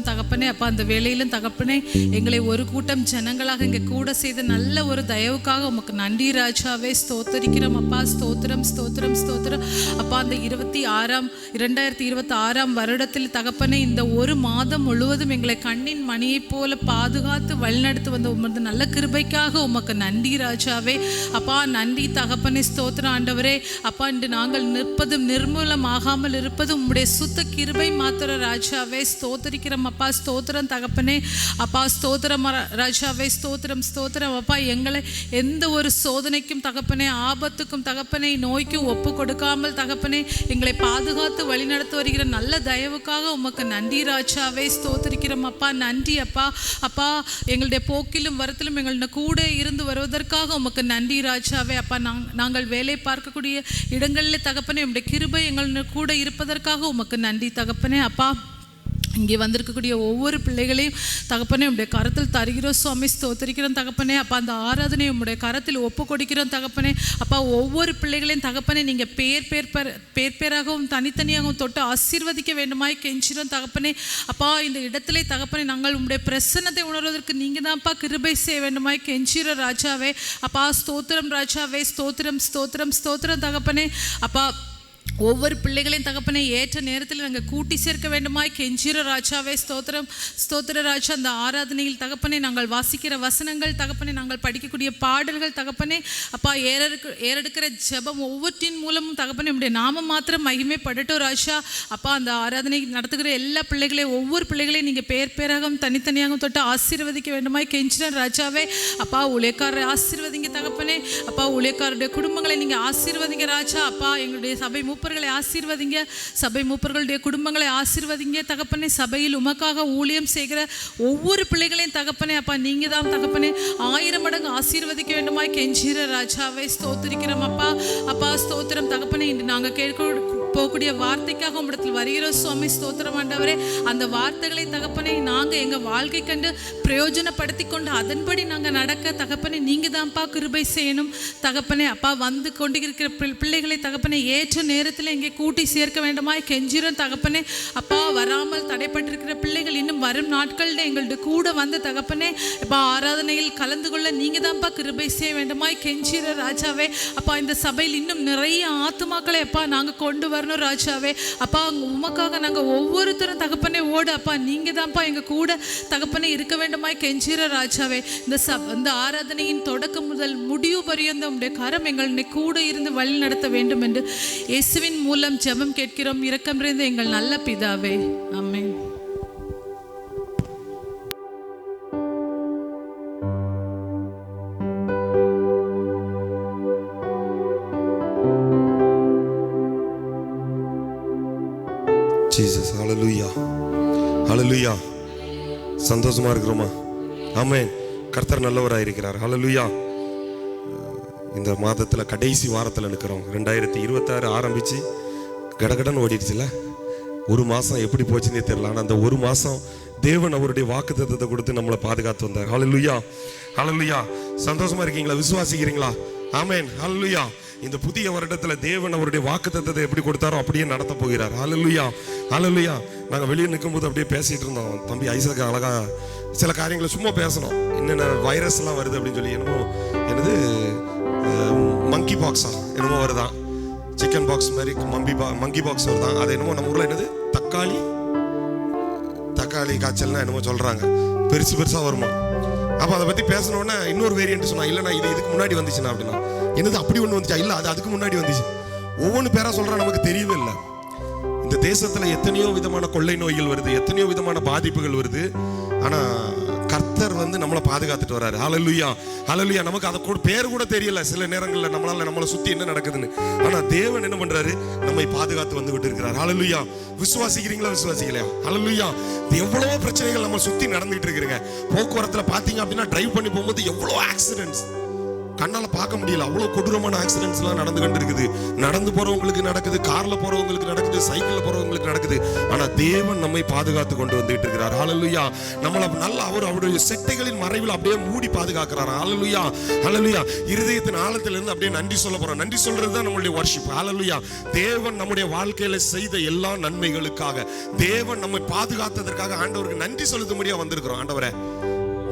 தகப்பனே அப்பா, அந்த வேளையிலும் தகப்பனே எங்களை ஒரு கூட்டம் ஜனங்களாக இங்கே கூட செய்த நல்ல ஒரு தயவுக்காக உமக்கு நன்றி ராஜாவே. ஸ்தோத்தரிக்கிறோம் அப்பா. ஸ்தோத்திரம் ஸ்தோத்திரம் ஸ்தோத்திரம் அப்பா. அந்த 2026 வருடத்தில் தகப்பனே இந்த ஒரு மாதம் முழுவதும் எங்களை கண்ணின் மணியை போல பாதுகாத்து வழிநடத்து வந்த உமது நல்ல கிருபைக்காக உமக்கு நன்றி ராஜாவே அப்பா. நன்றி தகப்பனே. ஸ்தோத்திரம் ஆண்டவரே அப்பா. இன்று நாங்கள் நிற்பதும் நிர்மூலமாகாமல் இருப்பதும் உம்முடைய சுத்த கிருபை மாத்திர ராஜாவே. ஸ்தோத்தரிக்கிறோம் அப்பா. ஸ்தோத்திரம் தகப்பனே அப்பா. ஸ்தோத்திரம் ராஜாவே. ஸ்தோத்திரம் ஸ்தோத்திரம் அப்பா. எங்களை எந்த ஒரு சோதனைக்கும் தகப்பனே, ஆபத்துக்கும் தகப்பனே, நோய்க்கும் ஒப்பு கொடுக்காமல் தகப்பனே எங்களை பாதுகாத்து வழிநடத்தி வருகிற நல்ல தயவுக்காக உமக்கு நன்றி ராஜாவே. ஸ்தோத்திரிக்கிறோம் அப்பா. நன்றி அப்பா. அப்பா, எங்களுடைய போக்கிலும் வரத்திலும் எங்களுடைய கூட இருந்து வருவதற்காக உமக்கு நன்றி ராஜாவே அப்பா. நாங்கள் வேலை பார்க்கக்கூடிய இடங்களில் தகப்பனே உம்முடைய கிருபை எங்களுடைய கூட இருப்பதற்காக உமக்கு நன்றி தகப்பனே அப்பா. இங்கே வந்திருக்கக்கூடிய ஒவ்வொரு பிள்ளைகளையும் தகப்பனே உம்முடைய கரத்தில் தருகிறோம் சுவாமி. ஸ்தோத்திரிக்கிறோம் தகப்பனே அப்பா. அந்த ஆராதனை உம்முடைய கரத்தில் ஒப்பு கொடுக்கிறோம் தகப்பனே அப்பா. ஒவ்வொரு பிள்ளைகளையும் தகப்பனே நீங்கள் பேராகவும் தனித்தனியாகவும் தொட்டு ஆசீர்வதிக்க வேண்டுமாய் கெஞ்சிரோம் தகப்பனே அப்பா. இந்த இடத்திலே தகப்பனே நாங்கள் உம்முடைய பிரசன்னத்தை உணர்வதற்கு நீங்கள் தான்ப்பா கிருபை செய்ய வேண்டுமாய் கெஞ்சிற ராஜாவே அப்பா. ஸ்தோத்திரம் ராஜாவே. ஸ்தோத்திரம் ஸ்தோத்திரம் ஸ்தோத்திரம் தகப்பனே அப்பா. ஒவ்வொரு பிள்ளைகளையும் தகப்பனே ஏற்ற நேரத்தில் நாங்கள் கூட்டி சேர்க்க வேண்டுமாய் கெஞ்சிற ராஜாவே. ஸ்தோத்திரம் ஸ்தோத்திர ராஜா. அந்த ஆராதனையில் தகப்பனே நாங்கள் வாசிக்கிற வசனங்கள் தகப்பனே, நாங்கள் படிக்கக்கூடிய பாடல்கள் தகப்பனே அப்பா, ஏறெடுக்கிற ஜெபம் ஒவ்வொன்றின் மூலமும் தகப்பனே உம்முடைய நாமம் மாத்திரம் மகிமைப்படட்டும் ராஜா அப்பா. அந்த ஆராதனை நடத்துகிற எல்லா பிள்ளைகளையும் ஒவ்வொரு பிள்ளைகளையும் நீங்கள் பேராகவும் தனித்தனியாகவும் தொட்டு ஆசீர்வதிக்க வேண்டுமாய் கெஞ்சிற ராஜாவே அப்பா. ஊழியக்காரரை ஆசீர்வதிங்க தகப்பனே அப்பா. ஊழியக்காரருடைய குடும்பங்களை நீங்கள் ஆசீர்வதிங்க ராஜா அப்பா. எங்களுடைய சபை மூப்பர்களை ஆசீர்வதிங்க. சபை மூப்பர்களுடைய குடும்பங்களை ஆசீர்வதிங்க தகப்பனே. சபையில் உமக்காக ஊழியம் செய்கிற ஒவ்வொரு பிள்ளைகளையும் தகப்பனே அப்பா நீங்கள் தான் தகப்பனே 1000 மடங்கு ஆசீர்வதிக்க வேண்டுமாய் கெஞ்சிற ராஜாவை. ஸ்தோத்திரிக்கிறோம் அப்பா. அப்பா ஸ்தோத்திரம் தகப்பனே. இன்று நாங்கள் கேட்க போகக்கூடிய வார்த்தைக்காக உம்மிடத்தில் வருகிறோம் சுவாமி. ஸ்தோத்திரம் ஆண்டவரே. அந்த வார்த்தைகளை தகப்பனை நாங்கள் எங்கள் வாழ்க்கை கண்டு பிரயோஜனப்படுத்தி கொண்டு அதன்படி நாங்கள் நடக்க தகப்பனை நீங்கள் தான்ப்பா கிருபை செய்யணும் தகப்பனே அப்பா. வந்து கொண்டு இருக்கிற பிள்ளைகளை தகப்பனை ஏற்ற நேரத்தில் இங்கே கூட்டி சேர்க்க வேண்டுமாய் கெஞ்சிரும் தகப்பனே அப்பா. வராமல் தடைப்பட்டிருக்கிற பிள்ளைகள் இன்னும் வரும் நாட்களில் எங்கள்கிட்ட கூட வந்து தகப்பனே அப்பா ஆராதனையில் கலந்து கொள்ள நீங்கள் தான்ப்பா கிருபை செய்ய வேண்டுமாய் கெஞ்சிற ராஜாவே அப்பா. இந்த சபையில் இன்னும் நிறைய ஆத்துமாக்களை அப்பா நாங்கள் கொண்டு வரணும் ராஜாவே அப்பா. உமக்காக நாங்கள் ஒவ்வொருத்தரும் தகப்பனே ஓடு அப்பா. நீங்கள் தான்ப்பா எங்கள் கூட தகப்பனே இருக்க வேண்டுமாய் கெஞ்சிற ராஜாவே. இந்த ஆராதனையின் தொடக்கம் முதல் முடிவு பரியந்த உம்முடைய கரம் எங்களை கூட இருந்து வழி நடத்த வேண்டும் என்று இயேசுவின் மூலம் ஜெபம் கேட்கிறோம் இரக்கம் நிறைந்த எங்கள் நல்ல பிதாவே. ஆமென். ஜீசஸ். ஹல்லேலூயா ஹல்லேலூயா. சந்தோஷமா இருக்கிறோமா? ஆமென். கர்த்தர் நல்லவராக இருக்கிறார். ஹல்லேலூயா. இந்த மாதத்தில் கடைசி வாரத்தில் நிற்கிறோம். 2026 ஆரம்பித்து கடகடன் ஓடிடுச்சுல. ஒரு மாதம் எப்படி போச்சுன்னே தெரியல. ஆனால் அந்த ஒரு மாதம் தேவன் அவருடைய வாக்குத்தத்தத்தை கொடுத்து நம்மளை பாதுகாத்து வந்தார். ஹல்லேலூயா ஹல்லேலூயா. சந்தோஷமா இருக்கீங்களா? விசுவாசிக்கிறீங்களா? ஆமென். ஹல்லேலூயா. இந்த புதிய வருடத்தில் தேவன் அவருடைய வாக்குத்தத்தத்தை எப்படி கொடுத்தாரோ அப்படியே நடத்த போகிறார். ஹல்லேலூயா ஹல்லேலூயா. நாங்கள் வெளியே நிற்கும்போது அப்படியே பேசிகிட்டு இருந்தோம். தம்பி ஐசக்கு அழகாக சில காரியங்களை சும்மா பேசணும். என்னென்ன வைரஸ்லாம் வருது அப்படின்னு சொல்லி என்னமோ என்னது மங்கி பாக்ஸா என்னமோ வருதான். சிக்கன் பாக்ஸ் மாதிரி மங்கி பாக்ஸ் வருதான். அது என்னமோ நம்ம ஊரில் என்னது தக்காளி காய்ச்சல்னா என்னமோ சொல்கிறாங்க. பெருசாக வருமா. அப்போ அதை பற்றி பேசணுன்னா இன்னொரு வேரியன்ட் சொன்னா, இல்லைண்ணா இதுக்கு முன்னாடி வந்துச்சுண்ணா அப்படின்னா. என்னது அப்படி ஒன்று வந்துச்சா? இல்லை அது அதுக்கு முன்னாடி வந்துச்சு. ஒவ்வொன்று பேராக சொல்கிறா நமக்கு தெரியவே இல்லை. இந்த தேசத்தில் எத்தனையோ விதமான கொள்ளை நோய்கள் வருது, எத்தனையோ விதமான பாதிப்புகள் வருது. ஆனால் கர்த்தர் வந்து நம்மளை பாதுகாத்துட்டு வர்றாரு. ஹல்லேலூயா ஹல்லேலூயா. நமக்கு அதை கூட பேர் கூட தெரியல சில நேரங்களில் நம்மளை சுற்றி என்ன நடக்குதுன்னு. ஆனால் தேவன் என்ன பண்ணுறாரு? நம்மை பாதுகாத்து வந்து விட்டு இருக்கிறார். ஹல்லேலூயா. விசுவாசிக்கிறீங்களா? விசுவாசிக்கலையா? ஹல்லேலூயா. எவ்வளவோ பிரச்சனைகள் நம்ம சுற்றி நடந்துகிட்டு இருக்குங்க. போக்குவரத்தில் பார்த்தீங்க அப்படின்னா டிரைவ் பண்ணி போகும்போது எவ்வளோ ஆக்சிடென்ட்ஸ். கண்ணால பார்க்க முடியல, அவ்வளவு கொடூரமான ஆக்சிடென்ட்ஸ் எல்லாம் நடந்து கொண்டு இருக்குது. நடந்து போறவங்களுக்கு நடக்குது, கார்ல போறவங்களுக்கு நடக்குது, சைக்கிள்ல போறவங்களுக்கு நடக்குது. ஆனா தேவன் நம்மை பாதுகாத்து கொண்டு வந்துட்டு இருக்கிறார். ஹல்லேலூயா. நம்மள நல்லா அவருடைய செட்டைகளின் மறைவில் அப்படியே மூடி பாதுகாக்கிறார். ஹல்லேலூயா, ஹல்லேலூயா. இருதயத்தின் ஆழத்துல இருந்து அப்படியே நன்றி சொல்ல போறோம். நன்றி சொல்றது தான் நம்மளுடைய வர்ஷிப். ஹல்லேலூயா. தேவன் நம்முடைய வாழ்க்கையில செய்த எல்லா நன்மைகளுக்காக, தேவன் நம்மை பாதுகாத்ததற்காக ஆண்டவருக்கு நன்றி செலுத்தும்படியா வந்திருக்கிறோம். ஆண்டவரே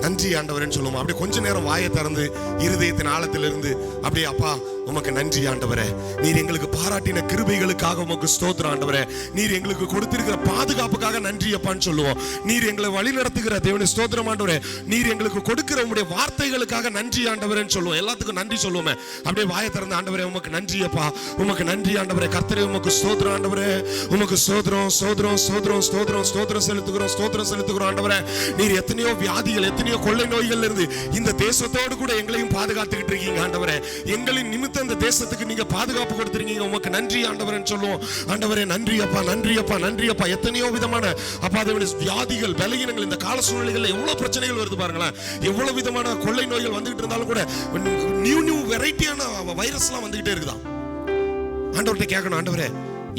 நன்றி ஆண்டவரேன்னு சொல்லுவோம். அப்படியே கொஞ்ச நேரம் வாயை திறந்து இருதயத்தின் ஆழத்திலிருந்து அப்படியே, அப்பா உமக்கு நன்றி ஆண்டவரே, நீர் எங்களுக்கு பாராட்டின கிருபைகளுக்காக உமக்கு ஸ்தோத்திரம் ஆண்டவரே, நீர் எங்களுக்கு கொடுத்திருக்கிற பாதுகாப்புக்காக நன்றி அப்பான்னு சொல்லுவோம். நீர் எங்களை வழி நடத்துகிற தேவனே ஸ்தோத்திரம் ஆண்டவரே, நீர் எங்களுக்கு கொடுக்கிற உங்களுடைய வார்த்தைகளுக்காக நன்றி ஆண்டவரேன்னு சொல்லுவோம். எல்லாத்துக்கும் நன்றி சொல்லுவோமே. அப்படியே வாயை திறந்து ஆண்டவரே உமக்கு நன்றி அப்பா, உமக்கு நன்றி ஆண்டவரே, கர்த்தரே உமக்கு ஸ்தோத்திரம் ஆண்டவரே, உமக்கு ஸ்தோத்திரம் ஸ்தோத்திரம் ஸ்தோத்திரம் ஸ்தோத்திரம் ஸ்தோத்திரம் செலுத்துகிறோம், ஸ்தோத்திரம் செலுத்துகிறோம் ஆண்டவரே. நீர் எத்தனையோ வியாதிகள், எத்தனையோ கொள்ளை நோய்கள் இருந்து இந்த தேசத்தோடு கூட எங்களையும் பாதுகாத்துக்கிட்டு இருக்கீங்க ஆண்டவரே. எங்களின் நிமித்தம் இந்த தேசத்துக்கு நீங்க பாதுகாப்பு கொடுத்திருக்கீங்க, உமக்கு நன்றி ஆண்டவரேன்னு சொல்லுவோம். ஆண்டவரே நன்றி அப்பா, நன்றி அப்பா, நன்றி அப்பா. எத்தனையோ விதமான அப்பா தேவனே வியாதிகள், பலகீனங்கள், இந்த கால சூழ்நிலைகள்ல எவ்வளவு பிரச்சனைகள் வருது பாருங்களேன். எவ்வளவு விதமான கொள்ளை நோய்கள் வந்துகிட்டு இருந்தாலும் கூட நியூ வெரைட்டியான வைரஸ் எல்லாம் வந்துகிட்டே இருக்குதான். ஆண்டவர்கிட்ட கேட்கணும், ஆண்டவரே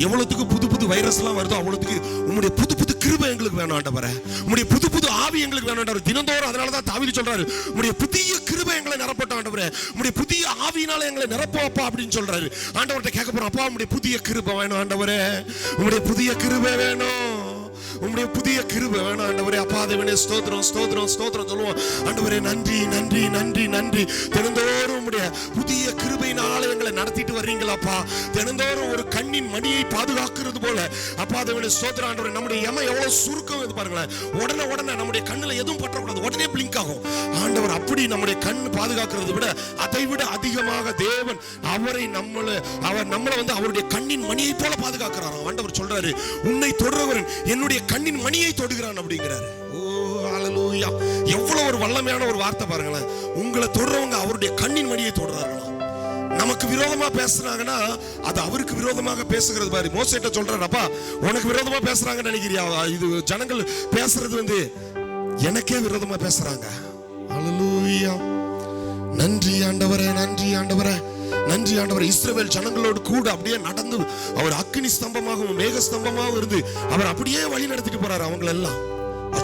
எவ்வளவுக்கு புது புது வைரஸ் எல்லாம் வருதோ அவ்வளவுக்கு உம்முடைய புது புது கிருபை எங்களுக்கு வேணும் ஆண்டவரே, உம்முடைய புது புது ஆவி எங்களுக்கு வேணும் ஆண்டவரே. தினந்தோறும் அதனாலதான் தாவீது சொல்றாரு, உம்முடைய புதிய கிருபை எங்களை நிரப்பட்டும் ஆண்டவரே, உம்முடைய புதிய ஆவியினால எங்களை நிரப்பப்பா அப்படின்னு சொல்றாரு. ஆண்டவர்கிட்ட கேட்க போறோம், அப்பா உம்முடைய புதிய கிருபை வேணும் ஆண்டவரே, உம்முடைய புதிய கிருபை வேணும், உம்முடைய புதிய கிருபை வேணும் ஆண்டவரே. அப்பா தேவனே ஸ்தோத்திரம் ஸ்தோத்திரம் ஸ்தோத்திரம் சொல்லுவோம். ஆண்டவரே நன்றி நன்றி நன்றி நன்றி. தினந்தோறும் உம்முடைய புதிய கிருபையினால எங்களை நடத்திட்டு வர்றீங்களாப்பா. தினந்தோறும் ஒரு கண்ணின் மணியை பாதுகாக்கிறது போல அப்பா தேவனே ஸ்தோத்திரம் ஆண்டவரே. நம்முடைய எம எவ்வளவு சுருக்கம் இது பாருங்களேன். உடனே உடனே நம்முடைய கண்ணுல எதுவும் பற்றக்கூடாது, உடனே பிளிங்க் ஆகும். ஆண்டவர் அப்படி நம்முடைய கண் பாதுகாக்கிறது விட அதை விட அதிகமாக தேவன் அவர் நம்மளை வந்து அவருடைய கண்ணின் மணியை போல பாதுகாக்கிறார். ஆண்டவர் சொல்றாரு, உன்னை தொடர்றவன் என்னுடைய கண்ணின் மணியை தொடுகிறான் அப்படிங்கிறாரு. ஓ ஹல்லேலூயா. எவ்வளவு ஒரு வல்லமையான ஒரு வார்த்தை பாருங்களேன். உங்களை தொடர்றவங்க அவருடைய கண்ணின் மணியை தொடுறார்களாம். நமக்கு விரோதமா பேசுறாங்கன்னா அது அவருக்கு விரோதமாக பேசுகிறது பாரு. மோசேட்ட சொல்றாரு, அப்பா உனக்கு விரோதமா பேசுறாங்கன்னு நினைக்கிறியா? இது ஜனங்கள் பேசுறது வந்து எனக்கே விரோதமா பேசுறாங்க. ஹல்லேலூயா. நன்றி ஆண்டவரே, நன்றி ஆண்டவரே, நன்றி ஆண்டவர். இஸ்ரவேல் ஜனங்களோடு கூட அப்படியே நடந்து அவர் அக்கினி ஸ்தம்பமாகவும் மேக ஸ்தம்பமாகவும் இருந்து அவர் அப்படியே வழி நடத்திட்டு போறாரு அவங்கள எல்லாம்.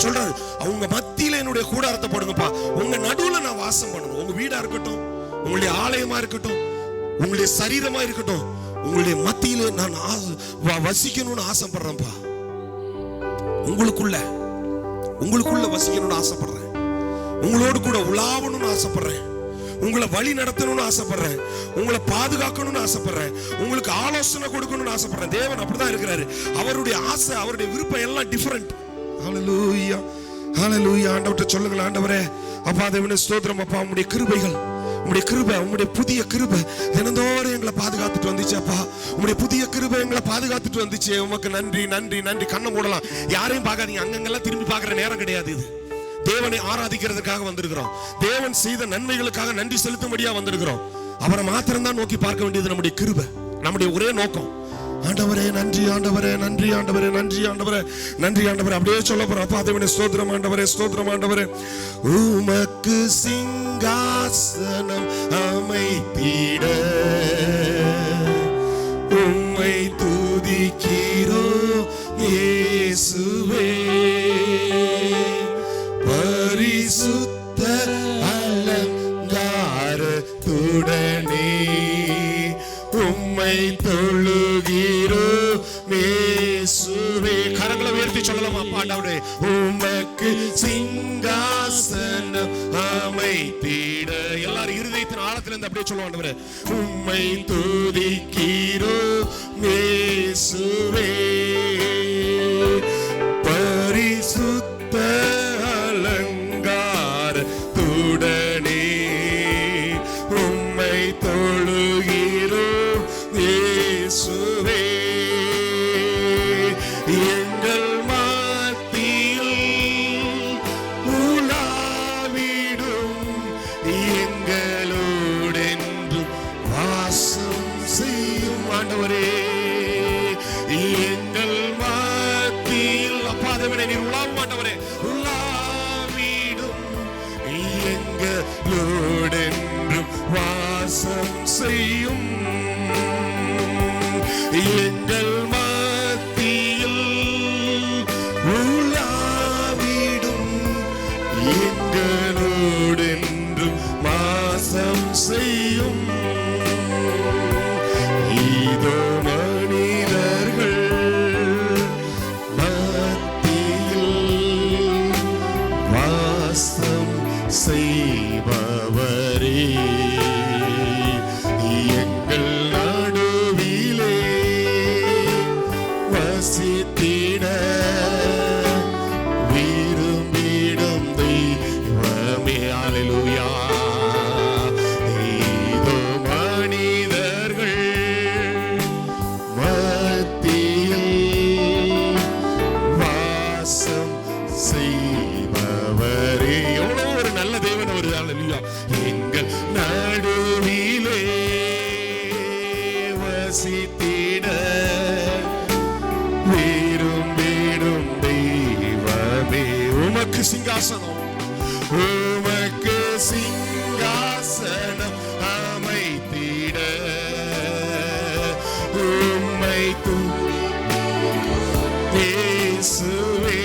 சொல்றாரு, அவங்க மத்தியில என்னுடைய கூடாரத்தை போடுங்கப்பா, உங்க நடுவுல நான் வாசம் பண்ணணும். உங்க வீடா இருக்கட்டும், உங்களுடைய ஆலயமா இருக்கட்டும், உங்களுடைய சரீரமா இருக்கட்டும், உங்களுடைய மத்தியில நான் வசிக்கணும்னு ஆசைப்படுறேன்ப்பா. உங்களுக்குள்ள வசிக்கணும்னு ஆசைப்படுறேன், உங்களோடு கூட உலாவணும்னு ஆசைப்படுறேன், உங்களை வழி நடத்தணும்னு ஆசைப்படுறேன், உங்களை பாதுகாக்கணும்னு ஆசைப்படுறேன், உங்களுக்கு ஆலோசனை கொடுக்கணும்னு ஆசைப்படுறேன். தேவன் அப்படிதான் இருக்கிறாரு. அவருடைய ஆசை, அவருடைய விருப்பம் எல்லாம் டிஃபரெண்ட். ஹல்லேலூயா, ஹல்லேலூயா. ஆண்டவர்கிட்ட சொல்லுங்கள், ஆண்டவரே அப்பா தேவனே ஸ்தோத்திரம் அப்பா, உம்முடைய கிருபைகள், உம்முடைய கிருபை, உம்முடைய புதிய கிருபை தினந்தோறும் எங்களை பாதுகாத்துட்டு வந்துச்சு அப்பா. உம்முடைய புதிய கிருபை எங்களை பாதுகாத்துட்டு வந்துச்சு. உமக்கு நன்றி நன்றி நன்றி. கண்ணை மூடலாம், யாரையும் பார்க்காதீங்க, அங்கங்கெல்லாம் திரும்பி பார்க்குற நேரம் கிடையாது. இது தேவனை ஆராதிக்கிறதுக்காக வந்திருக்கிறோம். தேவன் செய்த நன்மைகளுக்காக நன்றி செலுத்தும்படியா வந்திருக்கிறோம். அவரை மாத்திரம் தான் நோக்கி பார்க்க வேண்டியது நம்முடைய கிருபை, நம்முடைய ஒரே நோக்கம். ஆண்டவரே நன்றி ஆண்டவரே, நன்றி ஆண்டவரே, நன்றி ஆண்டவரே, நன்றி ஆண்டவரே. அப்படியே சொல்ல போறோம், அப்பா தேவனே ஸ்தோத்திரம் ஆண்டவரே, ஸ்தோத்திரம் ஆண்டவரே. உமக்கு சிங்காசனம் அமைத்திட உம்மை துதிக்கிறோம் இயேசுவே, பரிசுத்த அலங்காரத்துடனே உம்மை தொழுகிறோம் இயேசுவே. கரங்களை உயர்த்தி சொல்லலாமா பாண்டவரே? உமக்கு சிங்காசனம் அமைத்திட. எல்லாரும் இருதயத்தின் ஆழத்துல இருந்து அப்படியே சொல்லுவோம், ஆண்டவரே உம்மை துதிக்கிறோம் இயேசுவே, பரிசுத்த அலங்காரத்துடனே உம்மை தொழுகிறோம் இயேசுவே. எங்கள் மத்தியில் உலாவிடும் எங்களோடென்றும் வாசம் செய்யும் ஆண்டவரே, எங்கள் செய்யும். எங்கள் மத்தியில் உலாவிடும், எங்களோடென்றும் வாசம் செய்யும். இதோ மனிதர்கள் மத்தியில் வாசம் செய்பவரே, எங்கள் நடுவிலே வசித்திட விரும்பிடும் தெய்வமே. அல்லேலூயா. இதோ மனிதர்கள் மத்தியில் வாசம் செய்பவரே. எவ்வளவு ஒரு நல்ல தேவன் ஒரு. அல்லேலூயா. எங்கள் நடுவிலே வசித்திட விரும்பிடும் தெய்வமே. உமக்கு சிங்காசனம், உமக்கு சிங்காசனம் அமைத்திட உம்மை இயேசுவே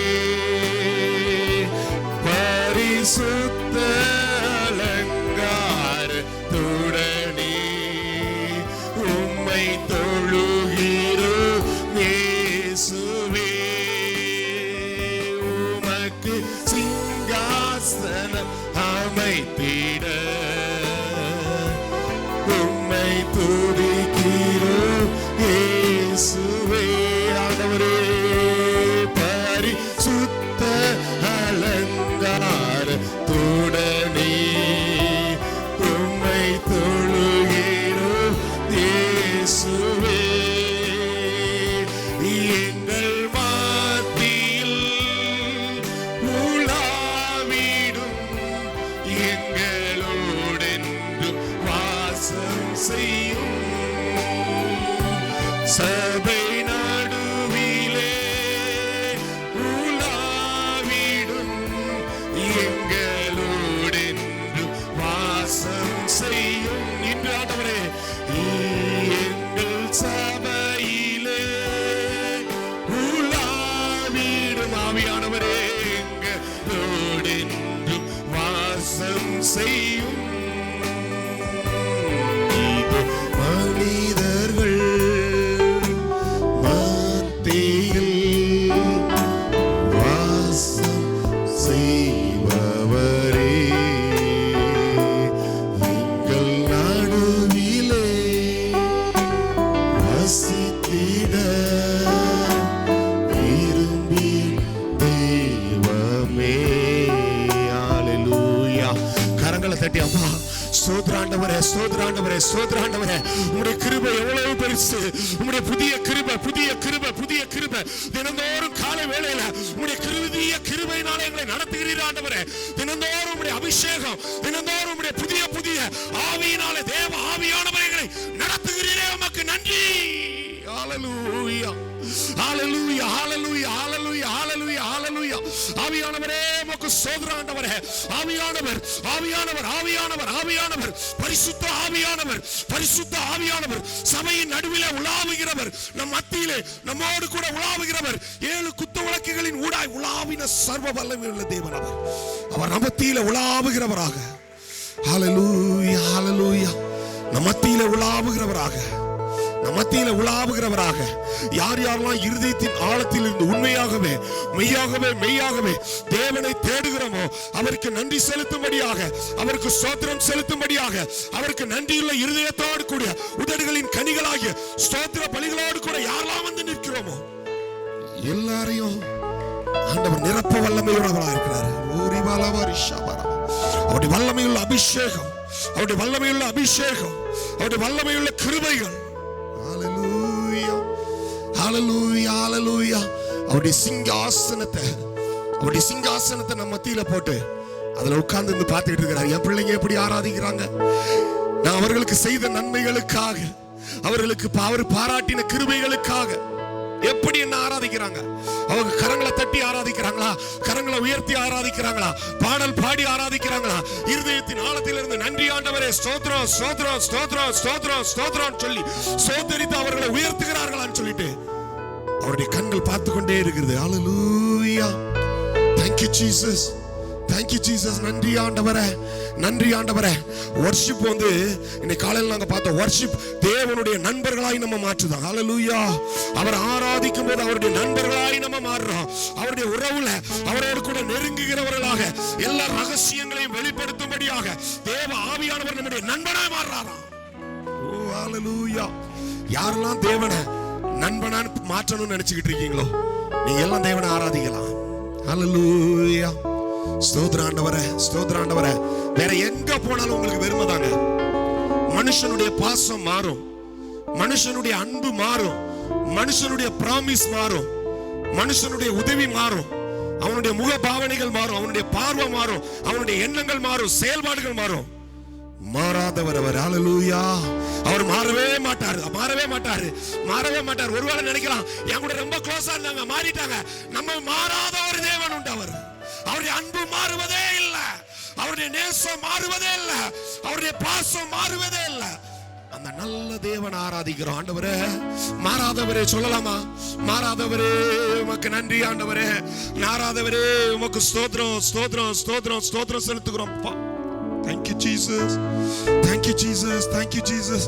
பரிசுத்த அலங்காரத்துடனே உம்மை தொழுகிறோம் இயேசுவே. உமக்கு சிங்காசனம் அமைத்திட உம்மை துதிக்கிறோம் இயேசுவே. ஆண்டவரே பரிசுத்த அலங்காரத்துடனே உம்மை தொழுகிறோம் இயேசுவே. எங்கள் மத்தியில் உலாவிடும், எங்களோடென்றும் வாசம் செய்யும். சபை நடுவிலே உலாவிடும், எங்களோடென்றும் வாசம் செய்யும். இன்று ஆண்டவரே எங்கள் சபையிலே உலாவிடும் ஆவியானவரே, எங்களோடென்றும் வாசம் செய்யும். இது மனிதர்கள் மத்தியில் வாசம் செய்பவரே, எங்கள் நடுவிலே வசித்திட விரும்பி தெய்வமே. அல்லேலூயா. கரங்களை தட்டி அப்பா ஸ்தோத்திராண்டவரே, ஸ்தோத்திராண்டவரே, ஸ்தோத்திராண்டவரே. உம்முடைய கிருபை எவ்வளவு பெருசு. உம்முடைய புதிய கிருபை, புதிய கிருபை, புதிய கிருபை. தினந்தோறும் காலை வேளையில உம்முடைய புதிய கிருபையினாலே எங்களை நடத்துகிறீர் ஆண்டவரே. தினந்தோறும் உம்முடைய அபிஷேகம், தினந்தோறும் உம்முடைய புதிய புதிய ஆவியினாலே தேவ ஆவியானவரை எங்களை நடத்துகிறீரே, உமக்கு நன்றி. ஹalleluya, ஹalleluya, ஹalleluya, ஹalleluya, ஹalleluya, ஹalleluya. ஆவியானவரே உமக்கு ஸ்தோத்திரம் ஆண்டவரே. ஆவியானவர், ஆவியானவர், ஆவியானவர், ஆவியானவர், பரிசுத்த ஆவியானவர், பரிசுத்த ஆவியானவர் சபையின் நடுவிலே உலாவுகிறவர், நம் மத்தியிலே நம்மோடு கூட உலாவுகிறவர். 7 குத்து விளக்குகளின் ஊடாய் உலாவின சர்வ வல்லமையுள்ள தேவன் அவர். அவர் நம் மத்தியிலே உலாவுகிறவராக. ஹalleluya, ஹalleluya. நம் மத்தியிலே உலாவுகிறவராக, நம் மத்தியில உலாவுகிறவராக. யார் யாரெல்லாம் இருதயத்தின் ஆழத்தில் இருந்து உண்மையாகவே மெய்யாகவே மெய்யாகவே தேவனை தேடுகிறோமோ அவருக்கு நன்றி செலுத்தும்படியாக, அவருக்கு ஸ்தோத்திரம் செலுத்தும்படியாக, அவருக்கு நன்றியுள்ள இருதயத்தோடு கூடிய உதடுகளின் கனிகளாகிய ஸ்தோத்திர பலிகளோடு கூட யாரெல்லாம் வந்து நிற்கிறோமோ எல்லாரையும் ஆண்டவர் நிரப்ப வல்லமையுள்ளவராக இருக்கிறார். அவருடைய வல்லமையுள்ள அபிஷேகம், அவருடைய வல்லமையுள்ள அபிஷேகம், அவருடைய வல்லமையுள்ள கிருபைகள். ஹalleluya, ஹalleluya, ஹalleluya. அவருடைய சிங்காசனத்தை, அவருடைய சிங்காசனத்தை நம்ம மத்தியில போட்டு அதுல உட்கார்ந்து இருந்து பார்த்துட்டு இருக்கிறார். என் பிள்ளைங்க எப்படி ஆராதிக்கிறாங்க, நான் அவர்களுக்கு செய்த நன்மைகளுக்காக, அவர்களுக்கு அவர் பாராட்டின கிருபைகளுக்காக எப்படி என்ன ஆராதிக்கிறாங்க? அவங்க கரங்களை தட்டி ஆராதிக்கிறாங்களா? கரங்களை உயர்த்தி ஆராதிக்கிறாங்களா? பாடல் பாடி ஆராதிக்கிறாங்களா? இருதயத்தின் ஆழத்திலிருந்து நன்றி ஆண்டவரே, ஸ்தோத்திரம் ஸ்தோத்திரம் ஸ்தோத்திரம் ஸ்தோத்திரம் ஸ்தோத்திரம் சொல்லி ஸ்தோத்திரித்து அவர்களை உயர்த்துகிறார்களான்னு சொல்லிட்டு அவருடைய கண்கள் பார்த்து கொண்டே இருக்கிறது. ஹல்லேலூயா. Thank you Jesus. Thank you Jesus. நன்றி ஆண்டவரே, நன்றி ஆண்டவரே. வர்ஷிப் இன்னைக்கு காலையில் நாங்க பார்த்தோம். வர்ஷிப் தேவனுடைய நண்பர்களாய் நம்ம மாற்றுதான். ஹல்லேலூயா. அவர் ஆராதிக்கும் போது அவருடைய நண்பர்களாய் நம்ம மாறுறோம். அவருடைய உறவுல அவரோடு கூட நெருங்குகிறவர்களாக, எல்லா ரகசியங்களையும் வெளிப்படுத்தும்படியாக தேவ ஆவியானவர் நம்முடைய நண்பனாய் மாறுறாராம். ஓ ஹல்லேலூயா. யாரெல்லாம் தேவனை நண்பனா மாற்றணும்னு நினைச்சுக்கிட்டு இருக்கீங்களோ, நீங்க எல்லாம் தேவனை ஆராதிக்கலாம். ஹல்லேலூயா. ஸ்தோத்திரம் ஆண்டவரே, ஸ்தோத்திரம் ஆண்டவரே. வேற எங்க போனாலும் உங்களுக்கு வெறுமைதாங்க. மனுஷனுடைய பாசம் மாறும், மனுஷனுடைய அன்பு மாறும், மனுஷனுடைய பிராமிஸ் மாறும், மனுஷனுடைய உதவி மாறும், அவனுடைய முக பாவனைகள் மாறும், அவனுடைய பார்வை மாறும், அவனுடைய எண்ணங்கள் மாறும், செயல்பாடுகள் மாறும். மாறாதவர் அவர். ஹல்லேலூயா. அவர் மாறவே மாட்டார், மாறவே மாட்டார், மாறவே மாட்டார். ஒருவேளை நினைக்கலாம், என் கூட ரொம்ப க்ளோஸா இருந்தாங்க, மாறிட்டாங்க. நம்ம மாறாத ஒரு தேவன் உண்டு. அவருடைய அன்பு மாறுவதே இல்லை, அவருடைய நேசம் மாறுவதே இல்லை, அவருடைய பாசம் மாறுவதே இல்லை. அந்த நல்ல தேவன் ஆராதிக்கிறோம். ஆண்டவரே, மாறாதவரே சொல்லலாமா? மாறாதவரே உமக்கு நன்றி ஆண்டவரே, மாறாதவரே உமக்கு ஸ்தோத்திரம் ஸ்தோத்திரம் ஸ்தோத்திரம் ஸ்தோத்திரம் செலுத்துகிறோம். Thank you Jesus. Thank you Jesus. Thank you Jesus.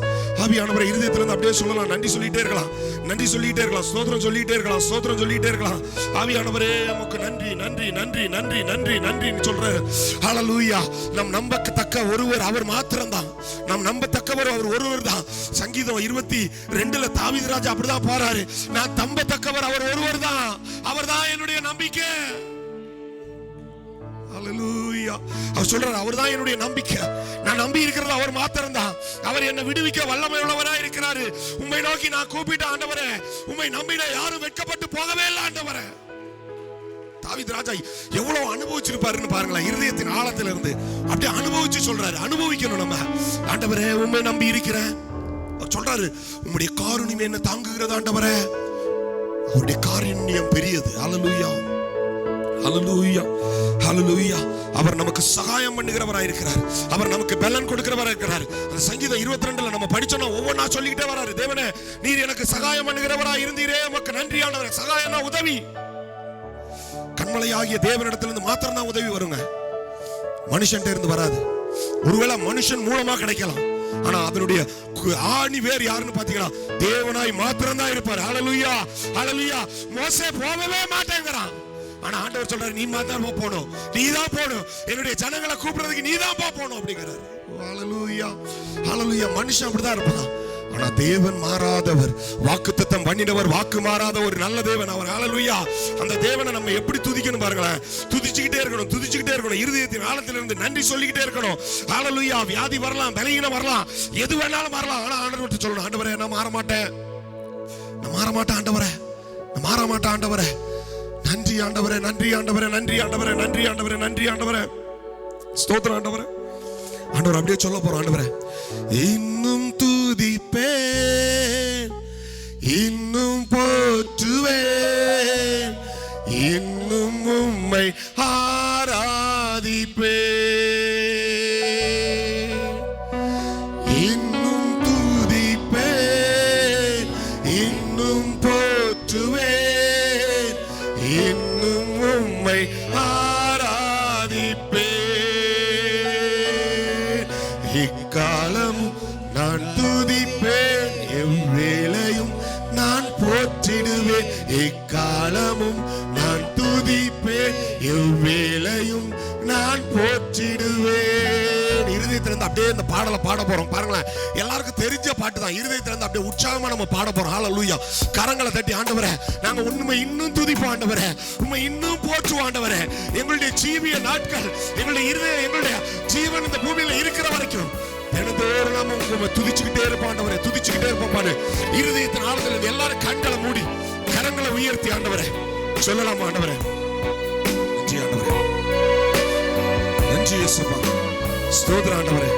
ஆவியானவரே, இருதயத்திலிருந்து அப்படியே சொல்லலாம். நன்றி சொல்லிட்டே இருக்கலாம், நன்றி சொல்லிட்டே இருக்கலாம், ஸ்தோத்திரம் சொல்லிட்டே இருக்கலாம், ஸ்தோத்திரம் சொல்லிட்டே இருக்கலாம். ஆவியானவரே உமக்கு நன்றி நன்றி நன்றி நன்றி நன்றி நன்றின்னு சொல்றாரு. ஹல்லேலூயா. நம் நம்பத்தக்க ஒருவர் அவர் மாத்திரம்தான். நம் நம்பத்தக்கவர் அவர் ஒருவர் தான். சங்கீதம் 22 தாவீது ராஜா அப்படிதான் பாடுறாரு. நான் நம்பத்தக்கவர் அவர் ஒருவர் தான், அவர் தான் என்னுடைய நம்பிக்கை. ஹல்லேலூயா. அவர் சொல்றார், அவர்தான் என்னுடைய நம்பிக்கை. நான் நம்பி இருக்கிறது அவர் மாத்திரம்தான். அவர் என்னை விடுவிக்க வல்லமை உள்ளவராய் இருக்கிறாரு. உம்மை நோக்கி நான் கூப்பிட்ட ஆண்டவரே, உம்மை நம்பின யாரும் வெட்கப்பட்டு போகவே இல்லை ஆண்டவரே. தாவீது ராஜா எவ்வளவு அனுபவிச்சிருப்பாருன்னு பாருங்களேன். இருதயத்தின் ஆழத்துல இருந்து அப்படியே அனுபவிச்சு சொல்றாரு. அனுபவிக்கணும் நம்ம. ஆண்டவரே, உம்மை நம்பி இருக்கிறேன். அவர் சொல்றாரு, உம்முடைய காருண்யம் என்ன தாங்குகிறது ஆண்டவரே. அவருடைய காருண்யம் பெரியது. ஹல்லேலூயா. ஹல்லேலூயா. ஹல்லேலூயா. அவர் நமக்கு சகாயம் பண்ணுகிறவராய் இருக்கிறார். அவர் நமக்கு பலன் கொடுக்கிறவராய் இருக்கிறார். அந்த சங்கீதம் 22 நம்ம படிச்சோம். ஒவ்வொன்றா சொல்லிக்கிட்டே வராரு. தேவனே, நீர் எனக்கு சகாயம் பண்ணுகிறவராய் இருந்தீரே, உமக்கு நன்றியானவரே. சகாயம்னா உதவி. கண்மலையாகிய தேவனிடத்திலிருந்து மாத்திரம் தான் உதவி வருங்க, மனுஷன்ட்ட இருந்து வராது. ஒருவேளை மனுஷன் மூலமா கிடைக்கலாம், ஆனா அதனுடைய ஆணி வேர் யாருன்னு பாத்தீங்கன்னா தேவனாய் மாத்திரம் தான் இருப்பார். ஹல்லேலூயா. ஹல்லேலூயா. மோசே போகவே மாட்டேங்கிறான். ஆனா ஆண்டவர் சொல்றாரு, நீ மாத்திரம் போகணும், நீ தான் போகணும், என்னுடைய ஜனங்களை கூப்பிடுறதுக்கு நீ தான் போகணும் அப்படிங்கிறாரு. ஹல்லேலூயா. ஹல்லேலூயா. மனுஷன் அப்படிதான் இருப்பான், ஆனா தேவன் மாறாதவர், வாக்குத்தத்தம் பண்ணினவர், வாக்கு மாறாத ஒரு நல்ல தேவன் அவர். ஹல்லேலூயா. அந்த தேவனை நம்ம எப்படி துதிக்கணும் பாருங்களேன். துதிச்சுக்கிட்டே இருக்கணும், துதிச்சுக்கிட்டே இருக்கணும். இருதயத்தின் ஆழத்திலிருந்து நன்றி சொல்லிக்கிட்டே இருக்கணும். ஹல்லேலூயா. வியாதி வரலாம், பலவீனம் வரலாம், எது வேணாலும் வரலாம். ஆனா ஆண்டவர்கிட்ட சொல்லணும், ஆண்டவரே நான் மாற மாட்டேன், நான் மாற மாட்டேன் ஆண்டவரே, நான் மாற மாட்டேன் ஆண்டவரே. நன்றி ஆண்டவரே, நன்றி ஆண்டவரே, நன்றி ஆண்டவரே, நன்றி ஆண்டவரே, நன்றி ஆண்டவரே. ஸ்தோத்திரம் ஆண்டவரே. ஆண்டவர் அப்படியே சொல்ல போறோம். ஆண்டவரே, இன்னும் துதிப்பேன், இன்னும் போற்றுவேன், இன்னும் உம்மை ஆராதிப்பேன். இன்னும் துதிப்பேன், இன்னும் போற்றுவேன், இன்னும் உம்மை ஆராதிப்பேன். இக்காலமும் நான் துதிப்பேன், எவ்வேளையும் நான் போற்றிடுவேன். இக்காலமும் நான் துதிப்பேன், எவ்வேளையும் நான் போற்றிடுவேன். இருதயத்திலிருந்து அப்படியே இந்த பாடலை பாட போறோம் பாருங்களேன். எல்லாருக்கும் தெரிஞ்ச பாட்டு தான். இருதயத்திலிருந்து அப்படியே உற்சாகமா நம்ம பாட போறோம். ஹல்லேலூயா. கரங்களை தட்டி, ஆண்டவரே நாங்க உண்மை இன்னும் துதிப்போம் ஆண்டவரே, உண்மை இன்னும் போற்றுவோம் ஆண்டவரே. எங்களுடைய ஜீவிய நாட்கள், எங்களுடைய இருதயம், எங்களுடைய ஜீவன் இந்த பூமியில இருக்கிற வரைக்கும் தினந்தோறும் நாம உங்களை துதிச்சுக்கிட்டே இருப்போம் ஆண்டவரே, துதிச்சுக்கிட்டே இருப்போம் பாரு. இருதயத்தின் ஆழத்தில் எல்லாரும் கண்களை மூடி கரங்களை உயர்த்தி ஆண்டவரே சொல்லலாமா? ஆண்டவரே நன்றி, ஆண்டவரே நன்றி இயேசுப்பா, ஸ்தோத்திரம் ஆண்டவரே.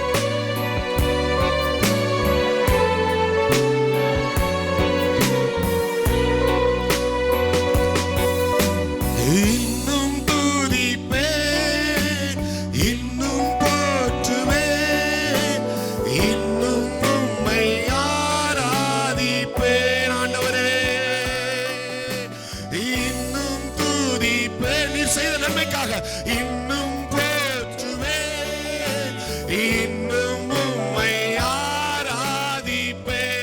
இன்னும் போற்றுவேன், இன்னும் உம்மை ஆராதிப்பேன்,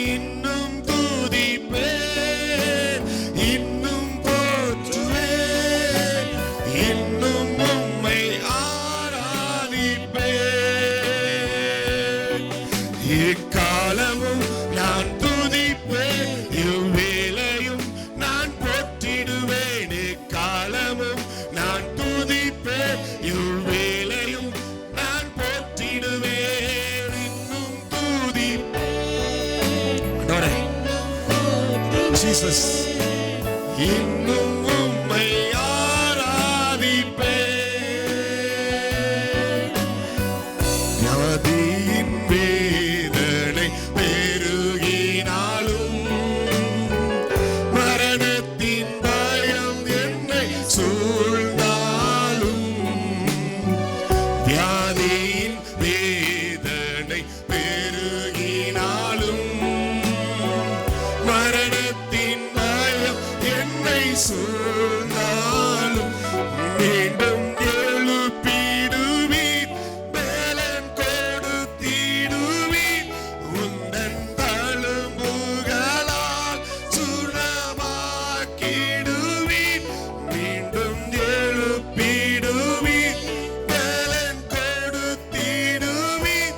இன்னும் துதிப்பேன், இன்னும் போற்றுவேன், இன்னும் உம்மை ஆராதிப்பேன். எக்காலமும் நான் துதிப்பேன், இவ்வேளையும் நான் போற்றிடுவேன். எக்காலமும் நான் துதிப்பேன், இவ்வேளையும் நான் போற்றிடுவேன், இன்னும் துதிப்பேன். ஜீசஸ், இன்னும் உம்மை ஆராதிப்பேன். வியாதியின் வேதனை பெருகினாலும், மரணத்தின் பயம் என்னை சூழ்ந்தாலும், வியாதியின் வேதனை பெருகினாலும், மரணத்தின் பயம் என்னை சூழ்ந்தாலும், மீண்டும் எழுப்பிடுவீர், பலன் கொடுத்திடுவீர், உந்தன் தழும்புகளால் சுகமாக்கிடுவீர், மீண்டும் எழுப்பிடுவீர், பலன் கொடுத்திடுவீர்,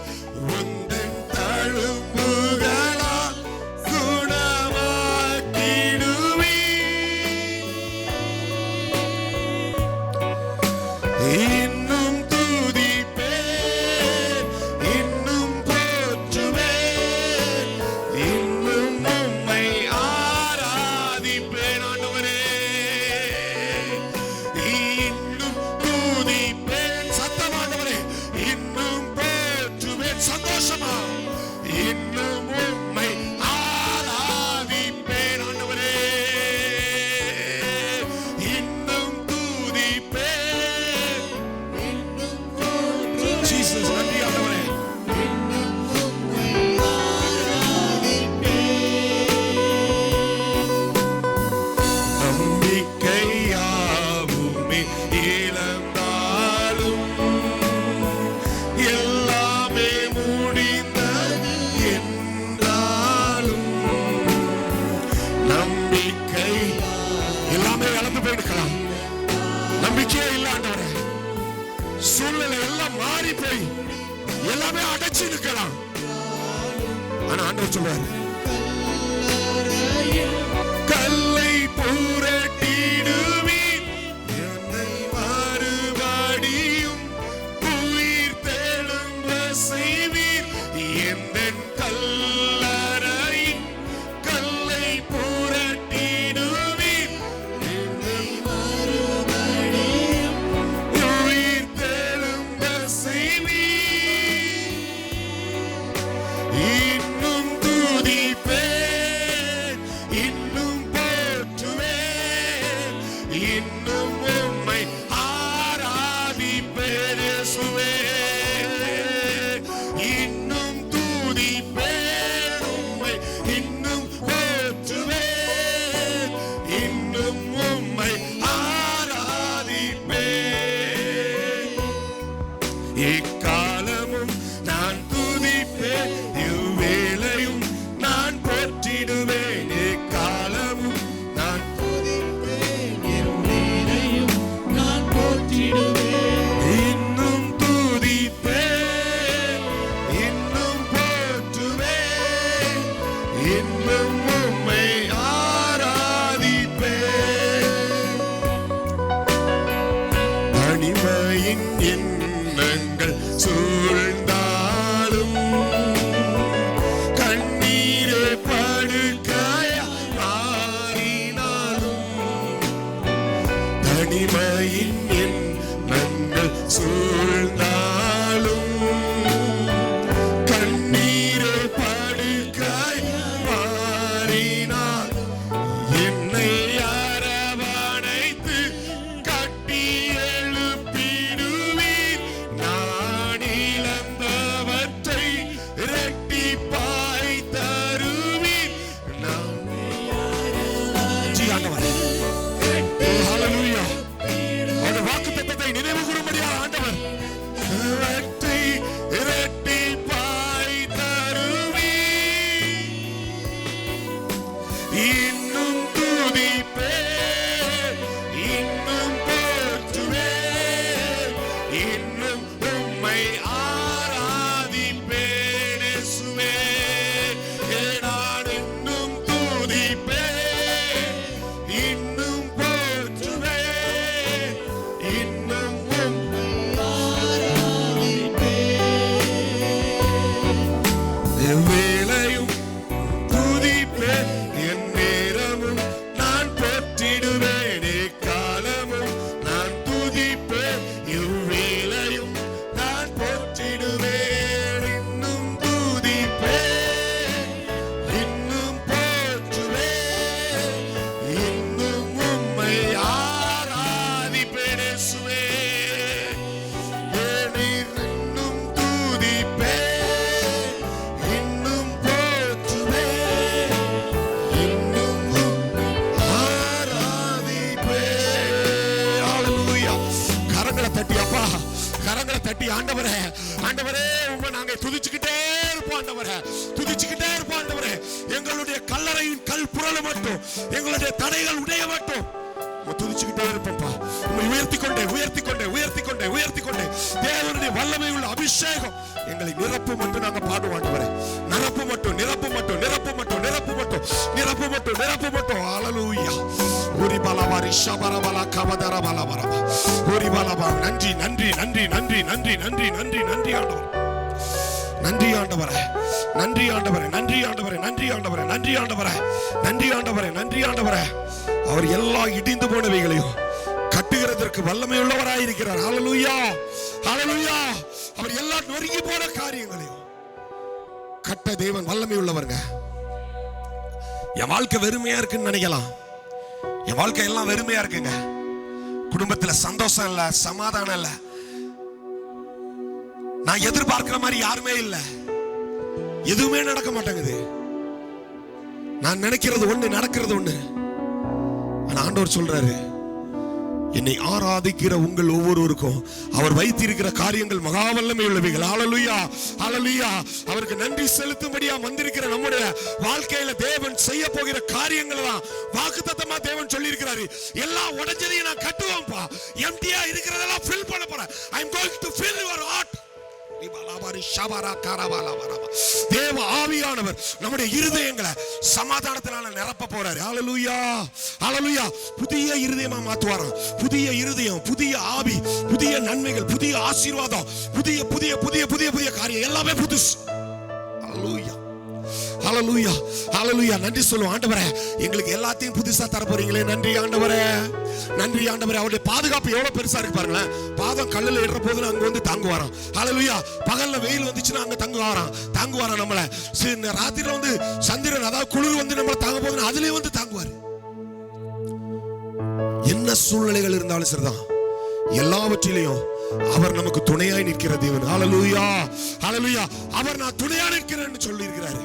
உந்தன் தழும்புகளால் குணமாக்கிடுவீர். இன்னும் துதிப்பேன், இன்னும் போற்றுவேன், இன்னும் உம்மை ஆராதிப்பேன். ஆண்டவரே, இன்னும் துதிப்பேன், சத்தமாண்டவரே, இன்னும் போற்றுவேன், சந்தோஷமா, இன்னும் உம்மை ஆராதிப்பேன். ஆண்டவரே, இன்னும் துதிப்பேன், இன்னும் போற்றுவேன். ஜீசஸ், நன்றி ஆண்டவரே. நம்பிக்கையாவுமே இழந்தாலும், எல்லாமே முடிந்தது என்றாலும், நம்பிக்கை எல்லாமே இழந்து போயிருக்கலாம், நம்பிக்கையே இல்ல ஆண்டவரே, சூழ்நிலை எல்லாம் மாறி போய் எல்லாமே அடைச்சு நிற்கலாம். ஆனா ஆண்டவர் சொல்றாரு, கல்லை புரட்டிடுவீர், என்னை மறுபடியும் உயிர் தெழும்ப செய்வீர், எந்தன் கல்லறையின் கல்லை புரட்டிடுவீர், என்னை மறுபடியும் உயிர் தெழும்ப செய்வீர், இன்னும் துதிப்பேன், இன்னும் போற்றுவேன், இன்னும் உம்மை ஆராதிப்பேன். இயேசுவே, இன்னும் துதிப்பேன் உம்மை, இன்னும் போற்றுவேன், இன்னும் உம்மை ஆராதிப்பேன். எக்காலமும் நான் துதிப்பேன், இவ்வேளையும் நான் போற்றிடுவேன். எக்காலமும் நான் துதிப்பேன், இவ்வேளையும் நான் போற்றிடுவேன், இன்னும் துதிப்பேன், இன்னும் போற்றுவேன், இன்னும் உம்மை ஆராதிப்பேன். தனிமையின் எண்ணங்கள் சூழ்ந்தாலும், கண்ணீரே படுக்கையாய் மாறினாலும், தனிமையின் எண்ணங்கள் சூழ்ந்தாலும், கண்ணீரே படுக்கையாய் மாறினாலும், என்னை அரவணைத்து கட்டி எழுப்பிடுவீர், நான் இழந்தவற்றை இரட்டிப்பாய் தருவீர். நான் தட்டி ஆண்டவரே, ஆண்டவரே உம்மை நாங்க துதிச்சுக்கிட்டே இருப்போம் ஆண்டவரே, துதிச்சுக்கிட்டே இருப்போம் ஆண்டவரே. எங்களுடைய கல்லறையின் கல் புரள மட்டும், எங்களுடைய தடைகள் உடைய மட்டும் துதிச்சுக்கிட்டே இருப்போம்ப்பா. உம்மை உயர்த்தி கொண்டே உயர்த்தி கொண்டே உயர்த்தி கொண்டே உயர்த்தி கொண்டே தேவனுடைய வல்லமை உள்ள அபிஷேகம் எங்களை நிரப்பு மட்டும் நாங்க பாடுவோம் ஆண்டவரே. நிரப்பு மட்டும் நிரப்பு மட்டும் நிரப்பு மட்டும் நிரப்பு மட்டும் நிரப்பு மட்டும் நிரப்பு மட்டும். ஹல்லேலூயா. ஓரி பலவாரி ஷபரபல கபதர பலவரப ஓரி பலபா. நன்றி நன்றி நன்றி நன்றி நன்றி நன்றி நன்றி நன்றி ஆண்டவரே, நன்றி ஆண்டவரே, நன்றி ஆண்டவரே, நன்றி ஆண்டவரே, நன்றி ஆண்டவரே, நன்றி ஆண்டவரே, நன்றி ஆண்டவரே, நன்றி ஆண்டவரே. அவர் எல்லா இடிந்து போனவைகளையும் கட்டுகிறதற்கு வல்லமை உள்ளவராயிருக்கிறார். ஹல்லேலூயா, ஹல்லேலூயா. அவர் எல்லா நொறுங்கி போன காரியங்களையும் கட்ட தேவன் வல்லமை உள்ளவருங்க. என் வாழ்க்கை வெறுமையா இருக்குன்னு நினைக்கலாம். என் வாழ்க்கை எல்லாம் வெறுமையா இருக்குங்க. குடும்பத்துல சந்தோஷம் இல்ல, சமாதானம் இல்ல, நான் எதிர்பார்க்கிற மாதிரி யாருமே இல்ல, எதுவுமே நடக்க மாட்டேங்குது. நான் நினைக்கிறது ஒண்ணு, நடக்கிறது ஒண்ணு. ஆனா ஆண்டவர் சொல்றாரு, என்னை ஆராதிக்கிற உங்கள் ஒவ்வொருவருக்கும் அவர் வைத்திருக்கிற காரியங்கள் மகா வல்லமை உள்ளவைகள். ஹல்லேலூயா, ஹல்லேலூயா. அவருக்கு நன்றி செலுத்தும்படியா வந்திருக்கிற நம்முடைய வாழ்க்கையில தேவன் செய்ய போகிற காரியங்கள் தான் வாக்குத்தத்தமா தேவன் சொல்லி இருக்கிறாரு. எல்லாம் உடைஞ்சதையும் நான் கட்டுவேன்ப்பா, எம்டியா இருக்கிறதெல்லாம் ஃபில் பண்ண போறேன். I am going to fill your heart. தேவ ஆவியானவர் நம்முடைய இருதயங்களை சமாதானத்தினால நிரப்ப போறாரு. ஹல்லேலூயா, ஹல்லேலூயா. புதிய இருதயமா மாத்துவாராம். புதிய இருதயம், புதிய ஆவி, புதிய நன்மைகள், புதிய ஆசீர்வாதம், புதிய புதிய புதிய புதிய புதிய காரியம் எல்லாமே புதுசு. ஹல்லேலூயா, ஹல்லேலூயா, ஹல்லேலூயா. நன்றி சொல்லுவோம் ஆண்டவரே, எங்களுக்கு எல்லாத்தையும் புதுசா தர போறீங்களே. நன்றி ஆண்டவரே, நன்றி ஆண்டவரே. அவருடைய பாதுகாப்பு எவ்வளவு பெருசா இருக்கு பாருங்களேன். பாதம் கல்லுல ஏற போது அங்க வந்து தாங்குவாராம். ஹல்லேலூயா. பகல்ல வெயில் வந்துச்சுன்னா அங்க தாங்குவாராம் நம்மள. ராத்திரில வந்து சந்திரன், அதாவது குளிர் வந்து நம்மள தாங்க போதுன்னா அதுலயே வந்து தாங்குவாரு. என்ன சூழ்நிலைகள் இருந்தாலும் சரிதான், எல்லாவற்றிலையும் அவர் நமக்கு துணையாய் நிற்கிற தேவன். ஹல்லேலூயா, ஹல்லேலூயா. அவர் நான் துணையா நிற்கிறேன்னு சொல்லி இருக்கிறாரு.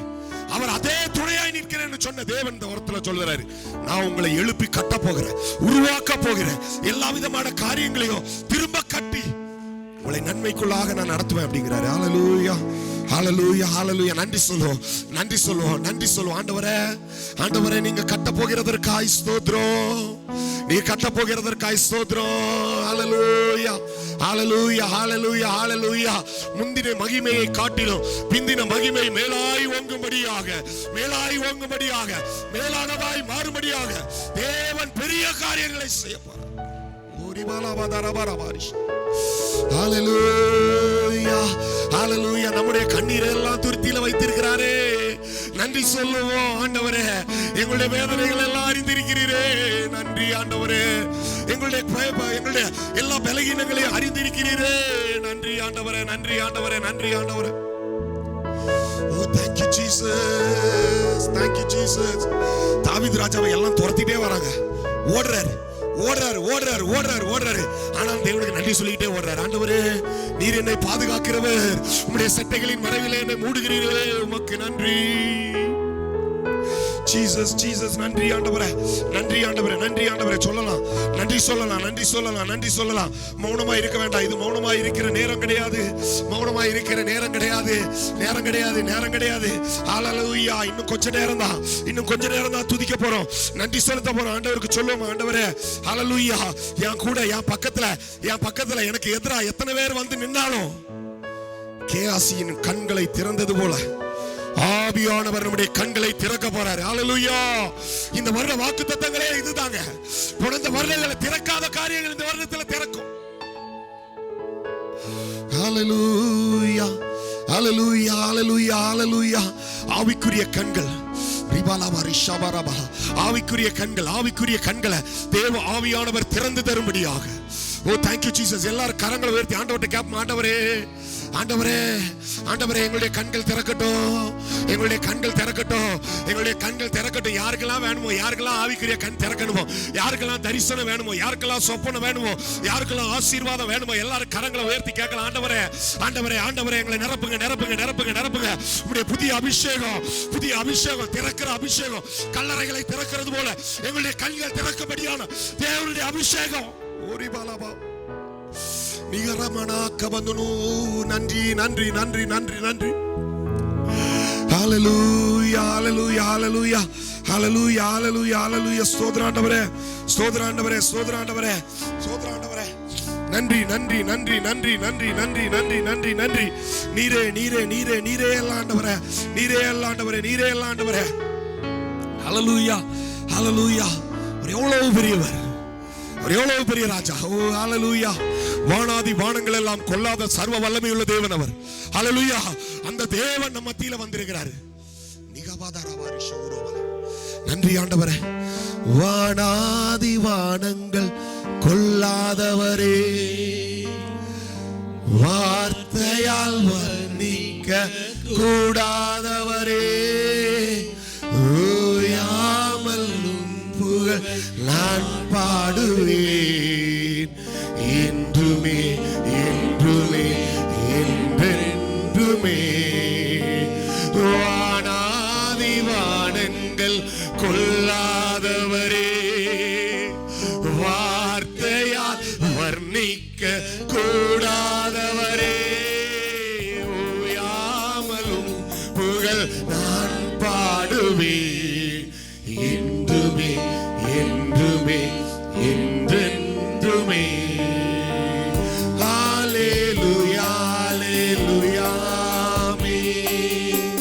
அவர் அதே துணையாய் நிற்கிறேன்னு சொன்ன தேவன் இந்த வார்த்தையில சொல்றாரு, நான் உங்களை எழுப்பி கட்ட போகிறேன், உருவாக்க போகிறேன், எல்லா விதமான காரியங்களையும் திரும்ப கட்டி உங்களை நன்மைக்குள்ளாக நான் நடத்துவேன் அப்படிங்கிறாரு. ஹல்லேலூயா, ஹல்லேலூயா, ஹல்லேலூயா. நன்றி சொல்லுவோம், நன்றி சொல்லுவோம், நன்றி சொல்லுவோம். ஆண்டவரே, ஆண்டவரே, நீங்க கட்ட போகிறதற்காய் ஸ்தோத்திரம், நீ கட்ட போகிறதற்காய் ஸ்தோத்திரம். ஹல்லேலூயா, ஹல்லேலூயா, ஹல்லேலூயா, ஹல்லேலூயா. முந்தின மகிமையை காட்டிலும் பிந்தின மகிமை மேலாய் ஓங்கும்படியாக, மேலாய் ஓங்கும்படியாக, மேலானதாய் மாறும்படியாக தேவன் பெரிய காரியங்களை செய்ய போறார். ஹல்லேலூயா, ஹல்லேலூயா. நம்முடைய கண்ணீரை எல்லாம் துருத்தியில வைத்திருக்கிறாரே. நன்றி சொல்லுவோம் ஆண்டவரே. எங்களுடைய வேதனைகள் எல்லாம் அறிந்திருக்கிறீரே. நன்றி ஆண்டவரே. எங்களுடைய எல்லா பலகீனங்களையும் அறிந்திருக்கிறீரே. நன்றி ஆண்டவரே, நன்றி ஆண்டவரே, நன்றி ஆண்டவரே. Oh, thank you Jesus, thank you Jesus. தாவீது ராஜாவை எல்லாம் துரத்திட்டே வராங்க, ஓடுறாரு ஓடுறாரு ஓடுறாரு ஓடுறாரு ஓடுறாரு. ஆனால் தேவனுக்கு நன்றி சொல்லிக்கிட்டே ஓடுறாரு. ஆண்டவரே, நீர் என்னை பாதுகாக்கிறவர், உம்முடைய சட்டைகளின் மறைவிலே என்னை மூடுகிறீர்களே, உமக்கு நன்றி. Jesus, Jesus. நன்றி ஆண்டவரே, நன்றி ஆண்டவரே, நன்றி ஆண்டவரே. சொல்லலாம், நன்றி சொல்லலாம், நன்றி சொல்லலாம், நன்றி சொல்லலாம். மௌனமா இருக்க வேண்டாம். இது மௌனமா இருக்கிற நேரம் கிடையாது, மௌனமா இருக்கிற நேரம் கிடையாது, நேரம் கிடையாது, நேரம் கிடையாது. ஹல்லேலூயா. இன்னும் கொஞ்ச நேரம் தான், இன்னும் கொஞ்ச நேரம் தான் துதிக்க போறோம், நன்றி செலுத்த போறோம். ஆண்டவருக்கு சொல்லுவோம், ஆண்டவரே ஹல்லேலூயா. என் கூட, என் பக்கத்துல எனக்கு எதிரா எத்தனை பேர் வந்து நின்னாலும் கேயாசியின் கண்களை திறந்தது போல ஆவியானவர் நம்முடைய கண்களை திறக்க போறாரு. ஹல்லேலூயா. இந்த வருட வாக்குத்தத்தங்களே இதுதாங்க. கடந்த வருடங்களை திறக்காத காரியங்கள் இந்த வருடத்துல திறக்கும். ஹல்லேலூயா, ஹல்லேலூயா, ஹல்லேலூயா, ஹல்லேலூயா. ஆவிக்குரிய கண்கள், ஆவிக்குரிய கண்கள், ஆவிக்குரிய கண்களை தேவ ஆவியானவர் திறந்து தரும்படியாக. ஓ, தேங்க் யூ ஜீசஸ். எல்லாரும் கரங்களை உயர்த்தி ஆண்டவர்கிட்ட கேட்போம், ஆண்டவரே, ஆண்டவரே, ஆண்டவரே, எங்களுடைய கண்கள் திறக்கட்டும், எங்களுடைய கண்கள் திறக்கட்டும், எங்களுடைய கண்கள் திறக்கட்டும். யாருக்கெல்லாம் வேணுமோ, யாருக்கெல்லாம் ஆவிக்குரிய கண் திறக்கணுமோ, யாருக்கெல்லாம் தரிசனம் வேணுமோ, யாருக்கெல்லாம் சொப்பனம் வேணுமோ, யாருக்கெல்லாம் ஆசீர்வாதம் வேணுமோ, எல்லாரும் கரங்களை உயர்த்தி கேட்கலாம். ஆண்டவரே, ஆண்டவரே, ஆண்டவரே, எங்களை நிரப்புங்க, நிரப்புங்க, நிரப்புங்க, நிரப்புங்க. உங்களுடைய புதிய அபிஷேகம், புதிய அபிஷேகம், திறக்கிற அபிஷேகம், கல்லறைகளை திறக்கிறது போல எங்களுடைய கண்கள் திறக்கபடியான தேவனுடைய அபிஷேகம். நிகரமனாக்க வந்தனு. நன்றி நன்றி நன்றி நன்றி நன்றி. ஹalleluya ஹalleluya ஹalleluya ஹalleluya ஹalleluya ஹalleluya. ஸ்தோத்திராண்டவரே ஸ்தோத்திராண்டவரே ஸ்தோத்திராண்டவரே ஸ்தோத்திராண்டவரே. நன்றி நன்றி நன்றி நன்றி நன்றி நன்றி நன்றி நன்றி நன்றி. நீரே நீரே நீரே நீரே ஆண்டவரே, நீரே ஆண்டவரே, நீரே ஆண்டவரே. ஹalleluya ஹalleluya. அவர் எவ்வளவு பெரியவர், அவர் எவ்வளவு பெரிய ராஜா. ஓ ஹalleluya. வானாதி வானங்கள் எல்லாம் கொல்லாத சர்வ வல்லமையுள்ள தேவன் அவர். ஹalleluya. அந்த தேவன் நம்ம மத்தியில வந்திருக்கிறார். நன்றி ஆண்டவரே. வானாதி வானங்கள் கொல்லாதவரே, வார்த்தையால் வர்ணிக்க கூடாதவரே, ஓயாமல் உம் புகழ் நான் பாடுவேன் என்றுமே என்றுமே என்றென்றுமே. வானாதி வானங்கள் கொல்லாதவரே, வார்த்தையால் வர்ணிக்க கூடாதவரே, ஓயாமலும் புகழ் நான் பாடுவேன் என்றுமே என்றுமே என்றென்றுமே. ஹalleluya ஹalleluya ஆமென்.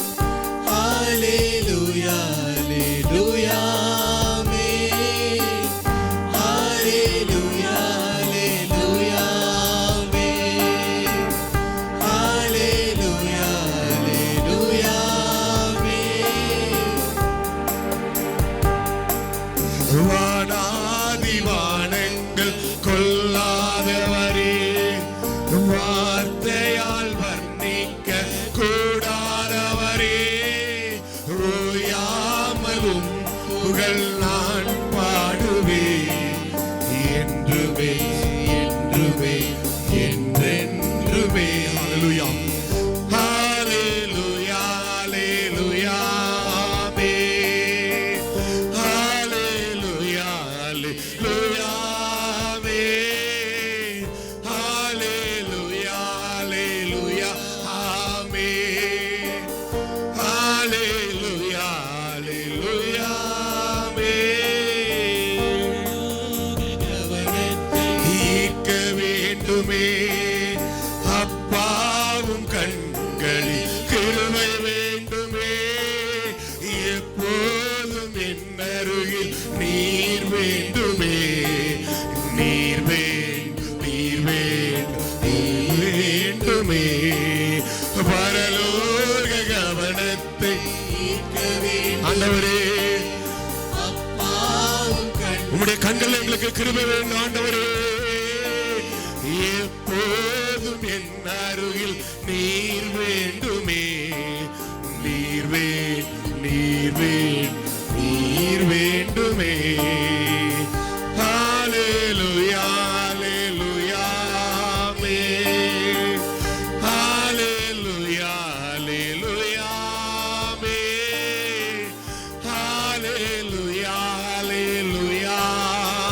ஹalleluya ஹalleluya ஆமென். ஹalleluya ஹalleluya ஆமென். ஹalleluya ஹalleluya ஆமென். வானாதி வானங்கள் கொல்லாதவரே, வார்த்தையால் வர்ணிக்க கூடாதவரே, ஓயாமலும் புகழ் நான் பாடுவேன் என்றுமே என்றுமே என்றென்றுமே. ஹalleluya ஹalleluya ஹalleluya ஆமென். ஹalleluya ஹalleluya ஆமென். ஹalleluya ஹalleluya ஆமென். ஹalleluya ஹalleluya ஆமென். ஈர்க்க வேண்டுமே அப்பாவும் கண்களில் கிருபை வேண்டுமே, எப்போதும் என் அருகில் நீர் வேண்டுமே, நீர் வேண்டும் நீர் வேண்டும் நீர் வேண்டுமே. பரலோக கவனத்தை ஆண்டவரே, உம்முடைய கண்கள் எங்களுக்கு கிருபை வேண்டும் ஆண்டவரே, எப்போதும் என் அருகில் நீர் வேண்டுமே, நீர் வேண்டும் நீர் வேண்டும் நீர் வேண்டுமே. ஹalleluya ஹalleluya ஆமென். ஹalleluya ஹalleluya ஆமென். ஹalleluya ஹalleluya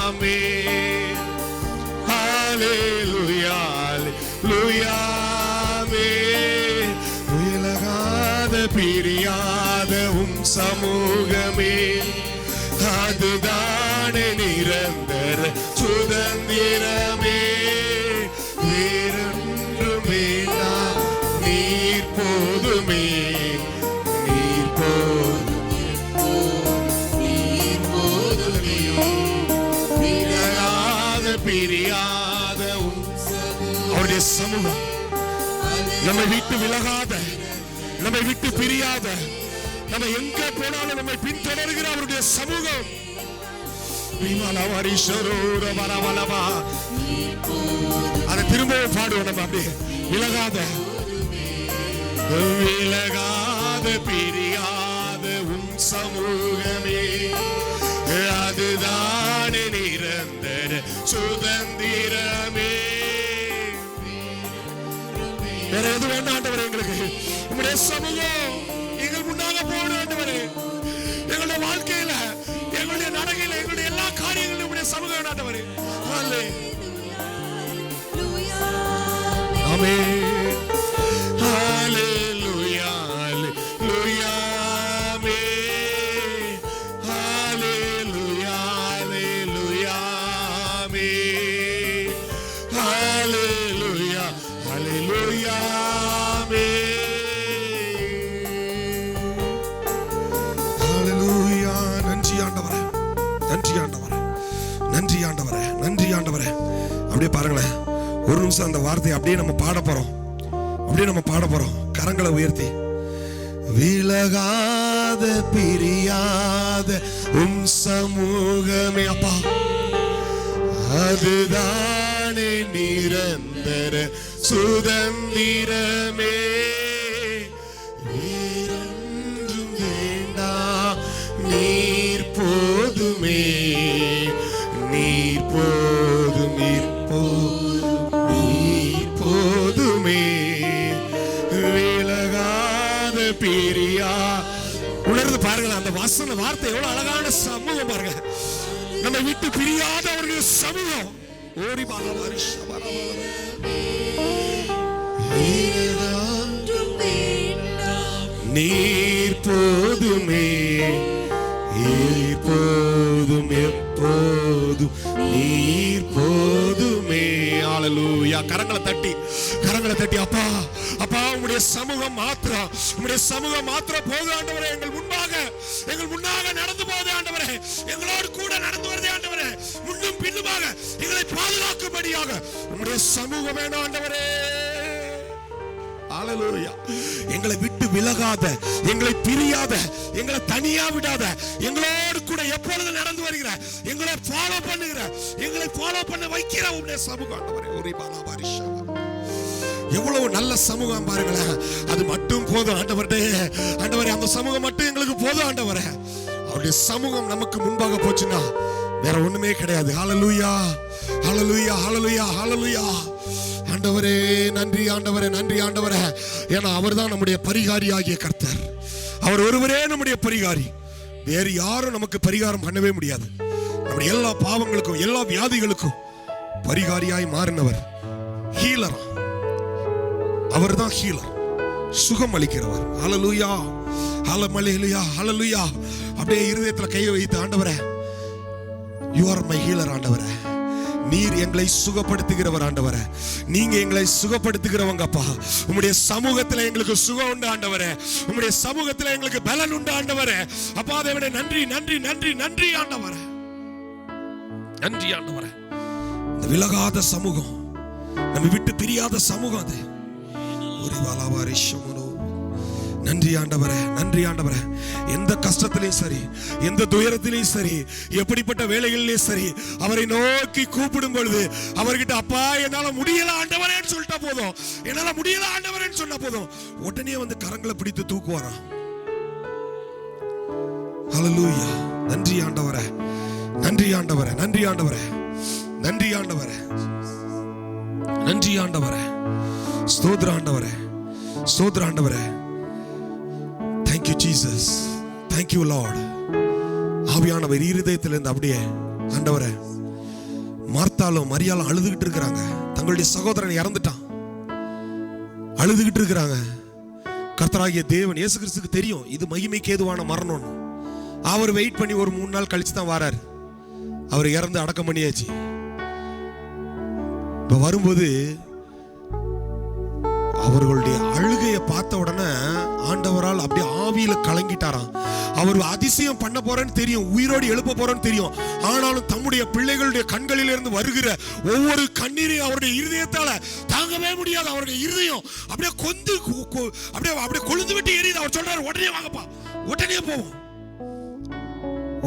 ஆமென். ஹalleluya ஹalleluya ஆமென். விலகாத பிரியாத உம் சமூகமே, அதுதானே நிரந்தர சுதந்திரமே, வேறொன்றும் வேண்டாம் நீர் போதுமே, நீர் போதுமே நீர் போதுமே. விலகாத பிரியாத உம் அவருடைய சமூகம் நம்மை விட்டு விலகாத, நம்மை விட்டு பிரியாத, நம்ம எங்க போனாலும் நம்மை பின்தொடர்கிற அவருடைய சமூகம். அதை திரும்பவும் பாடுவோம் நம்ம அப்படியே. விலகாத விலகாத பிரியாத உம் சமூகமே, அதுதானே நிரந்தர சுதந்திரமே. வேற எது வேண்டாம் ஆண்டவரே, எங்களுக்கு உம்முடைய சமூகம் எங்கள் முன்னாக போகணும் ஆண்டவரே. எங்களுடைய வாழ்க்கையில, எங்களுடைய நடக்கையில, எங்களுடைய எல்லா காரியங்களிலும் உம்முடைய சமூகம் ஆண்டவரே. ஹalleluya ஆமென். ஹalleluya ஹalleluya ஆமென். ஹalleluya ஹalleluya ஆமென். ஹalleluya ஹalleluya ஆமென். ஹalleluya. நன்றி ஆண்டவரே, நன்றி ஆண்டவரே, நன்றி ஆண்டவரே, நன்றி ஆண்டவரே. அப்படியே பாருங்களேன், ஒரு நிமிஷம் அந்த வார்த்தையை அப்படியே நம்ம பாட போறோம், அப்படியே நம்ம பாட போறோம், கரங்களை உயர்த்தி. விலகாத பிரியாத உம் சமூகமே அப்பா, அதுதானே நிரந்தர சுதந்திரமே. வேறொன்றும் வேண்டாம், நீர் போதுமே, நீர் போதும், நீர் போதுமே. விலகாத பிரியா. உணர்ந்து பாருங்களேன், அந்த வசன வார்த்தை எவ்வளவு அழகான சமூகம் பாருங்க. நம்ம விட்டு பிரியாத ஒரு சமூகம். ஓடி நீர் போதுமே, எப்போதும் எப்போதும் நீர் போதுமே. ஹalleluya. கரங்களை தட்டி, கரங்களை தட்டி, அப்பா அப்பா உம்முடைய சமூகம் மாத்திரம், உம்முடைய சமூகம் மாத்திரம் போது ஆண்டவரே. எங்கள் முன்னாக நடந்து போதே ஆண்டவரே, எங்களோடு கூட நடந்து வருதே ஆண்டவரே. முன்னும் பின்னுமாக எங்களை பாதுகாக்கும்படியாக உம்முடைய சமூகம் வேணும் ஆண்டவரே. ஹalleluya. எங்களை விட்டு விலகாத, எங்களை பிரியாத, எங்களை தனியா விடாத, எங்களோடு கூட எப்பொழுது நடந்து வருகிற, எங்களை ஃபாலோ பண்ணுகிற, எங்களை ஃபாலோ பண்ண வைக்கிற உம்முடைய சமூகம் ஆண்டவரே. ஒரு பாலாபாரிஷா, எவ்வளவு நல்ல சமூகம் பாருங்களேன். அது மட்டும் போதும் ஆண்டவரே. ஆண்டவரே, அந்த சமூகம் மட்டும் எங்களுக்கு போதும் ஆண்டவரே. அவருடைய சமூகம் நமக்கு முன்பாக போச்சுன்னா வேற ஒண்ணுமே கிடையாது. ஹalleluya ஹalleluya ஹalleluya ஹalleluya. ஆண்டவரே நன்றி ஆண்டவரே, நன்றி ஆண்டவரே. ஏன்னா அவர்தான் நம்முடைய பரிகாரியாகிய கர்த்தர். அவர் ஒருவரே நம்முடைய பரிகாரி. வேறு யாரும் நமக்கு பரிகாரம் பண்ணவே முடியாது. நம்முடைய எல்லா பாவங்களுக்கும் எல்லா வியாதிகளுக்கும் பரிகாரியாய் மாறினவர் ஹீலர். அவர்தான் ஹீலர், சுகம் அளிக்கிறவர். ஹalleluya ஹalleluya ஹalleluya. அப்படியே இருதயத்துல கையை வைத்து, ஆண்டவரே you are my healer ஆண்டவரே. நீர் எங்களை சுகப்படுத்துகிறவர் ஆண்டவரே. நீங்க எங்களை சுகப்படுத்துகிறவங்க அப்பா. உம்முடைய சமூகத்துல எங்களுக்கு சுகம் உண்டு ஆண்டவரே. உம்முடைய சமூகத்துல எங்களுக்கு பலன் உண்டு ஆண்டவரே. அப்பா தேவனே, நன்றி நன்றி நன்றி நன்றி ஆண்டவரே, நன்றி ஆண்டவரே. இந்த விலகாத சமூகம், நம்ம விட்டு பிரியாத சமூகம் அது. ஒரு வாலாவாரிஷமனோ. நன்றி ஆண்டவரே, நன்றி ஆண்டவரே. எந்த கஷ்டத்திலையும் சரி, எந்த துயரத்திலையும் சரி, எப்படிப்பட்ட வேலைகளிலும் சரி, அவரை நோக்கி கூப்பிடும் பொழுது அவர்கிட்ட, அப்பா என்னால முடியல ஆண்டவரேன்னு சொல்லிட்டா போதும், என்னால முடியல ஆண்டவரேன்னு சொன்னா போதும், உடனே வந்து கரங்களை பிடித்து தூக்குவாராம். ஹalleluya. நன்றி ஆண்டவரே, நன்றி ஆண்டவரே, நன்றி ஆண்டவரே, நன்றி ஆண்டவரே, நன்றி ஆண்டவரே. ஸ்தோத்திர ஆண்டவரே, ஸ்தோத்திர ஆண்டவரே. Thank you Jesus, thank you Lord. ஆவியானவர் இருதயத்திலிருந்து அப்படியே, ஆண்டவரே, மார்த்தாலும் மரியாளும் அழுதுகிட்டு இருக்கிறாங்க. தங்களுடைய சகோதரன் இறந்துட்டான், அழுதுகிட்டு இருக்கிறாங்க. கர்த்தராகிய தேவன் இயேசு கிறிஸ்துவுக்கு தெரியும் இது மகிமைக்கு ஏதுவான மரணம்னு. அவர் வெயிட் பண்ணி ஒரு 3 நாள் கழிச்சு தான் வராரு. அவர் இறந்து அடக்கம் பண்ணியாச்சு. இப்ப வரும்போது அவர்களுடைய அழுகையை பார்த்த உடனே ஆண்டவரால் அப்படியே ஆவியில கலங்கிட்டாராம். அவர் அதிசயம் பண்ண போறேன்னு தெரியும், உயிரோடு எழுப்ப போறேன்னு தெரியும். ஆனாலும் தம்முடைய பிள்ளைகளுடைய கண்களிலிருந்து வருகிற ஒவ்வொரு கண்ணீரையும் அவருடைய இருதயத்தால தாங்கவே முடியாது. அவருடைய இருதயம் அப்படியே அப்படியே கொழுந்து விட்டு எரியுது. அவர் சொல்றாரு, உடனே வாங்கப்பா, உடனே போவோம்.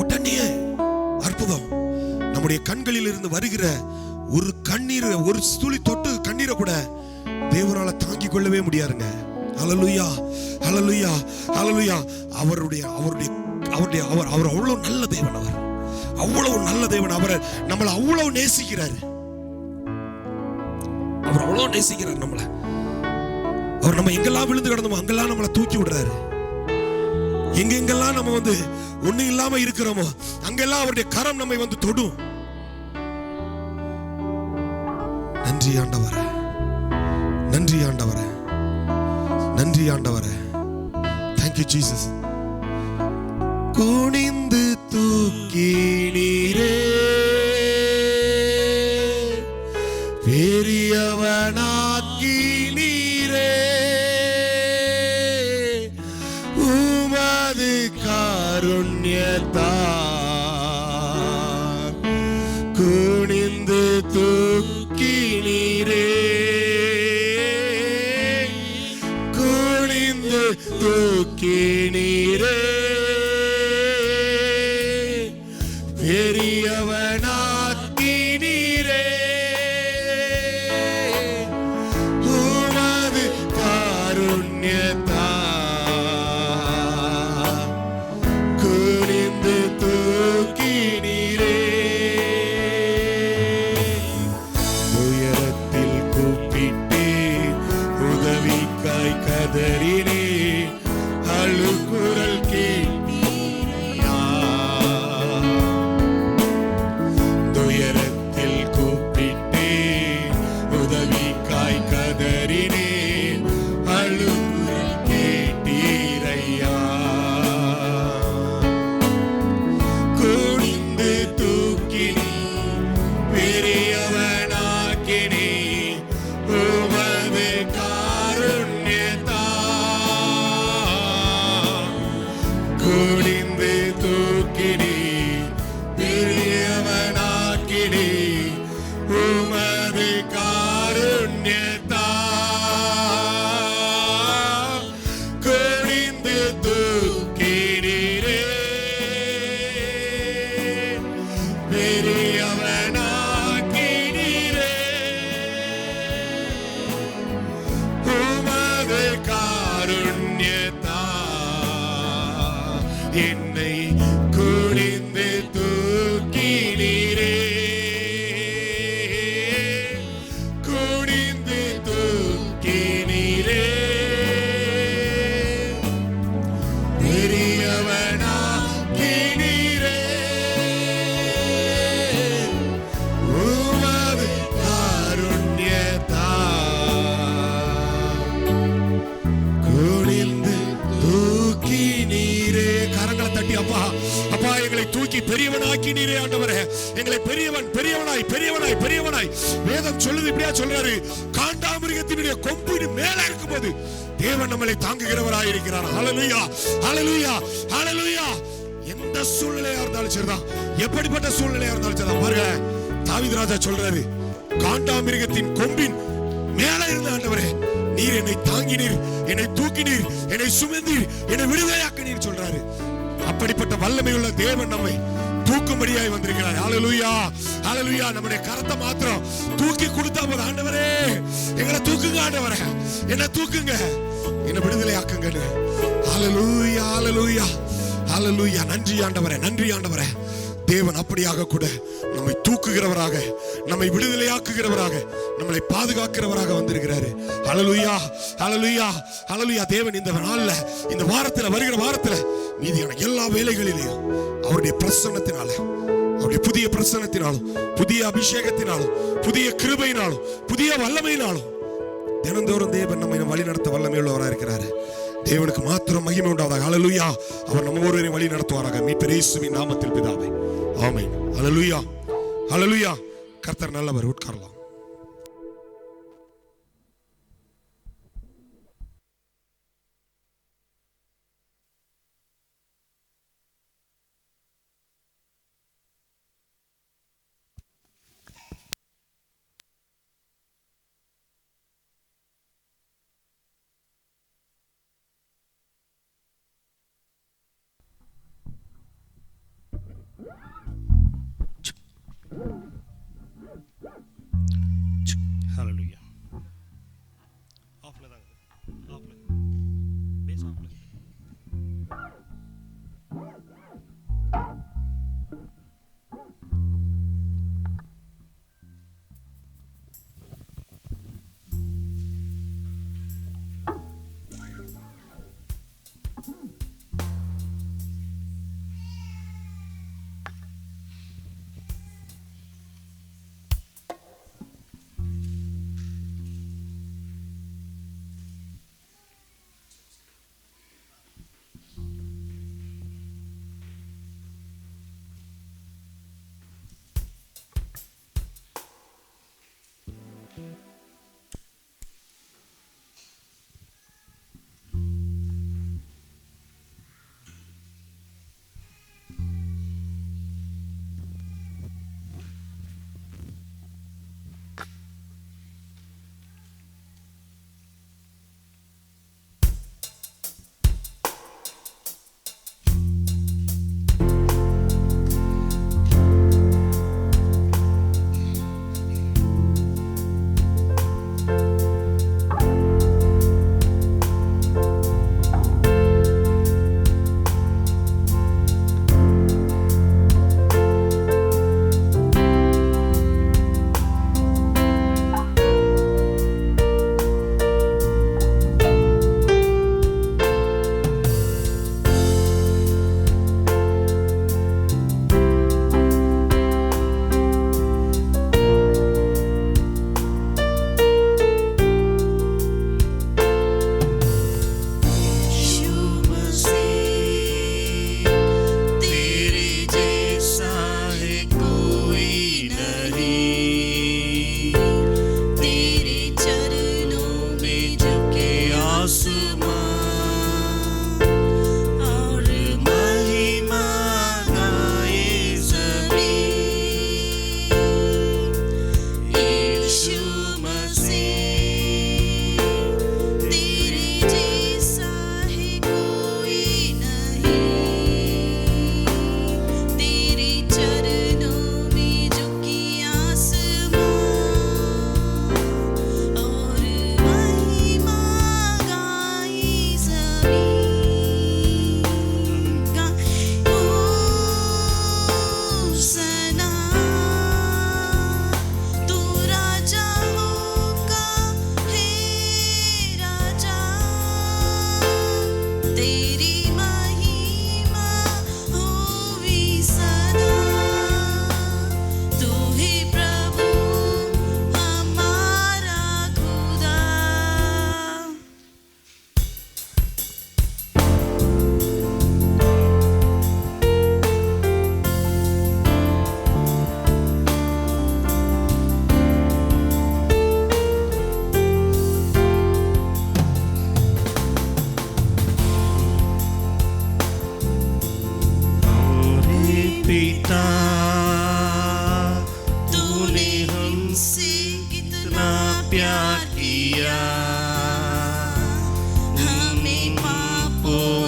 உடனே அற்புதம். நம்முடைய கண்களில் இருந்து வருகிற ஒரு கண்ணீர், ஒரு துளி தொட்டு கண்ணீரை கூட தேவனால தாங்கிக் கொள்ளவே முடியாதுங்க. ஹalleluya ஹalleluya ஹalleluya. அவர் அவ்வளவு நல்ல தேவன். அவர் அவ்வளவு நல்ல தேவன். அவர் நம்மளை அவ்வளவு நேசிக்கிறார். அவர் அவ்வளவு நேசிக்கிறார் நம்மளை. அவர் நம்ம எங்கெல்லாம் விழுந்து கிடந்தோமோ அங்கெல்லாம் நம்மளை தூக்கி விடுறாரு. எங்கெங்கெல்லாம் நம்ம வந்து ஒண்ணு இல்லாம இருக்கிறோமோ அங்கெல்லாம் அவருடைய கரம் நம்மை வந்து தொடும். நன்றி ஆண்டவரே, நன்றி ஆண்டவரே, நன்றி ஆண்டவரே. Thank you Jesus. குனிந்து தூக்கி நீரே, பெரியவனாக்கி நீரே, உமது காருண்யத்தால் குனிந்து தூக்கி நீரே, குனிந்து தூக்கி நீரே, பெரியவனாக்கி நீரே, உமது காருண்யத்தால் குனிந்து தூக்கி நீரே. உயரத்தில் கூப்பிட்டே உதவிக்காய் கதறினே, அழுகுரல் கேட்டீரையா. துயரத்தில் கூப்பிட்டே உதவிக்காய் கதறினே, அழுகுரல் கேட்டீரையா. குனிந்து தூக்கினே, பெரியவனாக்கினே, உமது காருண்யத்தால் குனிந்து தூக்கினே, பெரியவனாக்கினே, உமது காருண்யத்தால் குனிந்து தூக்கினீரே, பெரியவனாக்கினீரே, உமது காருண்யத்தால் என்னை குனிந்து தூக்கினீரே, குனிந்து தூக்கினீரே, பெரியவனாக்கினீரே, உமது காருண்யத்தால் குனிந்து தூக்கினீரே. கரங்களை தட்டி அப்பா, அப்பா எங்களை தூக்கி பெரியவனாக்கினீரே ஆண்டவரே. எங்களை பெரியவனாய் பெரியவனாய் பெரியவனாய் வேதம் சொல்லுது, இப்படியா சொல்றாரு, காண்டாமிருகத்தினுடைய கொம்பின் மேல இருக்கும்போது தேவன் நம்மளை தாங்குகிறவராய் இருக்கிறார். ஹல்லேலூயா, ஹல்லேலூயா, ஹல்லேலூயா. எந்த சூழ்நிலையா இருந்தாலும் சரிதான், எப்படிப்பட்ட சூழ்நிலையா இருந்தாலும் சரிதான். பாருங்க, தாவீது ராஜா சொல்றாரு, காண்டாமிருகத்தின் கொம்பின் மேல இருந்த ஆண்டவரே, நீர் என்னை தாங்கினீர், என்னை தூக்கினீர், என்னை சுமந்தீர், என்னை விடுதலையாக்கினீர் சொல்றாரு. அப்படிப்பட்ட வல்லமையுள்ள தேவன் நம்மை தூக்கும்படியாய் வந்திருக்கிறார். ஹல்லேலூயா, ஹல்லேலூயா. நம்முடைய கரத்தை மாத்திரம் தூக்கி கொடுத்தா போதும். ஆண்டவரே எங்களை தூக்குங்க, ஆண்டவரே என்ன தூக்குங்க, என்ன விடுதலையாக்குங்க. ஹல்லேலூயா, ஹல்லேலூயா, ஹல்லேலூயா. நன்றி ஆண்டவரே, நன்றி ஆண்டவரே. தேவன் அப்படியாக கூட நம்மை தூக்குகிறவராக, நம்மை விடுதலையாக்குகிறவராக, நம்மளை பாதுகாக்கிறவராக வந்திருக்கிறாரு. ஹல்லேலூயா, ஹல்லேலூயா, ஹல்லேலூயா. தேவன் இந்த நாள்ல, இந்த வாரத்துல, வருகிற வாரத்துல மீதியான எல்லா வேலைகளிலேயும் அவருடைய பிரசன்னத்தினால, அவருடைய புதிய பிரசன்னத்தினாலும், புதிய அபிஷேகத்தினாலும், புதிய கிருபையினாலும், புதிய வல்லமையினாலும் தினந்தோறும் தேவன் நம்மை வழி நடத்த வல்லமையுள்ளவராக இருக்கிறாரு. தேவனுக்கு மாத்திரம் மகிமை உண்டாவதாக. ஹல்லேலூயா. அவர் நம்ம ஒருவரையும் வழி நடத்துவாராக. மீட்பர் இயேசுவின் நாமத்தில் பிதாவே, ஆமென். ஹல்லேலூயா, ஹல்லேலூயா. கர்த்தர் நல்லவர். உட்காரலாம். ஹல்லேலூயா. ஆஃப்ல தாங்க, ஆஃப்ல பேஸ் ஆஃப்ல.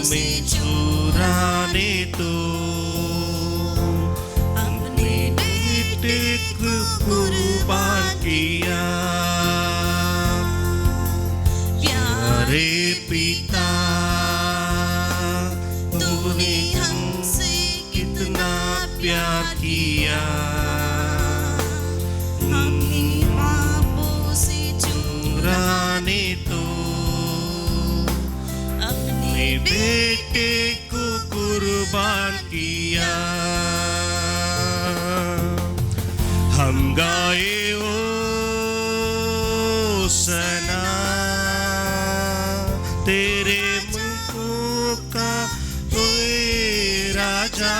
में चुराने तो अपने बेटे को कुर्बान किया। प्यारे पिता तूने हमसे कितना प्यार किया। अपने पापों से चुराने तो अपने बेटे को कुर्बान किया। हम गाए ओ सना तेरे मुल्कों का कोई राजा,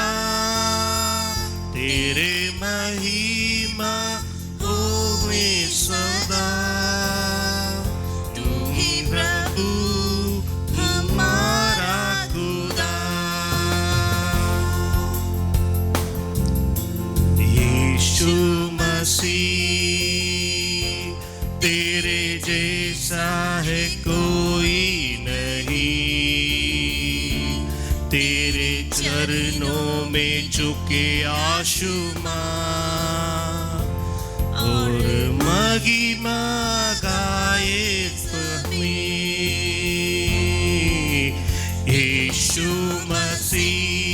तेरे महिमा होवे सदा। तू ही प्रभु हमारा खुदा। यीशु मसीह तेरे जैसा है कोई नहीं। तेरे चरणों में झुके आशुमा और महिमा गाए सभी। यीशु मसीह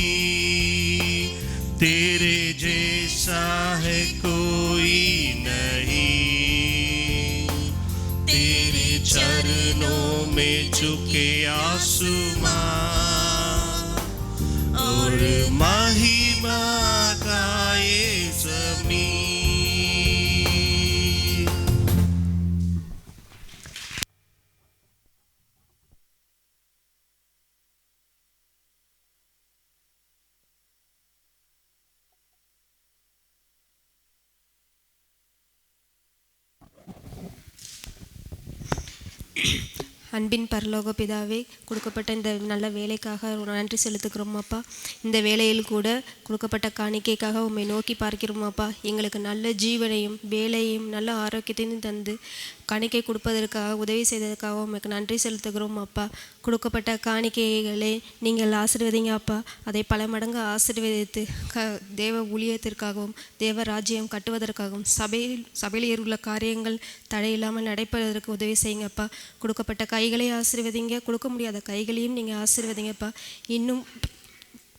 तेरे जैसा है कोई नहीं। तेरे चरणों में झुके आसमां और महिमा गाए ज़मीन। அன்பின் பரலோக பிதாவே, கொடுக்கப்பட்ட இந்த நல்ல வேலைக்காக நன்றி செலுத்துக்கிறோம் அப்பா. இந்த வேலையில் கூட கொடுக்கப்பட்ட காணிக்கைக்காக உம்மை நோக்கி பார்க்கிறோம் அப்பா. எங்களுக்கு நல்ல ஜீவனையும் வேலையும் நல்ல ஆரோக்கியத்தையும் தந்து காணிக்கை கொடுப்பதற்காக உதவி செய்ததற்காக உமக்கு நன்றி செலுத்துகிறோம் அப்பா. கொடுக்கப்பட்ட காணிக்கைகளை நீங்கள் ஆசீர்வதிங்க அப்பா. அதை பல மடங்கு ஆசீர்வதித்து தேவ ஊழியத்திற்காகவும் தேவ ராஜ்யம் கட்டுவதற்காகவும் சபையில் உள்ள காரியங்கள் தடையில்லாமல் நடைபெறுவதற்கு உதவி செய்யுங்கப்பா. கொடுக்கப்பட்ட கைகளை ஆசீர்வதிங்க, கொடுக்க முடியாத கைகளையும் நீங்கள் ஆசீர்வதிங்கப்பா. இன்னும்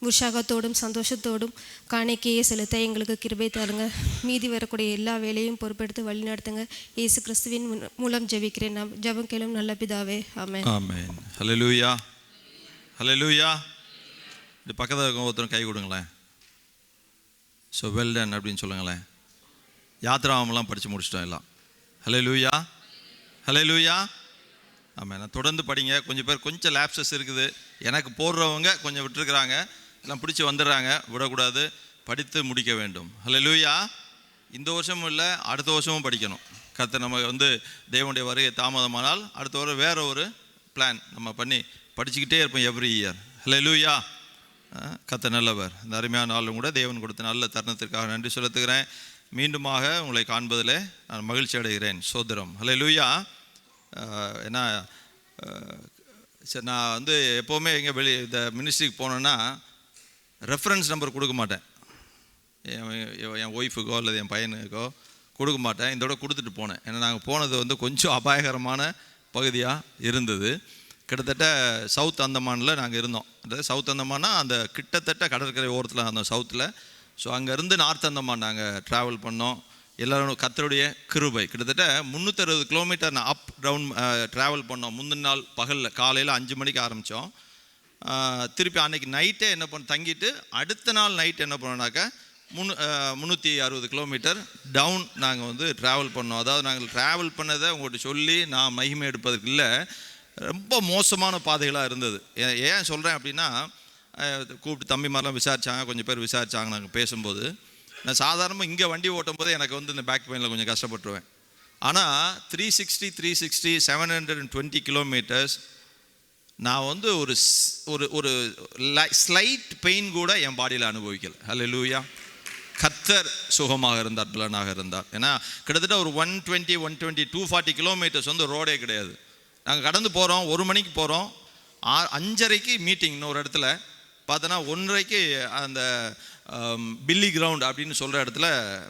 உற்சாகத்தோடும் சந்தோஷத்தோடும் காணிக்கையை செலுத்த எங்களுக்கு கிருபை தருங்க. மீதி வரக்கூடிய எல்லா வேலையும் பொறுப்பெடுத்து வழி நடத்துங்க. இயேசு கிறிஸ்துவின் மூலம் ஜெபிக்கிறேன். நாம் ஜெபம் கேளும் நல்ல பிதாவே, ஆமென். ஆமென். ஹல்லேலூயா, ஹல்லேலூயா. இது பக்கத்தில் இருக்க ஒருத்தரும் கை கொடுங்களேன். ஸோ வெல் டன் அப்படின்னு சொல்லுங்களேன். யாத்ராமெல்லாம் படித்து முடிச்சிட்டோம் எல்லாம். ஹல்லேலூயா, ஹல்லேலூயா. ஆமாம், நான் தொடர்ந்து படிங்க. கொஞ்சம் பேர் கொஞ்சம் லேப்சஸ் இருக்குது. எனக்கு போடுறவங்க கொஞ்சம் விட்டுருக்குறாங்க, எல்லாம் பிடிச்சி வந்துடுறாங்க. விடக்கூடாது, படித்து முடிக்க வேண்டும். ஹல்லேலூயா. இந்த வருஷமும் இல்லை, அடுத்த வருஷமும் படிக்கணும். கர்த்தர் நம்ம தேவனுடைய வருகை தாமதமானால் அடுத்த வாரம் வேறு ஒரு பிளான் நம்ம பண்ணி படிச்சுக்கிட்டே இருப்போம் எவ்ரி இயர். ஹல்லேலூயா. கர்த்தர் நல்லவர். இந்த அருமையான நாளும் கூட தேவன் கொடுத்த நல்ல தருணத்திற்காக நன்றி செலுத்துகிறேன். மீண்டுமாக உங்களை காண்பதில் நான் மகிழ்ச்சி அடைகிறேன். சோதரம். ஹல்லேலூயா. ஏன்னா சரி, நான் எப்போவுமே எங்கே இந்த மினிஸ்ட்ரிக்கு போனேன்னா ரெஃபரன்ஸ் நம்பர் கொடுக்க மாட்டேன். என் ஒய்ஃபுக்கோ அல்லது என் பையனுக்கோ கொடுக்க மாட்டேன். இந்த விட கொடுத்துட்டு போனேன். ஏன்னா நாங்கள் போனது கொஞ்சம் அபாயகரமான பகுதியாக இருந்தது. கிட்டத்தட்ட சவுத் அந்தமானில் நாங்கள் இருந்தோம். அதாவது சவுத் அந்தமானா அந்த கிட்டத்தட்ட கடற்கரை ஓரத்தில் அந்த சவுத்தில். ஸோ அங்கேருந்து நார்த் அந்தமான் நாங்கள் ட்ராவல் பண்ணோம். எல்லோரும் கர்த்தருடைய கிருபை. கிட்டத்தட்ட 360 கிலோமீட்டர் நான் அப் டவுன் ட்ராவல் பண்ணோம். முந்தின நாள் பகலில் காலையில் 5 மணிக்கு ஆரம்பித்தோம். திருப்பி அன்றைக்கி நைட்டே என்ன தங்கிட்டு அடுத்த நாள் நைட் என்ன பண்ணோன்னாக்கா 360 கிலோமீட்டர் டவுன் நாங்கள் ட்ராவல் பண்ணோம். அதாவது நாங்கள் ட்ராவல் பண்ணதை உங்கள்கிட்ட சொல்லி நான் மகிமை எடுப்பதற்கு இல்லை, ரொம்ப மோசமான பாதைகளாக இருந்தது. ஏன் சொல்கிறேன் அப்படின்னா, கூப்பிட்டு தம்பி மாதிரிலாம் விசாரித்தாங்க, கொஞ்சம் பேர் விசாரித்தாங்க. நாங்கள் பேசும்போது நான் சாதாரணமாக இங்கே வண்டி ஓட்டும் போது எனக்கு இந்த பேக் பெயினில் கொஞ்சம் கஷ்டப்பட்டுருவேன். ஆனால் 360 720 கிலோமீட்டர்ஸ் நான் ஒரு ஒரு ஸ்லைட் பெயின் கூட என் பாடியில் அனுபவிக்கலை. ஹல்லேலூயா. கர்த்தர் சுகமாக இருந்தார், பலனாக இருந்தார். ஏன்னா கிட்டத்தட்ட ஒரு 120 240 கிலோமீட்டர்ஸ் ரோடே கிடையாது. நாங்கள் கடந்து போகிறோம், 1 மணிக்கு போகிறோம், 5:30 மீட்டிங் இன்னொரு இடத்துல பார்த்தோன்னா 1:30 அந்த பில்லி கிரவுண்ட் அப்படின்னு சொல்கிற இடத்துல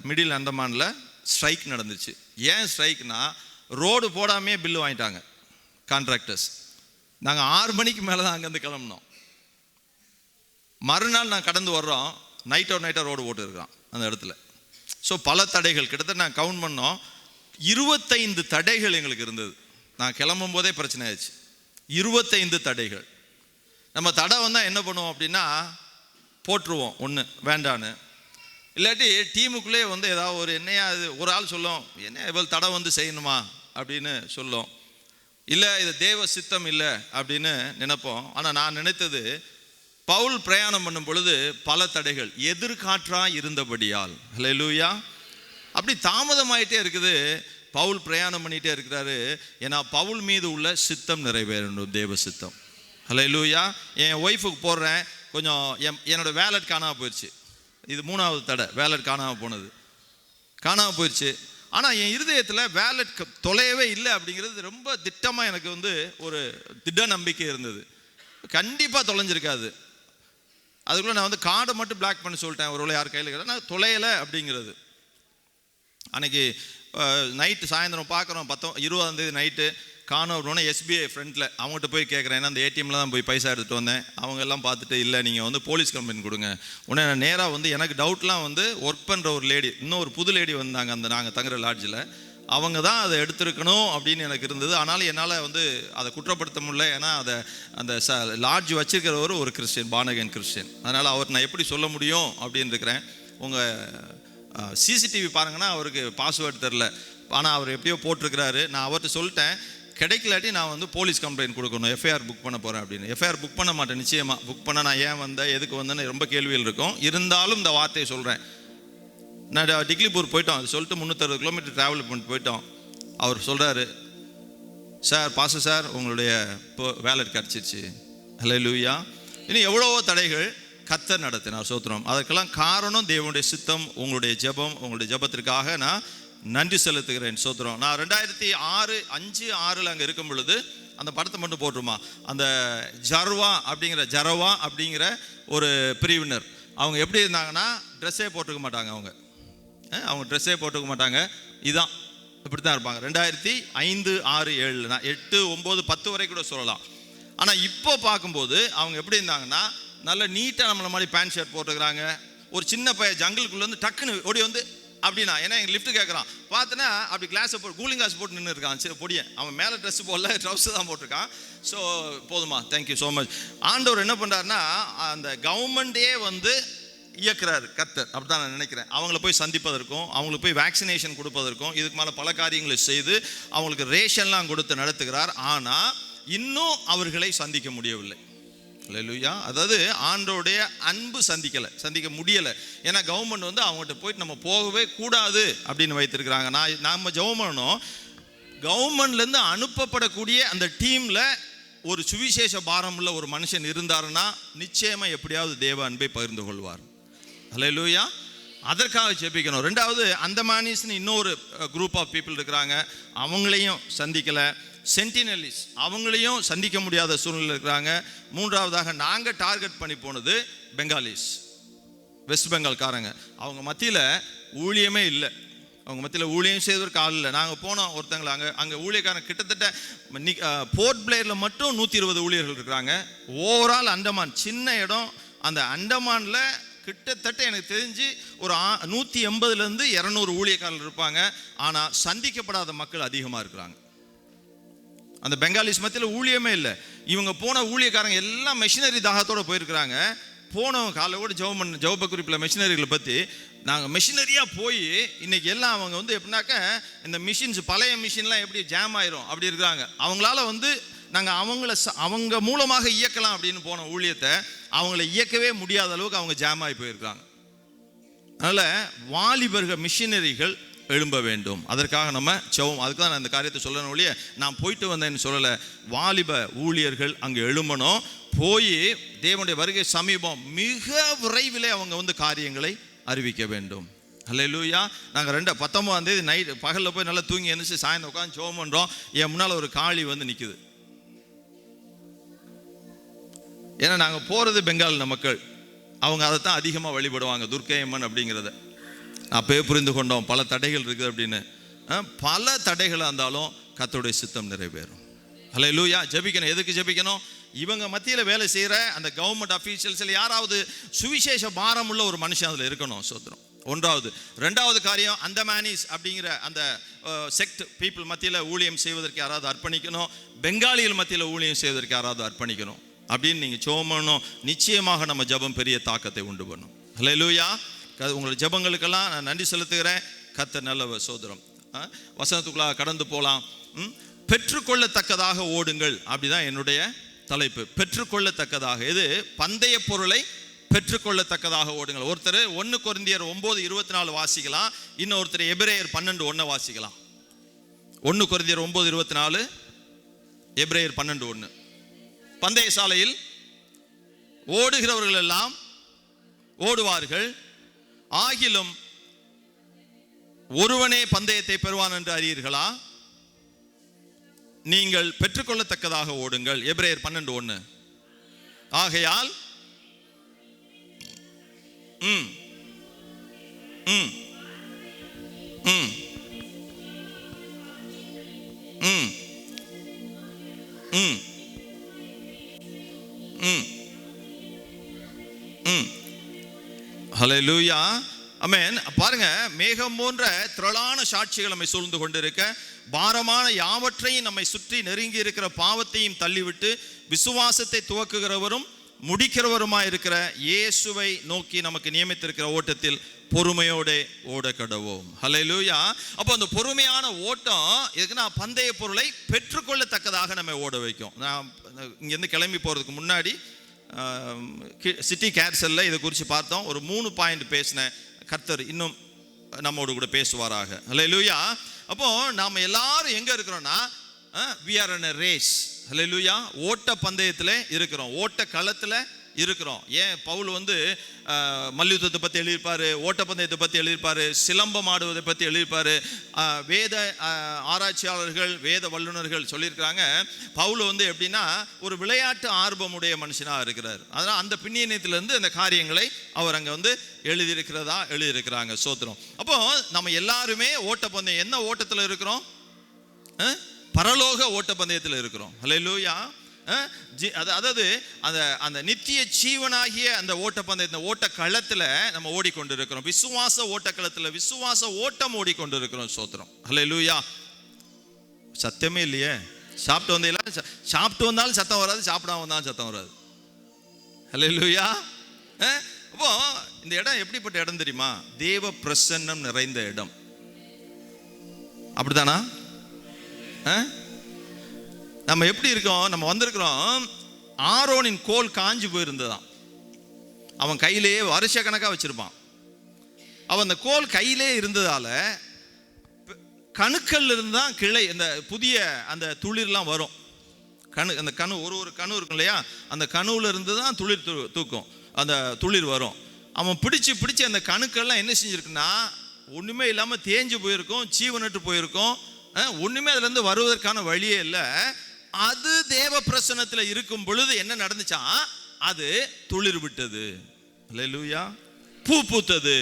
மிடில் அந்தமானில் ஸ்ட்ரைக் நடந்துச்சு. ஏன் ஸ்ட்ரைக்னா, ரோடு போடாமே பில்லு வாங்கிட்டாங்க கான்ட்ராக்டர்ஸ். நாங்கள் 6 மணிக்கு மேலே தான் அங்கேருந்து கிளம்பினோம். மறுநாள் நான் கடந்து வர்றோம், நைட்டாக ரோடு போட்டுருக்கான் அந்த இடத்துல. ஸோ பல தடைகள், கிட்டத்தட்ட நான் கவுண்ட் பண்ணோம் 25 தடைகள் எங்களுக்கு இருந்தது. நான் கிளம்பும் போதே பிரச்சனை ஆயிடுச்சு. 25 தடைகள். நம்ம தடை வந்தால் என்ன பண்ணுவோம் அப்படின்னா போட்டுருவோம், ஒன்று வேண்டான்னு. இல்லாட்டி டீமுக்குள்ளே வந்து ஏதாவது ஒரு என்னையா இது ஒரு ஆள் சொல்லும், என்ன இவ்வளோ தடை வந்து செய்யணுமா அப்படின்னு சொல்லும். இல்லை இது தேவ சித்தம் இல்லை அப்படின்னு நினைப்போம். ஆனால் நான் நினைத்தது, பவுல் பிரயாணம் பண்ணும் பொழுது பல தடைகள் எதிர்காற்றாக இருந்தபடியால், ஹல்லேலூயா, அப்படி தாமதமாயிட்டே இருக்குது. பவுல் பிரயாணம் பண்ணிகிட்டே இருக்கிறாரு. ஏன்னா பவுல் மீது உள்ள சித்தம் நிறைவேறணும், தேவ சித்தம். ஹல்லேலூயா. என் ஒய்ஃபுக்கு போடுறேன், கொஞ்சம் என்னோடய வேலட் காணாமல் போயிடுச்சு. இது 3வது தடை, வேலட் காணாமல் போனது, காணாமல் போயிடுச்சு. ஆனால் என் இருதயத்தில் வேலட் தொலையவே இல்லை அப்படிங்கிறது ரொம்ப திட்டமாக எனக்கு வந்து ஒரு திட்ட நம்பிக்கை இருந்தது. கண்டிப்பாக தொலைஞ்சிருக்காது. அதுக்குள்ளே நான் வந்து கார்டை மட்டும் பிளாக் பண்ணி சொல்லிட்டேன், ஒரு யார் கையில் இருக்கிறேன், நான் தொலையலை அப்படிங்கிறது. அன்றைக்கி நைட்டு சாயந்தரம் பார்க்குறோம், 20ஆம் தேதி நைட்டு காணோம்னு எஸ்பிஐ ஃப்ரண்ட்டில் அவங்ககிட்ட போய் கேட்குறேன். ஏன்னா அந்த ஏடிஎம்மில் தான் போய் பைசா எடுத்துகிட்டு வந்தேன். அவங்க எல்லாம் பார்த்துட்டு, இல்லை நீங்கள் வந்து போலீஸ் கம்ப்ளைண்ட் கொடுங்க. உடனே நான் நேராக வந்து எனக்கு டவுட்லாம் வந்து ஒர்க் பண்ணுற ஒரு லேடி, இன்னும் ஒரு புது லேடி வந்தாங்க அந்த நாங்கள் தங்குற லாட்ஜில். அவங்க தான் அதை எடுத்துருக்கணும் அப்படின்னு எனக்கு இருந்தது. ஆனாலும் என்னால் வந்து அதை குற்றப்படுத்த முடியல. ஏன்னா அதை அந்த லாட்ஜ் வச்சிருக்கிறவர் ஒரு கிறிஸ்டியன், பார்ன்-அகைன் கிறிஸ்டியன். அதனால் அவர் நான் எப்படி சொல்ல முடியும் அப்படின்னு இருக்கிறேன். உங்கள் சிசிடிவி பாருங்கன்னா அவருக்கு பாஸ்வேர்டு தெரில, ஆனால் அவர் எப்படியோ போட்டிருக்கிறாரு. நான் அவர்கிட்ட சொல்லிட்டேன், கிடைக்கலாட்டி நான் வந்து போலீஸ் கம்ப்ளைண்ட் கொடுக்கணும், எஃப்ஐஆர் புக் பண்ண போகிறேன் அப்படின்னு. எஃப்ஐஆர் புக் பண்ண மாட்டேன் நிச்சயமாக. புக் பண்ண நான் ஏன் வந்தேன், எதுக்கு வந்தேன்னு ரொம்ப கேள்விகள் இருக்கும். இருந்தாலும் இந்த வார்த்தையை சொல்கிறேன். நான் டிக்லிபூர் போயிட்டோம், அது சொல்லிட்டு 360 கிலோமீட்டர் ட்ராவல் பண்ணிட்டு போயிட்டோம். அவர் சொல்கிறாரு, சார் பாஸ்டர் சார் உங்களுடைய இப்போ வேலட் கிடச்சிருச்சு. ஹல்லேலூயா. இன்னும் எவ்வளவோ தடைகள் கர்த்தர் நடத்தினார், சோத்திரம். அதற்கெல்லாம் காரணம் தேவனுடைய சித்தம், உங்களுடைய ஜெபம். உங்களுடைய ஜெபத்திற்காக நான் நன்றி செலுத்துகிறேன், சோத்திரம். நான் 2005-6 அங்கே இருக்கும் பொழுது அந்த படத்தை மட்டும் போட்டுருமா, அந்த ஜரவா அப்படிங்கிற ஒரு பிரிவினர். அவங்க எப்படி இருந்தாங்கன்னா ட்ரெஸ்ஸே போட்டுக்க மாட்டாங்க. அவங்க ட்ரெஸ்ஸே போட்டுக்க மாட்டாங்க. இதுதான் இப்படி தான் இருப்பாங்க. 2005, 6, 7 நான் 8, 9, 10 வரை கூட சொல்லலாம். ஆனால் இப்போ பார்க்கும்போது அவங்க எப்படி இருந்தாங்கன்னா நல்ல நீட்டாக நம்மளை மாதிரி பேண்ட் ஷர்ட் போட்டுக்கிறாங்க. ஒரு சின்ன பையன் ஜங்கிளுக்குள்ளேருந்து டக்குன்னு ஓடி வந்து அப்படின்னா, ஏன்னா எங்கள் லிஃப்ட் கேட்குறான், பார்த்தனா அப்படி கிளாஸை போட்டு கூலிங் கிளாஸ் போட்டு நின்று இருக்கான். சரி பொடியன், அவன் மேலே ட்ரெஸ் போடல, ட்ரவுஸர் தான் போட்டிருக்கான். ஸோ போதுமா, தேங்க்யூ ஸோ மச். ஆண்டவர் என்ன பண்ணுறாருன்னா அந்த கவர்மெண்ட்டே வந்து இயக்குறாரு கர்த்தர், அப்படி தான் நான் நினைக்கிறேன். அவங்கள போய் சந்திப்பதற்கும், அவங்களுக்கு போய் வேக்சினேஷன் கொடுப்பதற்கும், இதுக்கு மேலே பல காரியங்களை செய்து அவங்களுக்கு ரேஷன்லாம் கொடுத்து நடத்துகிறார். ஆனால் இன்னும் அவர்களை சந்திக்க முடியவில்லை. ஹல்லேலூயா. அதாவது ஆண்டோடைய அன்பு சந்திக்க முடியலை. ஏன்னா கவர்மெண்ட் வந்து அவங்ககிட்ட போயிட்டு நம்ம போகவே கூடாது அப்படின்னு வைத்திருக்கிறாங்க. நாம் ஜெபம் பண்ணணும், கவர்மெண்ட்லேருந்து அனுப்பப்படக்கூடிய அந்த டீமில் ஒரு சுவிசேஷ பாரம் உள்ள ஒரு மனுஷன் இருந்தாருன்னா நிச்சயமாக எப்படியாவது தேவ அன்பை பகிர்ந்து கொள்வார். ஹல்லேலூயா. அதற்காக ஜெபிக்கணும். 2வது அந்தமானிஸ்னு இன்னொரு குரூப் ஆஃப் பீப்புள் இருக்கிறாங்க, அவங்களையும் சந்திக்கலை. சென்டினலிஸ் அவங்களையும் சந்திக்க முடியாத சூழ்நிலை இருக்கிறாங்க. 3வதாக நாங்கள் டார்கெட் பண்ணி போனது பெங்காலிஸ், வெஸ்ட் பெங்கால்காரங்க. அவங்க மத்தியில் ஊழியமே இல்லை, அவங்க மத்தியில் ஊழியம் செய்வதற்கு ஆள் இல்லை. நாங்கள் போனோம் ஒருத்தங்களை, அங்கே ஊழியக்காரங்க கிட்டத்தட்ட போர்ட் பிளேயரில் மட்டும் 120 ஊழியர்கள் இருக்கிறாங்க. ஓவரால் அண்டமான் சின்ன இடம், அந்த அண்டமானில் கிட்டத்தட்ட எனக்கு தெரிஞ்சு ஒரு 180லேருந்து 200 ஊழியக்காரர்கள் இருப்பாங்க. ஆனால் சந்திக்கப்படாத மக்கள் அதிகமாக இருக்கிறாங்க. அந்த பெங்காலிஸ் மத்தியில் ஊழியமே இல்லை. இவங்க போன ஊழியக்காரங்க எல்லாம் மெஷினரி தாகத்தோடு போயிருக்கிறாங்க. போனவங்க காலையோடு ஜெப குறிப்பில் மெஷினரிகளை பற்றி நாங்கள் மெஷினரியாக போய் இன்றைக்கி எல்லாம் அவங்க வந்து எப்படின்னாக்க இந்த மிஷின்ஸ் பழைய மிஷின்லாம் எப்படி ஜாம் ஆயிரும் அப்படி இருக்கிறாங்க. அவங்களால வந்து நாங்கள் அவங்க மூலமாக இயக்கலாம் அப்படின்னு போன ஊழியத்தை அவங்கள இயக்கவே முடியாத அளவுக்கு அவங்க ஜாம் ஆகி போயிருக்காங்க. அதனால் வாலிபர்கள் மிஷினரிகள் எழும்ப வேண்டும். அதற்காக நம்ம செவம். அதுக்கு தான் நான் இந்த காரியத்தை சொல்லணும் ஒழிய நான் போயிட்டு வந்தேன்னு சொல்லலை. வாலிப ஊழியர்கள் அங்கே எழும்பணும். போய் தேவனுடைய வருகை சமீபம், மிக விரைவிலே அவங்க வந்து காரியங்களை அறிவிக்க வேண்டும். ஹல்லேலூயா. நாங்கள் 19ஆம் தேதி நைட் பகலில் போய் நல்லா தூங்கி எழுந்துச்சு, சாயந்தரம் உட்காந்து ஜெபம் பண்ணுறோம். என் முன்னால் ஒரு காளி வந்து நிற்குது. ஏன்னா நாங்கள் போகிறது பெங்கால் மக்கள், அவங்க அதை தான் அதிகமாக வழிபடுவாங்க, துர்க்கை அம்மன் அப்படிங்கிறத. அப்போயே புரிந்து கொண்டோம் பல தடைகள் இருக்குது அப்படின்னு. பல தடைகளாக இருந்தாலும் கர்த்தருடைய சித்தம் நிறைவேறும். ஹல்லேலூயா. ஜெபிக்கணும். எதுக்கு ஜெபிக்கணும்? இவங்க மத்தியில் வேலை செய்கிற அந்த கவர்மெண்ட் அஃபீஷியல்ஸில் யாராவது சுவிசேஷ பாரம் உள்ள ஒரு மனுஷன் அதில் இருக்கணும். சோத்திரம். ஒன்றாவது. ரெண்டாவது காரியம், அந்த மேனிஸ் அப்படிங்கிற அந்த செக்ட் பீப்புள் மத்தியில் ஊழியம் செய்வதற்கு யாராவது அர்ப்பணிக்கணும். பெங்காலிகள் மத்தியில் ஊழியம் செய்வதற்கு யாராவது அர்ப்பணிக்கணும் அப்படின்னு நீங்கள் ஜெபம் பண்ணணும். நிச்சயமாக நம்ம ஜெபம் பெரிய தாக்கத்தை உண்டு பண்ணும். ஹல்லேலூயா. உங்களோட ஜெபங்களுக்கெல்லாம் நான் நன்றி செலுத்துகிறேன். கர்த்தர் நல்லவர். சோதரம். வசனத்துக்குள்ளாக கடந்து போகலாம். பெற்றுக்கொள்ளத்தக்கதாக ஓடுங்கள், அப்படிதான் என்னுடைய தலைப்பு. பெற்றுக்கொள்ளத்தக்கதாக. இது பந்தய பொருளை பெற்றுக்கொள்ளத்தக்கதாக ஓடுங்கள். ஒருத்தர் 1 கொரிந்தியர் 9:24 வாசிக்கலாம். இன்னொருத்தர் எபிரேயர் 12:1 வாசிக்கலாம். 1 கொரிந்தியர் 9:24, எபிரேயர் 12:1. பந்தய சாலையில் ஓடுகிறவர்கள் எல்லாம் ஓடுவார்கள், ஆகிலும் ஒருவனே பந்தயத்தை பெறுவான் என்று அறியீர்களா? நீங்கள் பெற்றுக்கொள்ளத்தக்கதாக ஓடுங்கள். எபிரேயர் 12:1. ஆகையால் ஹல்லேலூயா. ஆமென். பாருங்க, மேகம் போன்ற திரளான சாட்சிகள் நம்மை சூழ்ந்து கொண்டிருக்க, பாரமான யாவற்றையும் நம்மை சுற்றி நெருங்கி இருக்கிற பாவத்தையும் தள்ளிவிட்டு விசுவாசத்தை துவக்குகிறவரும் முடிக்கிறவருமாய் இருக்கிற இயேசுவை நோக்கி நமக்கு நியமித்திருக்கிற ஓட்டத்தில் பொறுமையோடு ஓட கடவோம். ஹல்லேலூயா. அப்போ அந்த பொறுமையான ஓட்டம் எதுக்குன்னா, பந்தய பொருளை பெற்றுக்கொள்ளத்தக்கதாக நம்ம ஓட வைக்கும். நான் இங்கேருந்து கிளம்பி போகிறதுக்கு முன்னாடி சிட்டி கேர்சலில் இதை குறித்து பார்த்தோம். ஒரு 3 பாயிண்ட் பேசினேன். கர்த்தர் இன்னும் நம்மோடு கூட பேசுவாராக. ஹல்லேலூயா. அப்போ நாம் எல்லாரும் எங்கே இருக்கிறோம்னா, we are in a race. ஹல்லேலூயா. ஓட்ட பந்தயத்தில் இருக்கிறோம், ஓட்ட களத்தில் இருக்கிறோம். ஏன் பவுல் மல்யுத்தத்தை பற்றி எழுதியிருப்பார், ஓட்டப்பந்தயத்தை பற்றி எழுதியிருப்பார், சிலம்பம் ஆடுவதை பற்றி எழுதியிருப்பார். வேத ஆராய்ச்சியாளர்கள், வேத வல்லுநர்கள் சொல்லியிருக்கிறாங்க, பவுல் எப்படின்னா ஒரு விளையாட்டு ஆர்வமுடைய மனுஷனாக இருக்கிறார். அதனால் அந்த பின்னணியத்திலிருந்து அந்த காரியங்களை அவர் அங்கே எழுதியிருக்கிறாங்க. சோத்திரம். அப்போ நம்ம எல்லாருமே ஓட்டப்பந்தயம், என்ன ஓட்டத்தில் இருக்கிறோம்? பரலோக ஓட்டப்பந்தயத்தில் இருக்கிறோம். ஹல்லேலூயா. அதாவது அந்த நித்திய ஜீவனாகிய அந்த ஓட்டப்பந்தய ஓட்ட களத்தில் நம்ம ஓடிக்கொண்டிருக்கிறோம். விசுவாச ஓட்டக்களத்தில் விசுவாச ஓட்டம் ஓடிக்கொண்டிருக்கிறோம். சோத்திரம். ஹல்லேலூயா. சத்தமே இல்லையே. சாப்பிட்டு வந்தாலும் சத்தம் வராது, சாப்பிடாம வந்தாலும் சத்தம் வராது. ஹல்லேலூயா. அப்போ இந்த இடம் எப்படிப்பட்ட இடம் தெரியுமா? தேவ பிரசன்னம் நிறைந்த இடம். அப்படிதானா? நம்ம எப்படி இருக்கோம்? நம்ம வந்திருக்கிறோம், ஆரோனின் கோல் காஞ்சு போயிருந்ததான். அவன் கையிலேயே வருஷ கணக்காக வச்சிருப்பான். அவன் அந்த கோல் கையிலே இருந்ததால கணுக்கள்ல இருந்து தான் கிளை, இந்த புதிய அந்த துளிர்லாம் வரும். அந்த கணு, ஒரு கணு இருக்கும் இல்லையா, அந்த கணுவில் இருந்து தான் துளிர் தூக்கும், அந்த துளிர் வரும். அவன் பிடிச்சி அந்த கணுக்கள்லாம் என்ன செஞ்சிருக்குன்னா, ஒன்றுமே இல்லாமல் தேஞ்சு போயிருக்கும், சீவனட்டு போயிருக்கும், ஒன்றுமே அதுலேருந்து வருவதற்கான வழியே இல்லை. அது தேவ பிரசன்னத்தில் இருக்கும் பொழுது என்ன நடந்துச்சா, அது துளிர் விட்டது. ஹல்லேலூயா. பூ பூத்தது,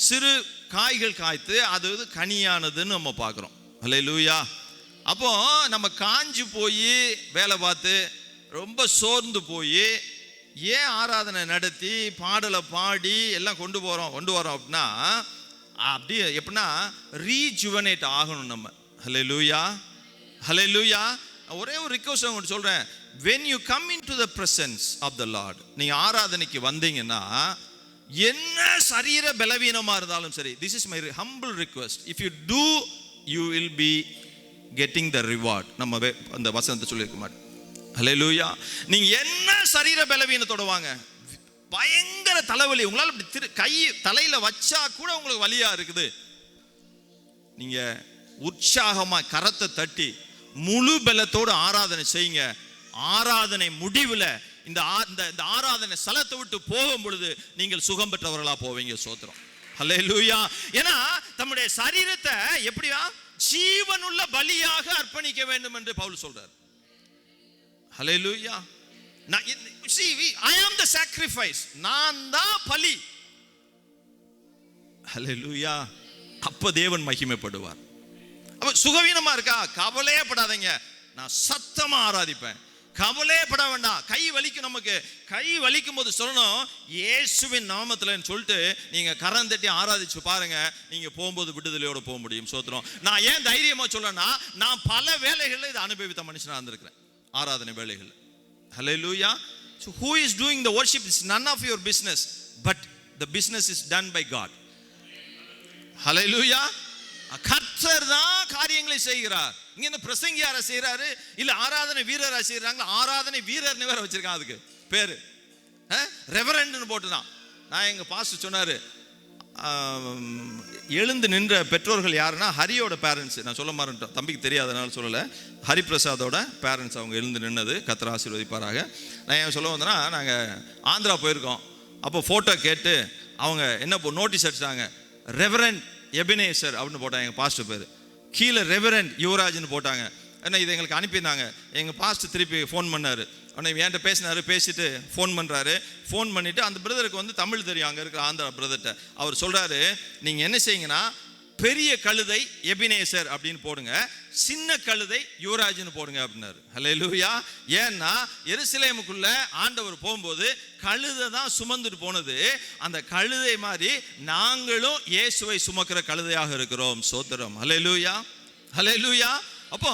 சிறு காய்கள் காய்த்து அது கனியானதுன்னு நம்ம பார்க்குறோம். ஹல்லேலூயா. அப்போ நம்ம காஞ்சு போய் வேலை பார்த்து ரொம்ப சோர்ந்து போய் ஏன் ஆராதனை நடத்தி பாடலை பாடி எல்லாம் கொண்டு வரோம் அப்படின்னா, அப்படி எப்படின்னா ரீஜுவனேட் ஆகணும் நம்ம. ஹல்லேலூயா. ஹல்லேலூயா. ஒரே ஒரு ரிக்வெஸ்ட் உங்களுக்கு சொல்றேன். when you come into the presence of the Lord, நீங்க ஆராதனைக்கு வந்தீங்கன்னா, என்ன சரீர பலவீனமா இருந்தாலும் சரி, this is my humble request, if you do, you will be getting the reward. நம்ம அந்த வசனத்தை சொல்லியிருக்க மாட்டோம். ஹல்லேலூயா. நீங்க என்ன சரீர பலவீனத்தோட வாங்க, பயங்கர தலைவலி, உங்களால் இப்படி கை தலையில வச்சா கூட உங்களுக்கு வலியா இருக்குது, நீங்க உற்சாகமா கரத்தை தட்டி முழு பலத்தோடு ஆராதனை செய்யுங்க. ஆராதனை முடிவில் இந்த ஆராதனை ஸ்தலத்தை விட்டு போகும் பொழுது நீங்கள் சுகம் பெற்றவர்களா போவீங்க. சோத்திரம். ஹல்லேலூயா. ஏன்னா நம்முடைய சரீரத்தை எப்படியா ஜீவனுள்ள பலியாக அர்ப்பணிக்க வேண்டும் என்று பவுல் சொல்றார். ஹல்லேலூயா. I am the sacrifice. நான் தான் பலி. ஹல்லேலூயா. அப்ப தேவன் மகிமைப்படுவார். அப்ப சுகவீனமா இருக்கா, கவலையே படாதீங்க, நான் சத்தமா ஆராதிப்பேன். கவலையே பட வேண்டாம். கை வலிக்கும், நமக்கு கை வலிக்கும் போது சொல்லணும் இயேசுவின் நாமத்தில்னு சொல்லிட்டு நீங்க கரம் தட்டி ஆராதிச்சு பாருங்க, நீங்க போகும்போது விடுதலையோட போக முடியும். சோத்திரம். நான் ஏன் தைரியமா சொல்றேன்னா, நான் பல வேலைகளில் இதை அனுபவித்த மனுஷனா இருந்திருக்கிறேன், ஆராதனை வேலைகள். Hallelujah. So who is doing the worship is none of your business, but the business is done by God. Hallelujah. கர்த்தர் தான் காரியங்களை செய்கிறார். இங்க இந்த பிரசங்கியார செய்யறாரு, இல்ல ஆராதனை வீரரா செய்யறாங்க. ஆராதனை வீரர்னு வேற வச்சிருக்கான், அதுக்கு பேரு ரெவரண்ட்னு போட்டுதான். நான் எங்க பாஸ்டர் சொன்னாரு, எழுந்து நின்ற பெற்றோர்கள் யாருன்னா ஹரியோட பேரண்ட்ஸ். நான் சொல்ல மாட்டேன், தம்பிக்கு தெரியாதனால சொல்லலை. ஹரிபிரசாதோட பேரண்ட்ஸ் அவங்க எழுந்து நின்னது. கர்த்தர் ஆசீர்வதிப்பாராக. நான் ஏன் சொல்ல வந்தேன்னா, நாங்கள் ஆந்திரா போயிருக்கோம். அப்போ ஃபோட்டோ கேட்டு அவங்க என்ன நோட்டீஸ் அடிச்சாங்க, ரெவரண்ட் எபினேசர் அப்படின்னு போட்டாங்க. எங்கள் பாஸ்டர் பேர் கீழே ரெவரண்ட் யுவராஜ்னு போட்டாங்க. ஏன்னா இதை எங்களுக்கு அனுப்பியிருந்தாங்க. எங்கள் பாஸ்டர் திருப்பி ஃபோன் பண்ணார். உடனே என்கிட்ட பேசினார். பேசிட்டு ஃபோன் பண்ணுறாரு. ஃபோன் பண்ணிவிட்டு அந்த பிரதருக்கு வந்து தமிழ் தெரியும், அங்கே இருக்கிற ஆந்திரா பிரதர்கிட்ட. அவர் சொல்கிறாரு, நீங்கள் என்ன செய்யுங்கன்னா பெரிய கழுதை எபினேசர் அப்படின்னு போடுங்க, சின்ன கழுதை யுவராஜ்னு போடுங்க அப்படின்னாரு. ஹல்லேலூயா. ஏன்னா எருசலேமுக்குள்ள ஆண்டவர் போகும்போது கழுதை தான் சுமந்துட்டு போனது. அந்த கழுதை மாதிரி நாங்களும் இயேசுவை சுமக்கிற கழுதையாக இருக்கிறோம். சோத்திரம். ஹல்லேலூயா. ஹல்லேலூயா. அப்போ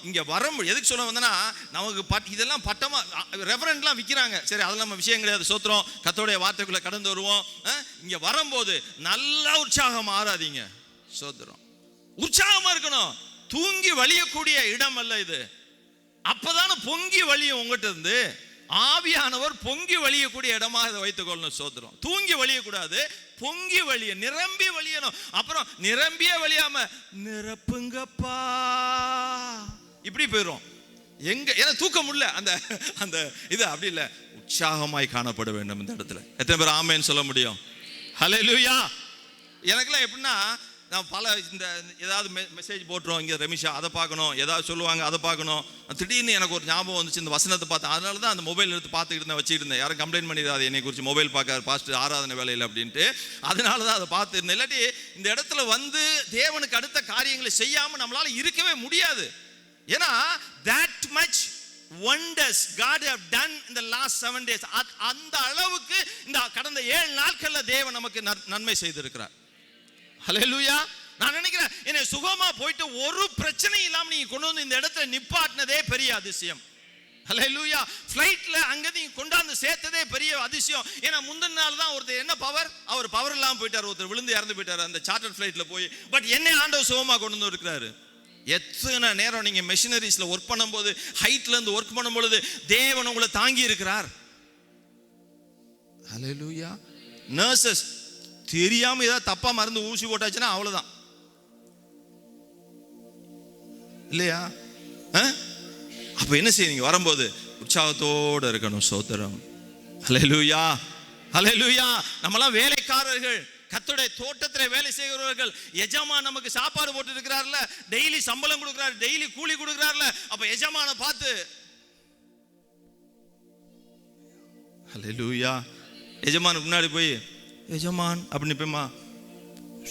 இங்க வரும்போது எதுக்கு சொல்ல வந்தேன்னா, நமக்கு இதெல்லாம் பட்டமா ரெஃபரன்ட்லாம் விற்கிறாங்க. சரி, அதெல்லாம் நம்ம விஷயம் கிடையாது. சோத்திரம். கர்த்தருடைய வார்த்தைக்குள்ள கடந்து வருவோம். இங்க வரும்போது நல்லா உற்சாகம் ஆராதிங்க. சோத்திரம். உற்சாகமா இருக்கணும். தூங்கி வலியக்கூடிய இடம் அல்ல இது. அப்பதானே பொங்கி வலியும் உங்ககிட்ட இருந்து. ஆவியானவர் பொங்கி வலியக்கூடிய இடமா இதை வைத்துக் கொள்ளணும். சோத்திரம். தூங்கி வலியக்கூடாது, பொங்கி வலிய, நிரம்பி வலியணும். அப்புறம் நிரம்பிய வலியாம நிரப்புங்கப்பா இப்படி போயிடும். எங்க ஏன்னா தூக்க முடியல, அந்த அந்த இது அப்படி இல்லை. உற்சாகமாய் காணப்பட வேண்டும் இந்த இடத்துல. எத்தனை பேர் ஆமேன்னு சொல்ல முடியும்? ஹல்லேலூயா. எனக்குலாம் எப்படின்னா, நான் பல இந்த ஏதாவது மெசேஜ் போட்டுருவோம், இங்கே ரெமிஷா அதை பார்க்கணும், ஏதாவது சொல்லுவாங்க அதை பார்க்கணும். திடீர்னு எனக்கு ஒரு ஞாபகம் வந்துச்சு, இந்த வசனத்தை பார்த்தேன். அதனால தான் அந்த மொபைல் எடுத்து பார்த்துக்கிட்டு இருந்தேன், வச்சுக்கிட்டு இருந்தேன். யாரும் கம்ப்ளைண்ட் பண்ணிடாது என்னை குறித்து, மொபைல் பார்க்காரு பாஸ்டர் ஆராதனை வேலையில் அப்படின்ட்டு. அதனால தான் அதை பார்த்துருந்தேன். இல்லாட்டி இந்த இடத்துல வந்து தேவனுக்கு அடுத்த காரியங்களை செய்யாமல் நம்மளால இருக்கவே முடியாது. ஏன்னா that much wonders God have done in the last 7 days. அந்த அளவுக்கு இந்த கடந்த 7 நாட்கள்ல தேவன் நமக்கு நன்மை செய்திருக்கிறார். ஹல்லேலூயா. நான் நினைக்கிறேன், என்னை சுகமா போயிட்டு ஒரு பிரச்சனை இல்லாம நீங்க கொண்டு வந்து இந்த இடத்துல நிப்பாட்டினதே பெரிய அதிசயம். ஹல்லேலூயா. ஃப்ளைட்ல அங்க நீங்க கொண்டாந்து சேர்த்ததே பெரிய அதிசயம். ஏன்னா முந்தின நாள் தான் ஒருத்தர் என்ன அவர் பவர் இல்லாம போயிட்டார், ஒருத்தர் விழுந்து இறந்து போயிட்டார் அந்த சார்ட்டர் ஃப்ளைட்ல போய். பட் என்னை ஆண்டவர் சுகமா கொண்டு வந்து இருக்கிறாரு. எத்தனை நேரம் நீங்க மெஷினரிஸ்ல ஒர்க் பண்ணும்போது, ஹைட்ல இருந்து ஒர்க் பண்ணும்போது தேவன் உங்களை தாங்கி இருக்கிறார். ஹல்லேலூயா. நர்சஸ் தெரியாம ஏதாவது தப்பா மருந்து ஊசி போட்டாச்சுன்னா அவ்வளவுதான் இல்லையா? அப்ப என்ன செய்யுங்க, வரும்போது உற்சாகத்தோட இருக்கணும். சோத்திரம். ஹல்லேலூயா. ஹல்லேலூயா. நம்மலாம் வேலைக்காரர்கள், கர்த்தருடைய தோட்டத்தில் வேலை செய்கிறவர்கள். எஜமான் நமக்கு சாப்பாடு போட்டு இருக்கிறார்ல, டெய்லி சம்பளம் கொடுக்கிறார், டெய்லி கூலி கொடுக்கிறார்ல. அப்ப எஜமான பார்த்து ஹல்லேலூயா. எஜமானுக்கு முன்னாடி போய் எஜமான் அப்படின்னு போய்மா,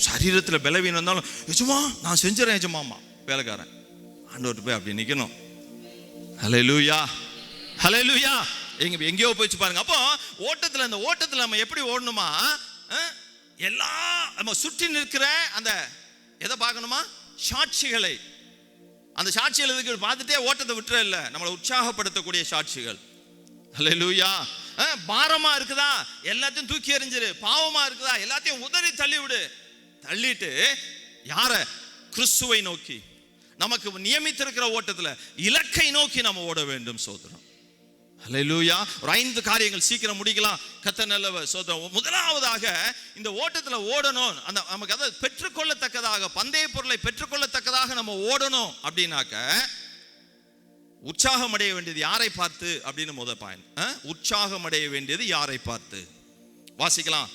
சரீரத்தில் பலவீனம் இருந்தாலும் எஜமா நான் செஞ்சிடறேன் எஜமாமா வேலைக்காரன். ஆண்டவர்கிட்ட போய் அப்படி நிற்கணும். ஹல்லேலூயா. ஹல்லேலூயா. எங்கேயோ போயிச்சு பாருங்க. அப்போ ஓட்டத்தில், அந்த ஓட்டத்தில் நம்ம எப்படி ஓடணுமா, எல்லாம் நம்ம சுற்றி நிற்கிற அந்த எதை பார்க்கணுமா, சாட்சிகளை. அந்த சாட்சிகள் எதுக்கு பார்த்துட்டே ஓட்டத்தை விட்டுற இல்லை, நம்மளை உற்சாகப்படுத்தக்கூடிய சாட்சிகள். ஹல்லேலூயா. பாரமா இருக்குதா எல்லாத்தையும் தூக்கி எறிஞ்சிரு. பாவமா இருக்குதா எல்லாத்தையும் உதறி தள்ளி விடு. தள்ளிட்டு யார, கிறிஸ்துவை நோக்கி, நமக்கு நியமித்திருக்கிற ஓட்டத்துல இலக்கை நோக்கி நம்ம ஓட வேண்டும். சோதரம். ஹல்லேலூயா. ஒரு 5 காரியங்கள் சீக்கிரம் முடிக்கலாம். கர்த்தர் நல்லவர். சோதரம். முதலாவதாக இந்த ஓட்டத்துல ஓடணும், அந்த நமக்கு அதை பெற்றுக்கொள்ளத்தக்கதாக, பந்தய பொருளை பெற்றுக்கொள்ளத்தக்கதாக நம்ம ஓடணும் அப்படின்னாக்க, உற்சாகம் அடைய வேண்டியது யாரை பார்த்து அப்படின்னு முதல் பாயிண்ட். உற்சாகம் அடைய வேண்டியது யாரை பார்த்து? வாசிக்கலாம்.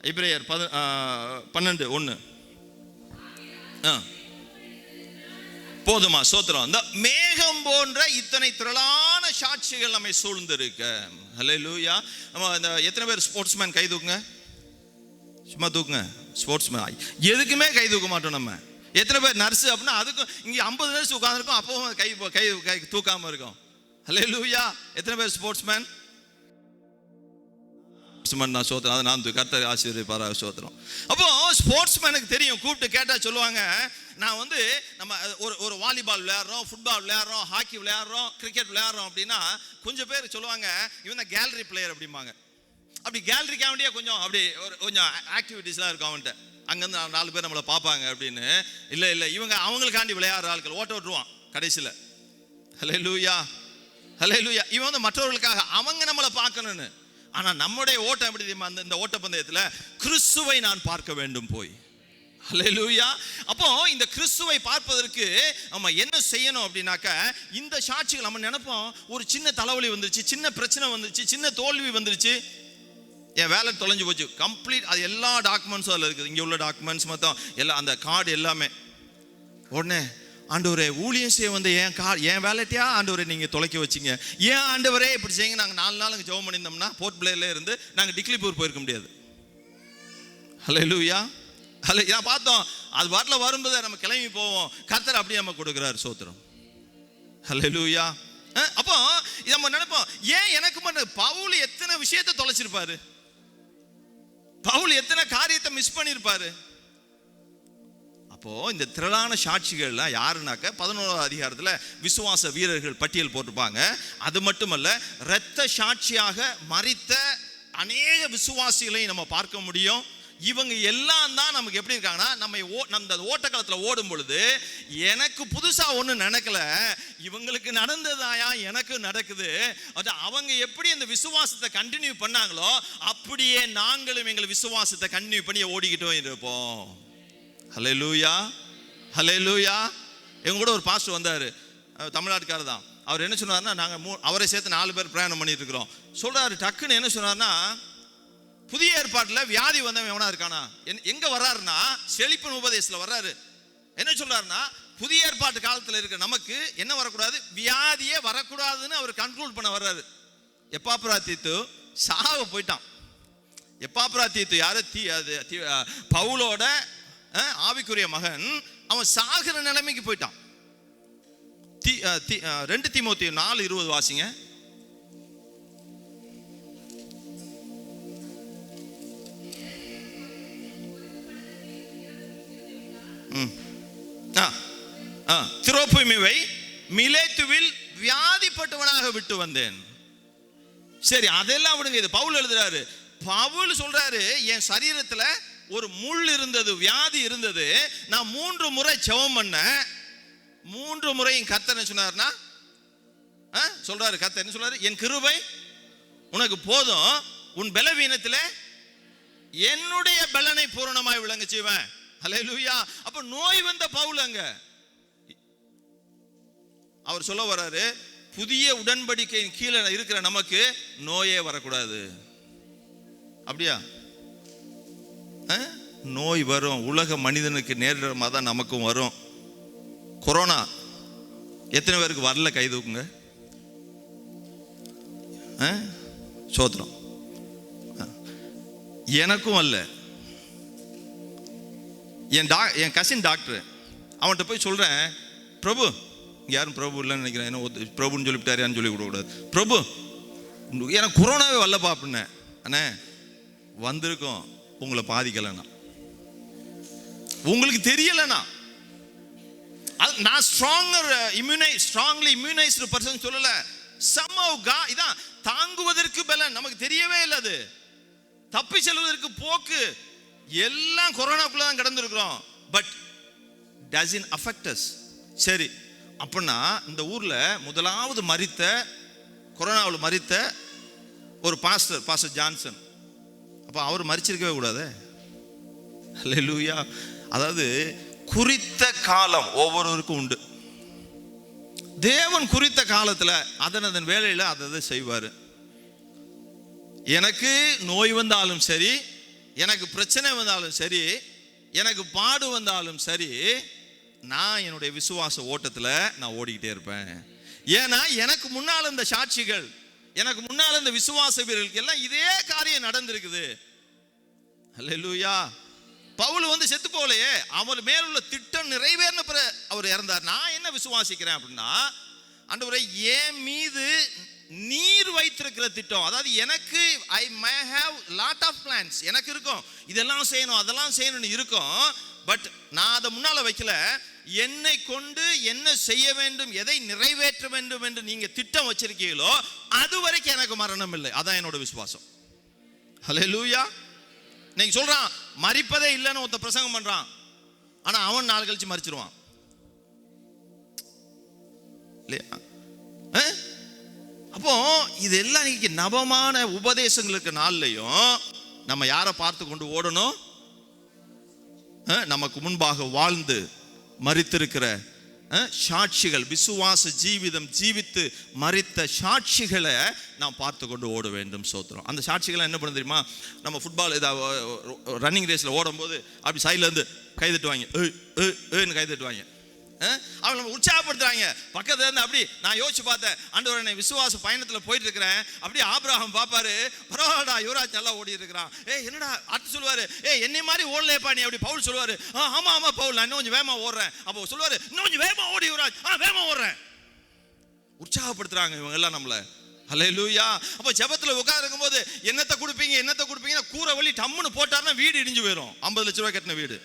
எபிரேயர் 12:1. போதுமா? சோத்திரம். இந்த மேகம் போன்ற இத்தனை திரளான சாட்சிகள் நம்மை சூழ்ந்திருக்க. ஹல்லேலூயா. நம்ம இந்த எத்தனை பேர் ஸ்போர்ட்ஸ்மேன் கை தூக்குங்க, சும்மா தூக்குங்க. ஸ்போர்ட்ஸ்மேன் எதுக்குமே கை தூக்க மாட்டோம் நம்ம. எத்தனை பேர் நர்ஸு அப்படின்னா அதுக்கும் இங்கே 50 நர்ஸ் உட்காந்துருக்கோம், அப்பவும் கை கை தூக்காமல் இருக்கோம். ஹல்லேலூயா. எத்தனை பேர் ஸ்போர்ட்ஸ்மேன்? நான் சோத்திரம், அதை நான் கர்த்தர் ஆசீர்வதிப்பாரா. சோத்திரம். அப்போ ஸ்போர்ட்ஸ்மேனுக்கு தெரியும், கூப்பிட்டு கேட்டால் சொல்லுவாங்க, நான் வந்து நம்ம ஒரு வாலிபால் விளையாடுறோம், ஃபுட்பால் விளையாடுறோம், ஹாக்கி விளையாடுறோம், கிரிக்கெட் விளையாடுறோம் அப்படின்னா கொஞ்சம் பேர் சொல்லுவாங்க இவன் தான் கேலரி பிளேயர் அப்படிம்பாங்க. அப்படி கேலரிக்காக வேண்டிய கொஞ்சம் அப்படி கொஞ்சம் ஆக்டிவிட்டீஸ்லாம் இருக்கும் அவன்கிட்ட. அங்கேருந்து 4 பேர் நம்மளை பார்ப்பாங்க அப்படின்னு. இல்லை இவங்க அவங்களுக்காண்டி விளையாடுற ஆட்கள் ஓட்ட விட்டுருவான் கடைசியில். ஹல்லேலூயா, ஹல்லேலூயா. இவன் வந்து மற்றவர்களுக்காக அவங்க நம்மளை பார்க்கணும்னு. ஆனால் நம்முடைய ஓட்டம் எப்படி தெரியுமா? இந்த ஓட்டப்பந்தயத்தில் கிறிஸ்துவை நான் பார்க்க வேண்டும் போய். ஹல்லேலூயா. அப்போ இந்த கிறிஸ்துவை பார்ப்பதற்கு நம்ம என்ன செய்யணும் அப்படின்னாக்க, இந்த சாட்சிகள் நம்ம நினைப்போம், ஒரு சின்ன தலைவலி வந்துருச்சு, சின்ன பிரச்சனை வந்துருச்சு, சின்ன தோல்வி வந்துருச்சு, என் வேலை தொலைஞ்சு போச்சு, கம்ப்ளீட் அது எல்லா டாக்குமெண்ட்ஸும் அதில் இருக்குது, இங்கே உள்ள டாக்குமெண்ட்ஸ் மொத்தம் எல்லாம், அந்த கார்டு எல்லாமே. உடனே ஆண்டவரே ஊழியம் செய்ய வந்து என் வேலைட்டையா ஆண்டவரே நீங்கள் தொலைக்க வச்சிங்க, ஏன் ஆண்டவரே இப்படி செய்யுங்க. நாங்கள் 4 நாள் அங்கே ஜெபம் பண்ணியிருந்தோம்னா போர்ட் பிளேயர்ல இருந்து நாங்கள் டிக்லிபூர் போயிருக்க முடியாது. ஹல்லேலூயா. நான் பார்த்தோம், அது பாட்டில் வரும்போது நம்ம கிளம்பி போவோம், கர்த்தர் அப்படியே நம்ம கொடுக்குறாரு. சோத்திரம். ஹல்லேலூயா. அப்போ நம்ம நினைப்போம், ஏன் எனக்கு மட்டும் பவுல் எத்தனை விஷயத்தை தொலைச்சிருப்பாரு, பவுல் எத்தனை காரியத்தை மிஸ் பண்ணியிருப்பாரு. அப்போ இந்த திரளான சாட்சிகள்லாம் யாருனாக்க 11ஆவது அதிகாரத்தில் விசுவாச வீரர்கள் பட்டியல் போட்டிருப்பாங்க. அது மட்டுமல்ல, இரத்த சாட்சியாக மரித்த அநேக விசுவாசிகளை நம்ம பார்க்க முடியும். இவங்க எல்லாம் தான் நமக்கு எப்படி இருக்காங்கன்னா, நம்ம ஓட்டக்காலத்தில் ஓடும் பொழுது எனக்கு புதுசா ஒன்றும் நினைக்கல, இவங்களுக்கு நடந்ததாயா எனக்கு நடக்குது. அவங்க எப்படி இந்த விசுவாசத்தை கண்டினியூ பண்ணாங்களோ அப்படியே நாங்களும் எங்கள் விசுவாசத்தை கண்டினியூ பண்ணி ஓடிக்கிட்டோம் இருப்போம். ஹல்லேலூயா, ஹல்லேலூயா. எங்க கூட ஒரு பாஸ்டர் வந்தார், தமிழ்நாட்டுக்காரர் தான். அவர் என்ன சொன்னார்னா, நாங்கள் அவரை சேர்த்து 4 பேர் பிரயாணம் பண்ணிட்டு இருக்கிறோம். சொல்றாரு, டக்குன்னு என்ன சொன்னார்னா, புதிய ஏற்பாட்டில் வியாதி வந்தவன் எவனா இருக்கானா? எங்க வர்றாருன்னா செழிப்பின் உபதேசத்தில் வர்றாரு. என்ன சொல்றாருன்னா, புதிய ஏற்பாட்டு காலத்தில் இருக்க நமக்கு என்ன வரக்கூடாது, வியாதியே வரக்கூடாதுன்னு அவர் கன்க்ளூட் பண்ண வர்றாரு. எப்பாப்ராதீத்து சாவ போயிட்டான். எப்பாப்ராதீத்து யாரு? பவுலோட ஆவிக்குரிய மகன். அவன் சாகிற நிலைமைக்கு போயிட்டான். 2 தீமோத்தேயு 4:20 வாசிங்க. திரோப்பிமுவை மிலேத்துவில் வியாதிப்பட்டவனாக விட்டு வந்தேன். சரி, அதெல்லாம் விடுங்க. இது பவுல் எழுதுறாரு. பவுல் சொல்றாரு, என் சரீரத்துல ஒரு முள் இருந்தது, வியாதி இருந்தது. நான் 3 முறை ஜெபம் பண்ண, 3 முறையும் கர்த்தர் என்ன சொன்னார்னா, சொல்றாரு, கர்த்தர் என்ன சொல்றாரு, என் கிருபை உனக்கு போதும், உன் பலவீனத்துல என்னுடைய பலனை பூரணமாய் விளங்க செய்வேன். ஹல்லேலூயா. அப்ப நோய் வந்த பவுல் அங்க அவர் சொல்ல வர்றாரு, புதிய உடன்படிக்கையின் கீழே இருக்கிற நமக்கு நோயே வரக்கூடாது. அப்படியா? நோய் வரும், உலக மனிதனுக்கு நேரிடுற மாதிரி தான் நமக்கும் வரும். கொரோனா எத்தனை பேருக்கு வரல? கை தூக்குங்க. சோத்திரம். எனக்கும் வரல. என் கசின் டாக்டர், அவன்கிட்ட போய் சொல்றேன், பிரபு, யாரும் பிரபு இல்லைன்னு நினைக்கிறேன், என்ன பிரபுன்னு சொல்லிவிட்டாரியான்னு சொல்லி கொடுக்கூடாது. பிரபு, எனக்கு கொரோனாவே வரலப்பா அப்படின்னேன். அண்ணே, வந்திருக்கோம், உங்களை பாதிக்கலைண்ணா, உங்களுக்கு தெரியலண்ணா. நான் ஸ்ட்ராங்லி இம்யூனைஸ்டு பர்சன் சொல்லல. இதான் தாங்குவதற்கு பலன் நமக்கு தெரியவே இல்லை. அது தப்பி செல்வதற்கு போக்கு எல்லாம் கொரோனாக்குள்ள தான் கடந்திருக்கிறோம். But doesn't affect us. சரி, அப்படின்னா இந்த ஊர்ல முதலாவது மரித்த, கொரோனாவில் மரித்த ஒரு பாஸ்டர் ஜான்சன், அப்ப அவர் மரிச்சிருக்கவே கூடாது. ஹல்லேலூயா. அதாவது குறித்த காலம் ஒவ்வொருவருக்கும் உண்டு. தேவன் குறித்த காலத்துல அதன் வேலையில அதை செய்வாரு. எனக்கு நோய் வந்தாலும் சரி, எனக்கு பிரச்சனை வந்தாலும் சரி, எனக்கு பாடு வந்தாலும் சரி, நான் என்னுடைய விசுவாச ஓட்டத்தில் நான் ஓடிக்கிட்டே இருப்பேன். ஏன்னா எனக்கு முன்னால் இந்த சாட்சிகள், எனக்கு முன்னால் இந்த விசுவாச வீரர்களுக்கு எல்லாம் இதே காரியம் நடந்திருக்குது. அல்லேலூயா. பவுல் வந்து செத்து போகலையே, அவர் மேலுள்ள திட்டம் நிறைவேறின பிறகு அவர் இறந்தார். நான் என்ன விசுவாசிக்கிறேன் அப்படின்னா, ஆண்டவரே என் மீது நீர் வைத்திருக்கிற திட்டம், அதாவது எனக்கு I may have lot of plans, எனக்கு இருக்கும் இதெல்லாம் செய்யணும் அதெல்லாம் செய்யணும்னு இருக்கும். பட் நான் அதை முன்னால வைக்கல. என்னை கொண்டு என்ன செய்ய வேண்டும், எதை நிறைவேற்ற வேண்டும் என்று நீங்க திட்டம் வச்சிருக்கீங்களோ அது வரைக்கும் எனக்கு மரணம் இல்லை. அதான் என்னோட விசுவாசம். ஹல்லேலூயா. நீங்க சொல்றான் மரிப்பதே இல்லைன்னு ஒருத்த பிரசங்கம் பண்றான், ஆனா அவன் நாள் கழிச்சு மரிச்சிருவான் இல்லையா? அப்போ இதெல்லாம் இன்னைக்கு நவமான உபதேசங்களுக்கு நாள்லையும் நம்ம யாரை பார்த்து கொண்டு ஓடணும்? நமக்கு முன்பாக வாழ்ந்து மரித்திருக்கிற சாட்சிகள், விசுவாச ஜீவிதம் ஜீவித்து மரித்த சாட்சிகளை நாம் பார்த்து கொண்டு ஓட வேண்டும். சோத்திரம். அந்த சாட்சிகளை என்ன பண்ண தெரியுமா? நம்ம ஃபுட்பால் ரன்னிங் ரேஸில் ஓடும்போது அப்படி சைடில் இருந்து கைதட்டுவாங்க, கைதட்டுவாங்க, அவங்க நம்ம உற்சாகப்படுத்துறாங்க. பக்கத்துல இருந்து அப்படி நான் யோசிச்சு பார்த்தேன், ஆண்டவரே நான் விசுவாச பயணத்தில் போயிட்டு இருக்கிறேன். அப்படியே ஆபிரகாம் பாப்பாரு, பரவாயில்லடா யுவராஜ் நல்லா ஓடி இருக்கிறான். என்னடா அடுத்து சொல்லுவாரு, என்னை மாதிரி ஓடலேப்பா நீ. அப்படி பவுல் சொல்லுவாரு, ஆமா ஆமா பவுல் நான் இன்னும் கொஞ்சம் வேகமா ஓடுறேன். அப்போ சொல்லுவாரு, இன்னும் கொஞ்சம் வேகமா ஓடி யுவராஜ், வேகமா ஓடுறேன். உற்சாகப்படுத்துறாங்க இவங்க எல்லாம் நம்மள. ஹல்லேலூயா. அப்போ ஜெபத்தில் உட்கார்ந்துருக்கும் போது என்னத்தை கொடுப்பீங்கன்னா கூரை வழி டம்முன்னு போட்டாருன்னா வீடு இடிஞ்சு போயிடும். 50 லட்ச ரூபாய் கட்டின வீடு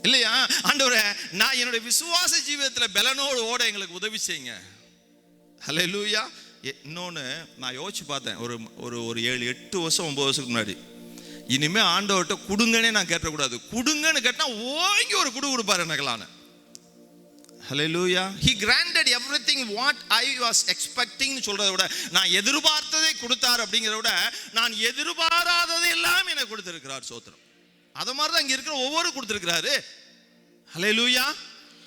இல்லையா? ஆண்டவரே நான் என்னுடைய விசுவாச ஜீவிதத்தில் பலனோடு ஓட எங்களுக்கு உதவி செய்யுங்க. ஹல்லேலூயா. இன்னொன்று நான் யோசிச்சு பார்த்தேன், ஒரு 7-8 வருஷம் 9 வருஷத்துக்கு முன்னாடி, இனிமே ஆண்டவர்கிட்ட கொடுங்கன்னே நான் கேட்டக்கூடாது. கொடுங்கன்னு கேட்டா ஓங்கி ஒரு கொடுப்பாரு எனக்குலான்னு. ஹல்லேலூயா. He granted everything what I was expecting சொல்றதை விட, நான் எதிர்பார்த்ததை கொடுத்தார் அப்படிங்கிறத விட, நான் எதிர்பாராததை எல்லாம் எனக்கு கொடுத்திருக்கிறார். சோத்திரம். அது மாதிரி தான் இங்க இருக்கிற ஒவ்வொரு கொடுத்திருக்கிறாரு. ஹல்லேலூயா.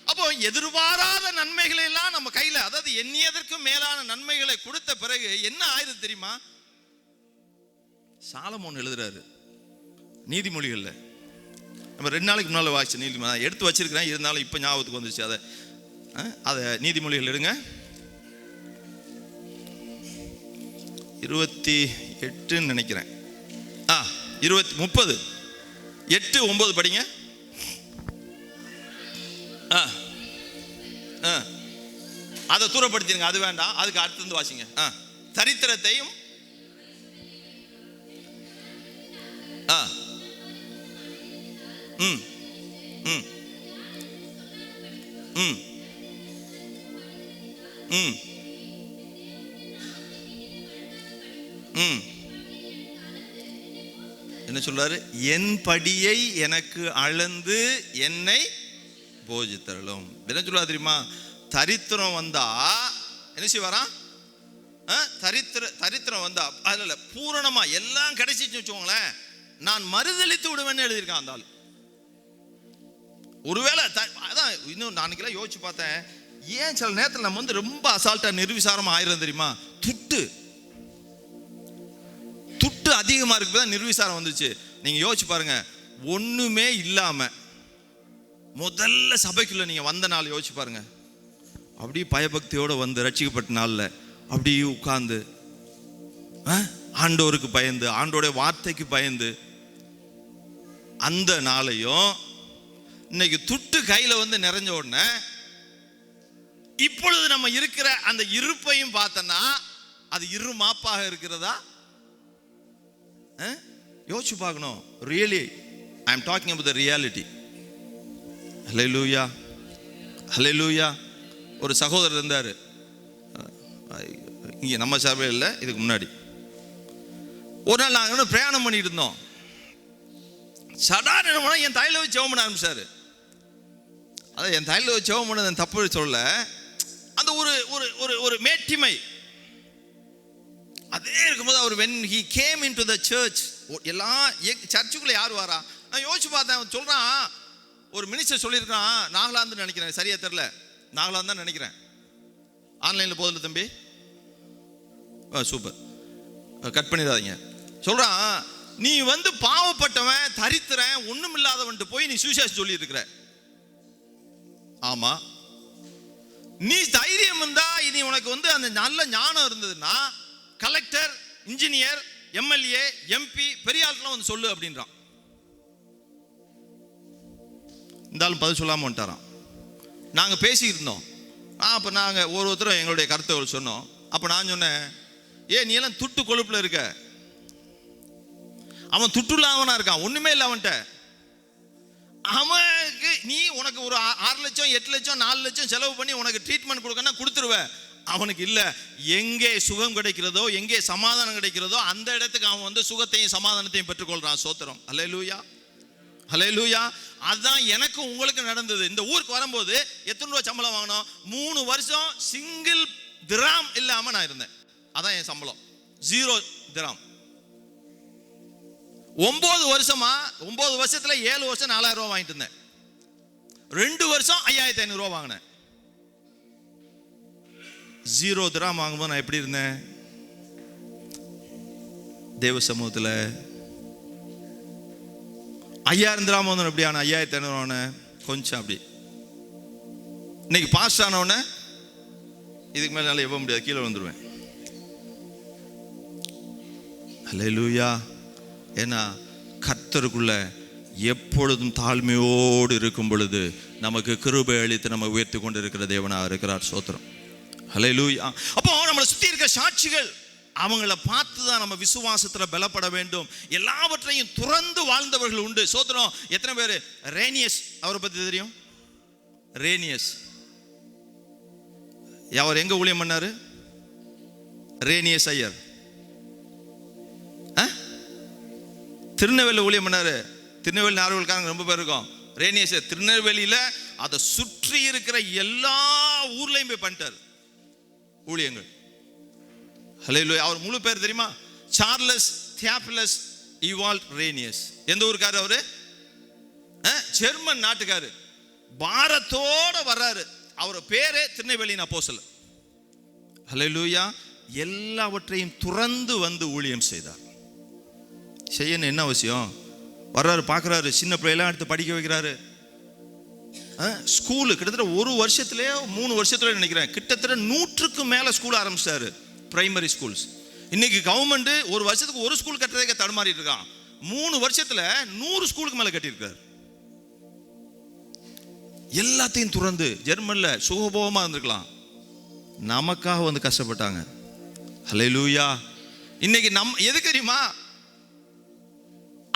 அப்போ எதிர்பாராத நன்மைகளை எல்லாம் நம்ம கையில, அதாவது எண்ணியதற்கும் மேலான நன்மைகளை கொடுத்த பிறகு என்ன ஆயிருக்கு தெரியுமா? சாலமோன் எழுதுறாரு நீதிமொழிகள்ல, நம்ம 2 நாளைக்கு முன்னால வாசிச்ச நீதிமொழி எடுத்து வச்சிருக்கிறேன், இருந்தாலும் இப்ப ஞாபகத்துக்கு வந்துருச்சு. அதை நீதிமொழிகள் எடுங்க, 28 நினைக்கிறேன், 30 8-9 படிங்க. அதை தூரப்படுத்திருங்க, அது வேண்டாம், அதுக்கு அடுத்து வாசிங்க. தரித்திரத்தையும் என்ன சொல்றாரு? என் படியை எனக்கு அளந்து என்னை போஜித்தரலும். என்ன சொல்லுவா தெரியுமா? தரித்திரம் வந்தா என்ன செய்வாரா? தரித்திரம் வந்தா அதுல பூரணமா எல்லாம் கிடைச்சிச்சு வச்சுக்கோங்களேன், நான் மறுதளித்து விடுவேன்னு எழுதியிருக்கான் அந்த ஆள். ஒருவேளை அதான் இன்னும் நாளைக்கெல்லாம் யோசிச்சு பார்த்தேன், ஏன் சில நேரத்தில் நம்ம வந்து ரொம்ப அசால்ட்டா நிர்விசாரமா ஆயிரம் தெரியுமா? துட்டு அதிகமா இருக்குதான் நிர்விசாரம் வந்துச்சு. நீங்க யோசிச்சு பாருங்க, ஒண்ணுமே இல்லாம முதல்ல சபைக்குள்ள நீங்க வந்த நாள் யோசிச்சு பாருங்க. அப்படியே பயபக்தியோட வந்து ரட்சிக்கப்பட்ட நாள்ல அப்படியே உட்கார்ந்து ஆண்டோருக்கு பயந்து, ஆண்டோடைய வார்த்தைக்கு பயந்து, அந்த நாளையும் இன்னைக்கு துட்டு கையில வந்து நிறைஞ்ச உடனே இப்பொழுது நம்ம இருக்கிற அந்த இருப்பையும் பார்த்தோன்னா அது இரு மாப்பாக இருக்கிறதா? யோசிச்சு பார்க்கணும். Really I am talking about the reality. Hallelujah, hallelujah. ஒரு சகோதரர் இருந்தார் இங்கே நம்ம சபையில் இல்லை, இதுக்கு முன்னாடி. ஒரு நாள் நாங்கள் பிரயாணம் பண்ணிட்டு இருந்தோம். சடான் என்ன என் தலையில் வச்சு ஜெபம் பண்ண ஆரம்பிச்சாரு. அதான் என் தலையில் வச்சு ஜெபம் பண்ண தப்பு சொல்ல, அந்த ஒரு ஒரு ஒரு மேட்டிமை அதே இருக்கும்போது அவர் when he came into the church, எல்லாம் சர்ச்சுக்குள்ள யார் வாரா? நான் யோசிச்சு பார்த்தேன். சொல்றான், ஒரு மினிஸ்டர் சொல்லியிருக்கான், நாகாலாந்து நினைக்கிறேன், சரியா தெரியல, நாகாலாந்து தான் நினைக்கிறேன். ஆன்லைனில் போதில்ல தம்பி, சூப்பர், கட் பண்ணிடாதீங்க. சொல்றான், நீ வந்து பாவப்பட்டவன், தரித்திரன், ஒண்ணும் இல்லாதவன்ட்டு போய் நீ சுவிசேஷம் சொல்லி இருக்கிற. ஆமா, நீ தைரியம் இருந்தா இனி உனக்கு வந்து அந்த நல்ல ஞானம் இருந்ததுன்னா கலெக்டர், இன்ஜினியர், எம்எல்ஏ, எம்பி, பெரிய ஆட்கள்லாம் வந்து சொல்லு அப்படின்றான். இந்த ஆள் பதில் சொல்லாமல் வந்துட்டாராம். நாங்கள் பேசியிருந்தோம். அப்போ நாங்கள் ஒருத்தரும் எங்களுடைய கருத்தை சொன்னோம். அப்போ நான் சொன்னேன், நீ எல்லாம் துட்டு கொழுப்பில் இருக்க. அவன் துட்டு இல்லாமனா இருக்கான், ஒன்றுமே இல்லை அவன்கிட்ட. அவனுக்கு நீ உனக்கு ஒரு 6 லட்சம் 8 லட்சம் 4 லட்சம் செலவு பண்ணி உனக்கு ட்ரீட்மெண்ட் கொடுக்கணும் கொடுத்துருவேன். அவனுக்கு இல்லை, எங்கே சுகம் கிடைக்கிறதோ, எங்கே சமாதானம் கிடைக்கிறதோ அந்த இடத்துக்கு அவன் வந்து சுகத்தையும் சமாதானத்தையும் பெற்றுக்கொள்றான். ஸ்தோத்திரம், ஹல்லேலூயா, ஹல்லேலூயா. அதுதான் எனக்கு உங்களுக்கு நடந்தது. இந்த ஊருக்கு வரும்போது எத்தனை ரூபா சம்பளம் வாங்கினோம்? 3 வருஷம் சிங்கிள் திராம் இல்லாம நான் இருந்தேன். அதான் என் சம்பளம், 0 திராம். 9 வருஷமா, 9 வருஷத்துல 7 வருஷம் 4000 ரூபா வாங்கிட்டு இருந்தேன். 2 வருஷம் 5500 ரூபா வாங்கினேன். 0 திராம் வாங்கும்போது நான் எப்படி இருந்தேன்? தேவ சமூகத்தில் 5000 திராம் வந்து எப்படி ஆன 5500 கொஞ்சம் அப்படி. இன்னைக்கு பாஸ் ஆனவொடனே இதுக்கு மேலே நல்லா எவ்வளோ முடியாது, கீழே வந்துடுவேன். ஹல்லேலூயா. ஏன்னா கர்த்தருக்குள்ள எப்பொழுதும் தாழ்மையோடு இருக்கும் பொழுது நமக்கு கிருபை அளித்து நம்ம உயர்த்தி கொண்டு இருக்கிற தேவனாக இருக்கிறார். ஸ்தோத்திரம், ஹல்லேலூயா. அப்போ நம்மளை சுற்றி இருக்கிற சாட்சிகள், அவங்கள பார்த்து தான் நம்ம விசுவாசத்தில் பலப்பட வேண்டும். எல்லாவற்றையும் துறந்து வாழ்ந்தவர்கள் உண்டு. ஸ்தோத்திரம். எத்தனை பேர் ரேனியஸ் அவரை பற்றி தெரியும்? ரேனியஸ் அவர் எங்க ஊழியம் பண்ணாரு? ரேனியஸ் ஐயர் திருநெல்வேலி ஊழியம் பண்ணாரு. திருநெல்வேலி நார்வல்காரங்க ரொம்ப பேர் இருக்கும். ரேனியஸ் திருநெல்வேலியில அதை சுற்றி இருக்கிற எல்லா ஊர்லயும் போய் பண்ணிட்டார் ஊழியங்கள். ஹல்லேலூயா. அவர் முழு பேர் தெரியுமா? Charles Theophilus Ewald Rhenius. எந்த ஊருக்காரு அவரு? ஜெர்மன் நாட்டுக்காரு. பாரத்தோட வர்றாரு. அவர் பேரே திருநெல்வேலியின் அப்போஸ்தலர். ஹல்லேலூயா. எல்லாவற்றையும் துறந்து வந்து ஊழியம் செய்தார். செய்யணும் என்ன அவசியம்? வர்றாரு, பார்க்குறாரு, சின்ன பிள்ளையெல்லாம் எடுத்து படிக்க வைக்கிறாரு. ஸ்கூலு கிட்டத்தட்ட 1 வருஷத்துலேயே 3 வருஷத்துல நினைக்கிறேன் கிட்டத்தட்ட 100க்கு மேலே ஸ்கூல் ஆரம்பிச்சிட்டாரு, பிரைமரி ஸ்கூல்ஸ். இன்னைக்கு கவர்மெண்ட் 1 வருஷத்துக்கு 1 ஸ்கூல் கட்டுறதுக்கு தடுமாறிட்டு இருக்கான். 3 வருஷத்துல 100 ஸ்கூலுக்கு மேலே கட்டியிருக்காரு. எல்லாத்தையும் துறந்து ஜெர்மன்ல சுகபோகமாக இருந்திருக்கலாம், நமக்காக வந்து கஷ்டப்பட்டாங்க. ஹல்லேலூயா. இன்னைக்கு எதுக்கு தெரியுமா?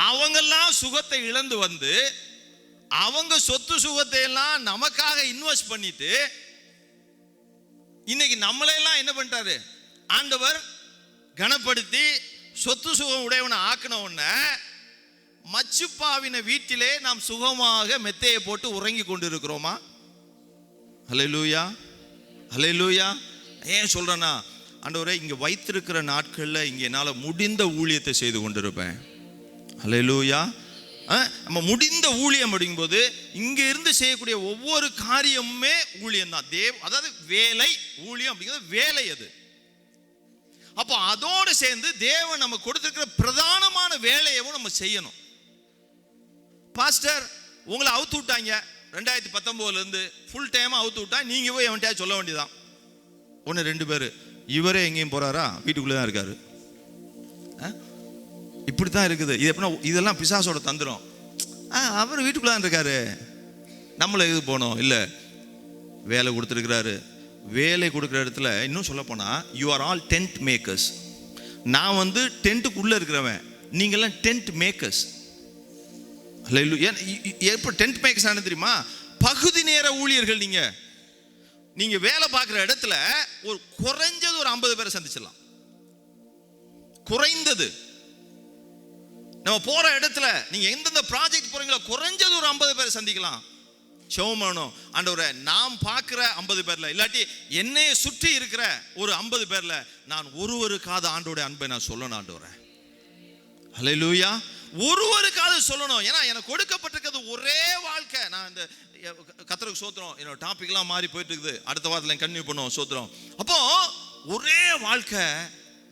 அவங்கெல்லாம் சுகத்தை இழந்து வந்து அவங்க சொத்து சுகத்தை எல்லாம் நமக்காக இன்வெஸ்ட் பண்ணிட்டு இன்னைக்கு நம்மளையெல்லாம் என்ன பண்ணிட்டாரு ஆண்டவர்? கனப்படுத்தி சொத்து சுகம் உடையவனை ஆக்கின உடனே மச்சுப்பாவின வீட்டிலே நாம் சுகமாக மெத்தையை போட்டு உறங்கி கொண்டு இருக்கிறோமா? ஹல்லேலூயா, ஹல்லேலூயா. ஏன் சொல்றேன்னா, ஆண்டவரே இங்க வைத்திருக்கிற நாட்கள்ல இங்க என்னால் முடிந்த ஊழியத்தை செய்து கொண்டிருப்பேன். ஹல்லேலூயா. நம்ம முடிந்த ஊழியம் அப்படிங்கும்போது இங்க இருந்து செய்யக்கூடிய ஒவ்வொரு காரியமுமே ஊழியம் தான். அதாவது வேலை, ஊழியம் அப்படிங்கிறது வேலை. அது அப்போ அதோடு சேர்ந்து தேவன் நம்ம கொடுத்திருக்கிற பிரதானமான வேலையவும் நம்ம செய்யணும். பாஸ்டர் உங்களை அவுத்து விட்டாங்க 2019 இருந்து ஃபுல் டைமா அவுத்து விட்டா, நீங்க போய் எவன்கிட்ட சொல்ல வேண்டியதான். 1-2 பேர், இவரே எங்கேயும் போறாரா? வீட்டுக்குள்ளே தான் இருக்காரு. இப்படி தான் இருக்குது. இது எப்படின்னா, இதெல்லாம் பிசாசோட தந்திரம். அவர் வீட்டுக்குள்ளே தான் இருக்காரு, நம்மளை இது போனோம். இல்லை, வேலை கொடுத்துருக்கிறாரு. வேலை கொடுக்குற இடத்துல இன்னும் சொல்ல போனால், you are all tent makers. நான் வந்து டென்ட்டுக்குள்ளே இருக்கிறவன், நீங்கள்லாம் டென்ட் மேக்கர்ஸ். எப்போ டென்ட் மேக்கர்ஸ் ஆனது தெரியுமா? பகுதி நேர ஊழியர்கள். நீங்க வேலை பார்க்குற இடத்துல ஒரு குறைஞ்சது ஒரு 50 பேரை சந்திச்சிடலாம். குறைந்தது நம்ம போற இடத்துல நீங்க எந்தெந்த ப்ராஜெக்ட் போறீங்களோ குறைஞ்சது ஒரு 50 பேரை சந்திக்கலாம். சோமனும் ஆண்டவரே, நாம் பார்க்குற 50 பேர்ல, இல்லாட்டி என்னைய சுற்றி இருக்கிற ஒரு 50 பேர்ல நான் ஒருவருக்காவது ஆண்டோட அன்பை நான் சொல்லணும். ஆண்டவரே, ஹல்லேலூயா. ஒருவருக்காவது சொல்லணும். ஏன்னா எனக்கு கொடுக்கப்பட்டிருக்கிறது ஒரே வாழ்க்கை. நான் இந்த கர்த்தருக்கு சோத்திரம், என்னோட டாபிக்லாம் மாறி போயிட்டு இருக்குது. அடுத்த வாரத்தில் கன்டினியூ பண்ணுவோம். சோத்திரம். அப்போ ஒரே வாழ்க்கை.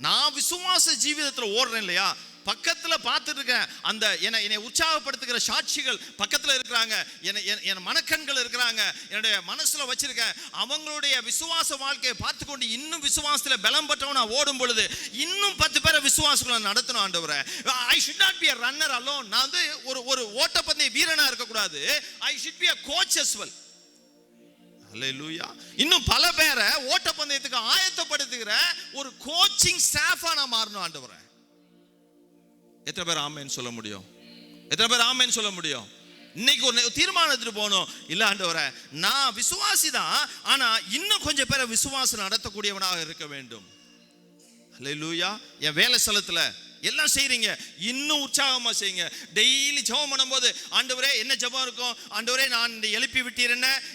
நான் விசுவாச ஜீவிதத்தில் ஓடுறேன் இல்லையா? பக்கத்துல பார்த்துட்டு இருக்கேன், அந்த என்னை உற்சாகப்படுத்துகிற சாட்சிகள் பக்கத்துல இருக்கிறாங்க, என் மனக்கண்கள் இருக்கிறாங்க, என்னுடைய மனசுல வச்சிருக்கேன். அவங்களுடைய விசுவாச வாழ்க்கையை பார்த்து கொண்டு இன்னும் விசுவாசத்துல பலம் பெற்றவனா ஓடும் பொழுது இன்னும் 10 பேரை விசுவாசங்களை நடத்தணும் ஆண்டவரே. I should not be a runner alone. நான் வந்து ஒரு ஓட்டப்பந்தய வீரனா இருக்க கூடாது. I should be a coach as well. ஹல்லேலூயா. இன்னும் பல பேரை ஓட்டப்பந்தயத்துக்கு ஆயத்தப்படுத்துகிற ஒரு கோச்சிங் ஸ்டாஃபா நான் மாறணும் ஆண்டவரே. எத்தனை பேர் ஆமென் சொல்ல முடியும்? எத்தனை பேர் ஆமென் சொல்ல முடியும்? இன்னைக்கு ஒரு தீர்மானத்துக்கு போகணும். இல்ல ஆண்டவரே, நான் விசுவாசி தான், ஆனா இன்னும் கொஞ்சம் பேரை விசுவாசம் நடத்தக்கூடியவனாக இருக்க வேண்டும். ஹல்லேலூயா. என் வேலை ஸ்தலத்துல எல்லாம் செய்றீங்க, இன்னும் உற்சாகமா செய்யுங்க. டெய்லி ஜெபம் பண்ணும்போது, ஆண்டவரே என்ன ஜெபம் இருக்கும்? ஆண்டவரே நான் எழுப்பி விட்டீர்,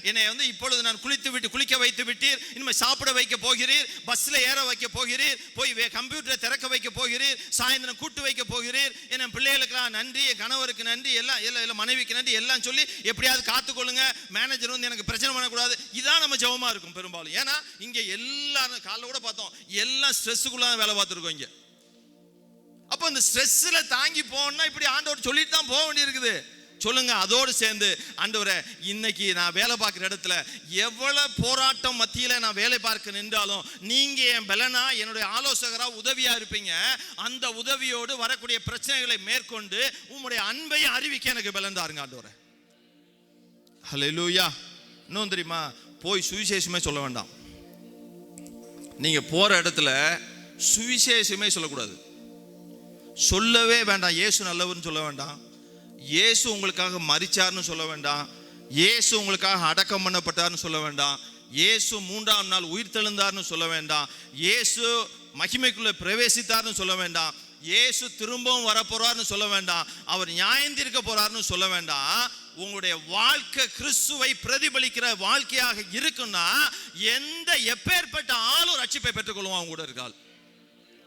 என்னை வந்து இப்பொழுது நான் குளிக்க வைத்து விட்டீர், இனிமேல் சாப்பிட வைக்க போகிறீர், பஸ்ல ஏற வைக்க போகிறீர், போய் கம்ப்யூட்டரை திறக்க வைக்க போகிறீர், சாயந்தரம் கூட்டு வைக்க போகிறீர், என் பிள்ளைகளுக்கு நன்றி, என் கணவருக்கு நன்றி, எல்லாம் மனைவிக்கு நன்றி எல்லாம் சொல்லி எப்படியாவது காத்துக்கொள்ளுங்க, மேனேஜர் வந்து எனக்கு பிரச்சனை பண்ணக்கூடாது. இதான் நம்ம ஜெபமா இருக்கும் பெரும்பாலும். ஏன்னா இங்க எல்லாரும் காலைல கூட பார்த்தோம், எல்லாம் ஸ்ட்ரெஸ்ஸுக்குள்ள வேலை பார்த்துருக்கோம் இங்க. அப்போ இந்த ஸ்ட்ரெஸ்ல தாங்கி போனா இப்படி ஆண்டவர் சொல்லிட்டு தான் போக வேண்டியிருக்குது. சொல்லுங்க, அதோடு சேர்ந்து ஆண்டவரே, இன்னைக்கு நான் வேலை பார்க்குற இடத்துல எவ்வளவு போராட்டம் மத்தியில நான் வேலை பார்க்க நின்றாலும் நீங்க என் பலனா, என்னுடைய ஆலோசகரா உதவியா இருப்பீங்க. அந்த உதவியோடு வரக்கூடிய பிரச்சனைகளை மேற்கொண்டு உங்களுடைய அன்பையும் அறிவிக்க எனக்கு பலன் தாருங்க ஆண்டவரே. ஹல்லேலூயா. இன்னும் தெரியுமா, போய் சுவிசேஷமே சொல்ல வேண்டாம். நீங்க போற இடத்துல சுவிசேஷமே சொல்லக்கூடாது, சொல்லவே வேண்டாம். இயேசு நல்லவர்னு சொல்ல வேண்டாம், இயேசு உங்களுக்காக மரிச்சார்னு சொல்ல வேண்டாம், இயேசு உங்களுக்காக அடக்கம் பண்ணப்பட்டார்னு சொல்ல வேண்டாம், இயேசு 3ஆம் நாள் உயிர் தெழுந்தார்னு சொல்ல வேண்டாம், இயேசு மகிமைக்குள்ள பிரவேசித்தார்னு சொல்ல வேண்டாம், இயேசு திரும்பவும் வரப்போறார்னு சொல்ல வேண்டாம், அவர் நியாயந்தீர்க்க போறார்னு சொல்ல வேண்டாம். உங்களுடைய வாழ்க்கை கிறிஸ்துவை பிரதிபலிக்கிற வாழ்க்கையாக இருக்குன்னா எந்த எப்பேற்பட்ட ஆளும் ரட்சிப்பை பெற்றுக்கொள்ளுவோம் அவங்க கூட இருக்கால்.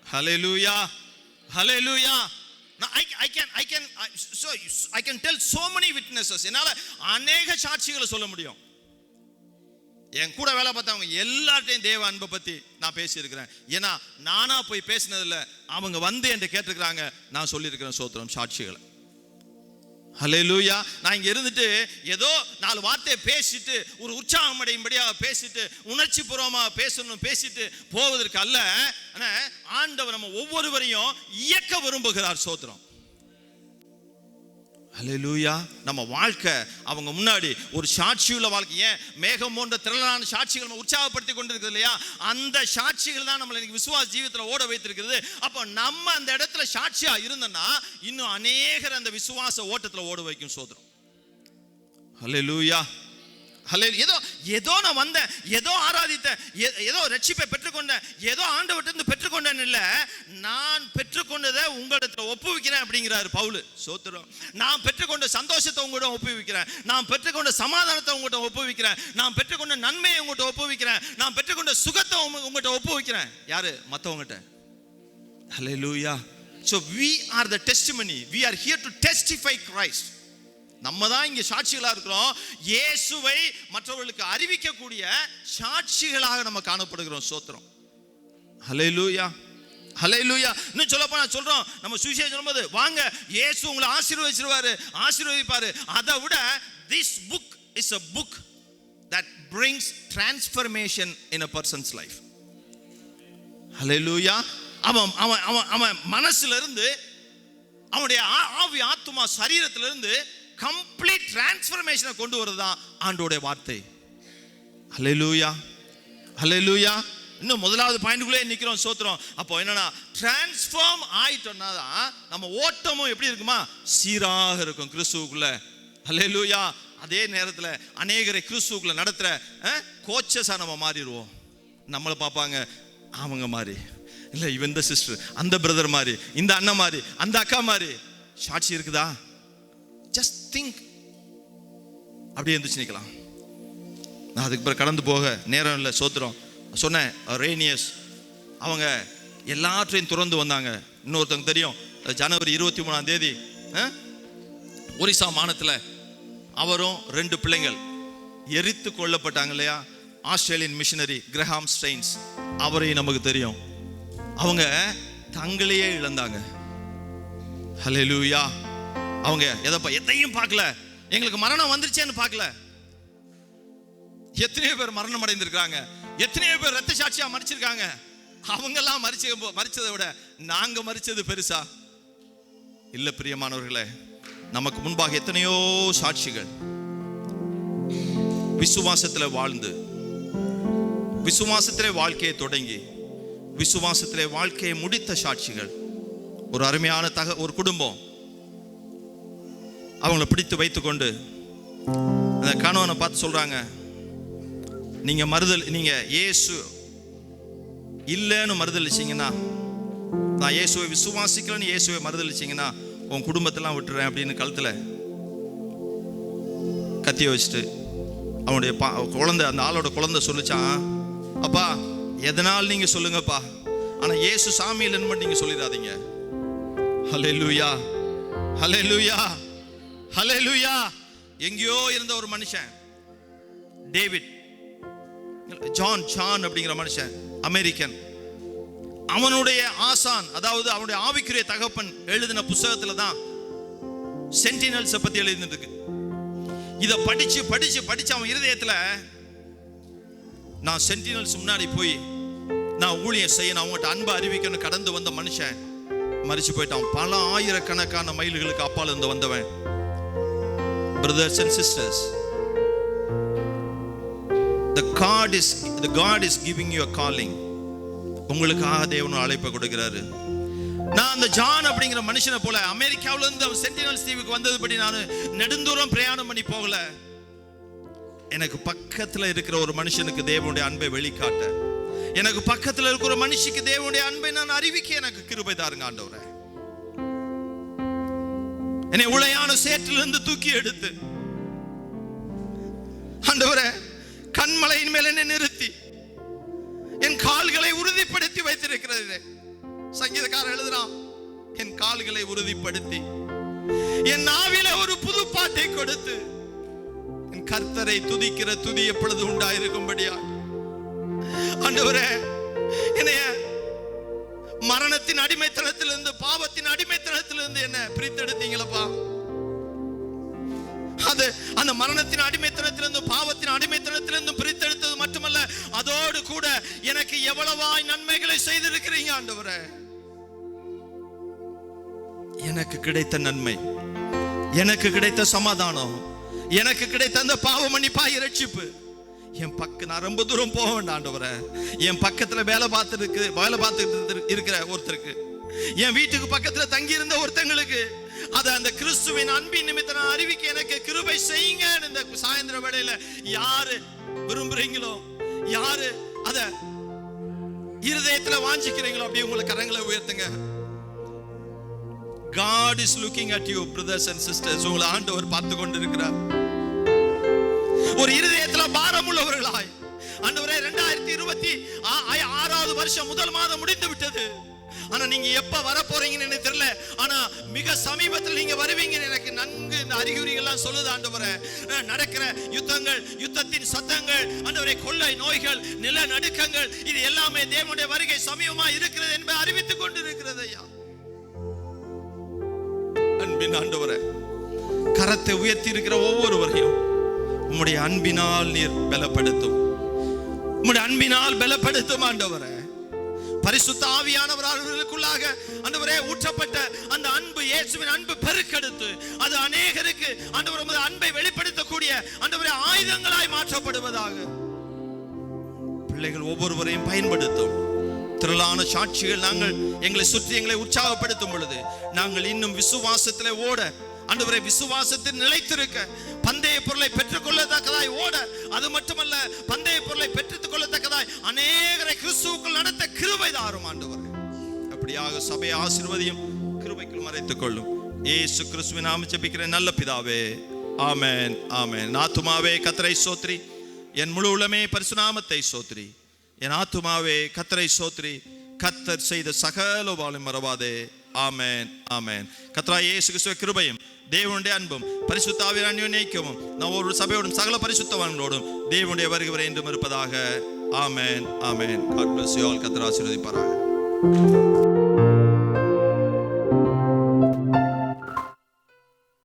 ஹல்லேலூயா. Hallelujah. Now I can tell so many witnesses. என்னால அநேக சாட்சிகளை சொல்ல முடியும். என் கூட வேலை பார்த்தவங்க எல்லார்ட்டையும் தேவ அன்பை பத்தி நான் பேசியிருக்கிறேன். ஏன்னா நானா போய் பேசினதில்ல, அவங்க வந்து என்கிட்ட கேட்டிருக்கிறாங்க, நான் சொல்லியிருக்கிறேன் சோத்திரம் சாட்சிகளை. ஹல்லேலூயா. நான் இங்க இருந்துட்டு ஏதோ 4 வார்த்தையை பேசிட்டு ஒரு உற்சாகம் அடையும்படியாக பேசிட்டு உணர்ச்சி பூர்வமாக பேசிட்டு போவதற்கு அல்ல. ஆண்டவர் நம்ம ஒவ்வொருவரையும் இயக்க விரும்புகிறார். சோத்திரம். ஹல்லேலூயா. நம்ம வாழ்க்கை அவங்க முன்னாடி ஒரு சாட்சியுள்ள வாழ்க்கை. ஏன் மேகம் போன்ற திரளான சாட்சிகள் நம்ம உற்சாகப்படுத்தி கொண்டிருக்கிறது இல்லையா? அந்த சாட்சிகள் தான் நம்மளை இன்னைக்கு விசுவாச ஜீவிதத்தில் ஓட வைத்திருக்கிறது. அப்போ நம்ம அந்த இடத்துல சாட்சியா இருந்தோம்னா இன்னும் அநேகர் அந்த விசுவாச ஓட்டத்தில் ஓட வைக்கும். சோதரம். ஹல்லேலூயா. ஏதோ நான் வந்தேன், ஏதோ ஆராதித்தேன், ஏதோ ரட்சிப்பை பெற்றுக்கொண்டேன், ஏதோ ஆண்டவர்கிட்ட பெற்றுக்கொண்டேன் இல்ல, நான் பெற்றுக்கொண்டதை உங்களிடத்துல ஒப்புவிக்கிறேன் அப்படிங்கிறாரு பவுல். சோத்திரம். நான் பெற்றுக்கொண்ட சந்தோஷத்தை உங்கள்கிட்ட ஒப்புவிக்கிறேன், நான் பெற்றுக்கொண்ட சமாதானத்தை உங்கள்கிட்ட ஒப்புவிக்கிறேன், நான் பெற்றுக்கொண்ட நன்மையை உங்கள்கிட்ட ஒப்புவிக்கிறேன், நான் பெற்றுக்கொண்ட சுகத்தை உங்கள்கிட்ட ஒப்புவிக்கிறேன். யாரு? மற்றவங்ககிட்ட. ஹல்லேலூயா. So we are the testimony. We are here to testify Christ. நம்ம தான் இங்க சாட்சிகளா இருக்கிறோம். இயேசுவை மற்றவர்களுக்கு அறிவிக்கக்கூடிய சாட்சிகளாக நம்ம காணப்படுகிறோம். சோத்திரம். ஹல்லேலூயா. ஹல்லேலூயா. இன்னும் சொல்ல போனா சொல்றோம், நம்ம சுவிசேஷம் சொல்லும்போது வாங்க இயேசு உங்களை ஆசீர்வதிப்பாரு. அதை விட this book is a book that brings transformation in a person's life. ஹல்லேலூயா. அவன் மனசுல இருந்து, அவனுடைய ஆவி ஆத்துமா சரீரத்திலிருந்து கம்ப்ளீட் டிரான்ஸ்ஃபர்மேஷனை கொண்டு வரதுதான் ஆண்டோடைய வார்த்தை. ஹல்லேலூயா. ஹல்லேலூயா. இன்னும் முதலாவது பாயிண்ட்குள்ளே நிற்கிறோம். சோத்திரம். அப்போ என்னன்னா, டிரான்ஸ்ஃபார்ம் ஆயிட்டோம்னா தான் நம்ம ஓட்டமும் எப்படி இருக்குமா? சீராக இருக்கும் கிறிஸ்துவுக்குள்ள. ஹல்லேலூயா. அதே நேரத்தில் அநேகரை கிறிஸ்துவுக்குள்ள நடத்துகிற கோச்சஸாக நம்ம மாறிடுவோம். நம்மளை பார்ப்பாங்க, அவங்க மாதிரி இல்லை, இவன் இந்த சிஸ்டர், அந்த பிரதர் மாதிரி, இந்த அண்ணன் மாதிரி, அந்த அக்கா மாதிரி. சாட்சி இருக்குதா? Just think. அப்படியே இருந்துச்சு நிற்கலாம். நான் அதுக்கு பிறகு கடந்து போக நேரம் இல்லை. சோத்திரம். சொன்னேன், ரேனியஸ் அவங்க எல்லாற்றையும் துறந்து வந்தாங்க. இன்னொருத்தவங்க தெரியும், ஜனவரி 23ஆம் தேதி ஒரிசா மாநிலத்தில் அவரும் 2 பிள்ளைங்கள் எரித்து கொல்லப்பட்டாங்க இல்லையா? ஆஸ்திரேலியன் மிஷனரி கிரஹாம் ஸ்டெயின்ஸ், அவரையும் நமக்கு தெரியும். அவங்க தங்களையே இழந்தாங்க. ஹல்லேலூயா. அவங்க எதையும் பார்க்கல, எங்களுக்கு மரணம் வந்துருச்சேன்னு பார்க்கல. எத்தனையோ பேர் மரணம் அடைந்திருக்காங்க, எத்தனையோ பேர் ரத்த சாட்சியா மரிச்சிருக்காங்க. அவங்கெல்லாம் மரிச்சதை விட நாங்க மரிச்சது பெருசா? இல்ல பிரியமானவர்களே, நமக்கு முன்பாக எத்தனையோ சாட்சிகள் விசுவாசத்துல வாழ்ந்து, விசுவாசத்திலே வாழ்க்கையை தொடங்கி, விசுவாசத்திலே வாழ்க்கையை முடித்த சாட்சிகள். ஒரு அருமையான ஒரு குடும்பம் அவங்கள பிடித்து வைத்துக்கொண்டு அந்த கணவனை பார்த்து சொல்றாங்க, நீங்க இயேசு இல்லைன்னு மறுதளிச்சிங்கன்னா, நான் இயேசுவை விசுவாசிக்கலன்னு இயேசுவை மறுதளிச்சிங்கன்னா உன் குடும்பத்தெல்லாம் விட்டுறேன் அப்படின்னு கழுத்துல கத்திய வச்சுட்டு அவனுடைய குழந்தை, அந்த ஆளோட குழந்தை சொல்லிச்சான், அப்பா எதனால் நீங்க சொல்லுங்கப்பா, ஆனா இயேசு சாமி இல்லைன்னு மட்டும் நீங்க சொல்லிடாதீங்க. ஹல்லேலூயா, ஹல்லேலூயா, ஹல்லேலூயா. எங்கேயோ இருந்த ஒரு மனுஷன், டேவிட், ஜான் அப்படிங்கிற மனுஷன், அமெரிக்கன். அவனுடைய ஆசான், அதாவது அவனுடைய ஆவிக்குரிய தகப்பன் எழுதின புத்தகத்துல தான் சென்டினல்ஸை பத்தி எழுதிருக்கு. இதை படிச்சு படிச்சு படிச்சு அவன் இருதயத்துல, நான் சென்டினல்ஸ் முன்னாடி போய் நான் ஊழியம் செய்யணும், அவங்ககிட்ட அன்பை அறிவிக்கணும் கடந்து வந்த மனுஷன் மரிச்சு போயிட்டான். பல ஆயிரக்கணக்கான மைல்களுக்கு அப்பால் இருந்து வந்தவன். Brothers and sisters, the God is giving you a calling. உங்களுக்காக தேவன் அழைப்பை கொடுக்கிறாரு. நான் அந்த ஜான் அப்படிங்கிற மனுஷனை போல அமெரிக்காவில இருந்து சென்டினல்ஸ் தீவுக்கு வந்ததுபடி நான் நெடுந்தூரம் பிரயாணம் பண்ணி போகல. எனக்கு பக்கத்துல இருக்கிற ஒரு மனுஷனுக்கு தேவனுடைய அன்பை வெளிக்காட்ட, எனக்கு பக்கத்துல இருக்கிற ஒரு மனுஷிக்கு தேவனுடைய அன்பை நான் அறிவிக்க எனக்கு கிருபை தாருங்க ஆண்டவரே. என்னை உளையான சேற்றிலிருந்து தூக்கி எடுத்து ஆண்டவரே கண்மலையின் மேல் என்னை நிறுத்தி என் கால்களை உறுதிப்படுத்தி வைத்திருக்கிறது. சங்கீதக்காரன் எழுதுறான், என் கால்களை உறுதிப்படுத்தி என் நாவில ஒரு புது பாட்டை கொடுத்து என் கர்த்தரை துதிக்கிற துதி எப்பொழுது உண்டாயிருக்கும்படியா ஆண்டவரே என்னைய மரணத்தின் அடிமைத்தனத்திலிருந்து, பாவத்தின் அடிமைத்தனத்திலிருந்து என்ன பிரித்தெடுத்தீங்களப்பா. அது அந்த மரணத்தின் அடிமைத்தனத்திலிருந்து, பாவத்தின் அடிமைத்தனத்திலிருந்து பிரித்தெடுத்தது மட்டுமல்ல, அதோடு கூட எனக்கு எவ்வளவாய் நன்மைகளை செய்திருக்கிறீங்க ஆண்டவரே. எனக்கு கிடைத்த நன்மை, எனக்கு கிடைத்த சமாதானம், எனக்கு கிடைத்த அந்த பாவ மன்னிப்பாய் இரட்சிப்பு, என் நான் ரொம்ப தூரம் போக வேண்டாம் ஆண்டவரே. என் பக்கத்துல வேலை பார்த்து இருக்கிற ஒருத்தருக்கு, என் வீட்டுக்கு பக்கத்துல தங்கி இருந்த ஒருத்தங்களுக்கு அத அந்த கிறிஸ்துவின் அன்பின் நிமித்தம் நான் அறிவிக்க எனக்கு கிருபை செய்யுங்க. இந்த சாயந்திர வேளையில யாரு விரும்புறீங்களோ, யாரு அத இருதயத்துல வாஞ்சிக்கிறீங்களோ, அப்படியே உங்களை கரங்களை உயர்த்துங்க. God is looking at you brothers and sisters. உங்களை ஆண்டவர் பார்த்து கொண்டிருக்கிறார். ஒரு இருதயத்துல பாரம் உள்ளவர்களாய் ஆண்டவரே, 2026 வருஷம் முதல் மாதம் முடிந்து விட்டது. ஆனா நீங்க எப்ப வர போறீங்கன்னு எனக்கு தெரியல. ஆனா மிக சமீபத்தில் நீங்க வருவீங்கன்னு எனக்கு நன்கு இந்த அறிகுறிகள் எல்லாம் சொல்லுது ஆண்டவரே. நடக்கிற யுத்தங்கள், யுத்தத்தின் சத்தங்கள் ஆண்டவரே, கொள்ளை நோய்கள், நிலநடுக்கங்கள், இது எல்லாமே தேவனுடைய வருகை சமீபமா இருக்கிறது என்பதை அறிவித்துக் கொண்டிருக்கிறது ஐயா. அன்பின் ஆண்டவரே, கரத்தை உயர்த்தி இருக்கிற ஒவ்வொருவரையும் உம்முடைய அன்பினால் நீர் பலப்படுத்தும், உம்முடைய அன்பினால் பலப்படுத்தும் ஆண்டவரே. பரிசுத்த ஆவியானவர் அவர்களுக்குள்ளாக ஆண்டவரே ஊற்றப்பட்ட அந்த அன்பு, இயேசுவின் அன்பு பெருக்கெடுத்து அது அநேகருக்கு ஆண்டவர் உம்முடைய அன்பை வெளிப்படுத்தக்கூடிய ஆண்டவரே ஆயுதங்களாய் மாற்றப்படுவதாக பிள்ளைகள் ஒவ்வொருவரையும் பயன்படுத்தும். திரளான சாட்சிகள் நாங்கள் எங்களை சுற்றி எங்களை உற்சாகப்படுத்தும் பொழுது நாங்கள் இன்னும் விசுவாசத்திலே ஓட, ஆண்டவரே விசுவாசத்தில் நிலைத்திருக்க, பந்தய பொருளை பெற்றுக் கொள்ளத்தக்கதாய் ஓட, அது மட்டுமல்ல பந்தய பொருளை பெற்றுக் கொள்ளத்தக்கதாய் அநேகரை கிறிஸ்துவுக்குள் நடத்த கிருபை தாரும் ஆண்டவரே. அப்படியாக சபையை ஆசீர்வதியும், கிருபைக்குள் மறைத்துக் கொள்ளும். இயேசு கிறிஸ்துவின் நாமத்தில் ஜெபிக்கிறேன் நல்ல பிதாவே, ஆமென், ஆமென். ஆத்துமாவே கர்த்தரை ஸ்தோத்திரி, என் முழு உள்ளமே பரிசுநாமத்தை ஸ்தோத்திரி. என் ஆத்துமாவே கர்த்தரை ஸ்தோத்திரி, கர்த்தர் செய்த சகல உபகாரங்களையும் மறவாதே. ஆமென், ஆமென். கர்த்தராகிய இயேசு கிறிஸ்துவின் கிருபையும் தேவனுடைய அன்பும் பரிசுத்த ஆவியின் அந்யோன்யமும் நான் ஒரு சபையோடும் சகல பரிசுத்தவான்களோடும் தேவனுடைய வருகை வரை என்றும் இருப்பதாக. ஆமென், ஆமென். God bless you all. கர்த்தர் ஆசீர்வதிப்பாராக.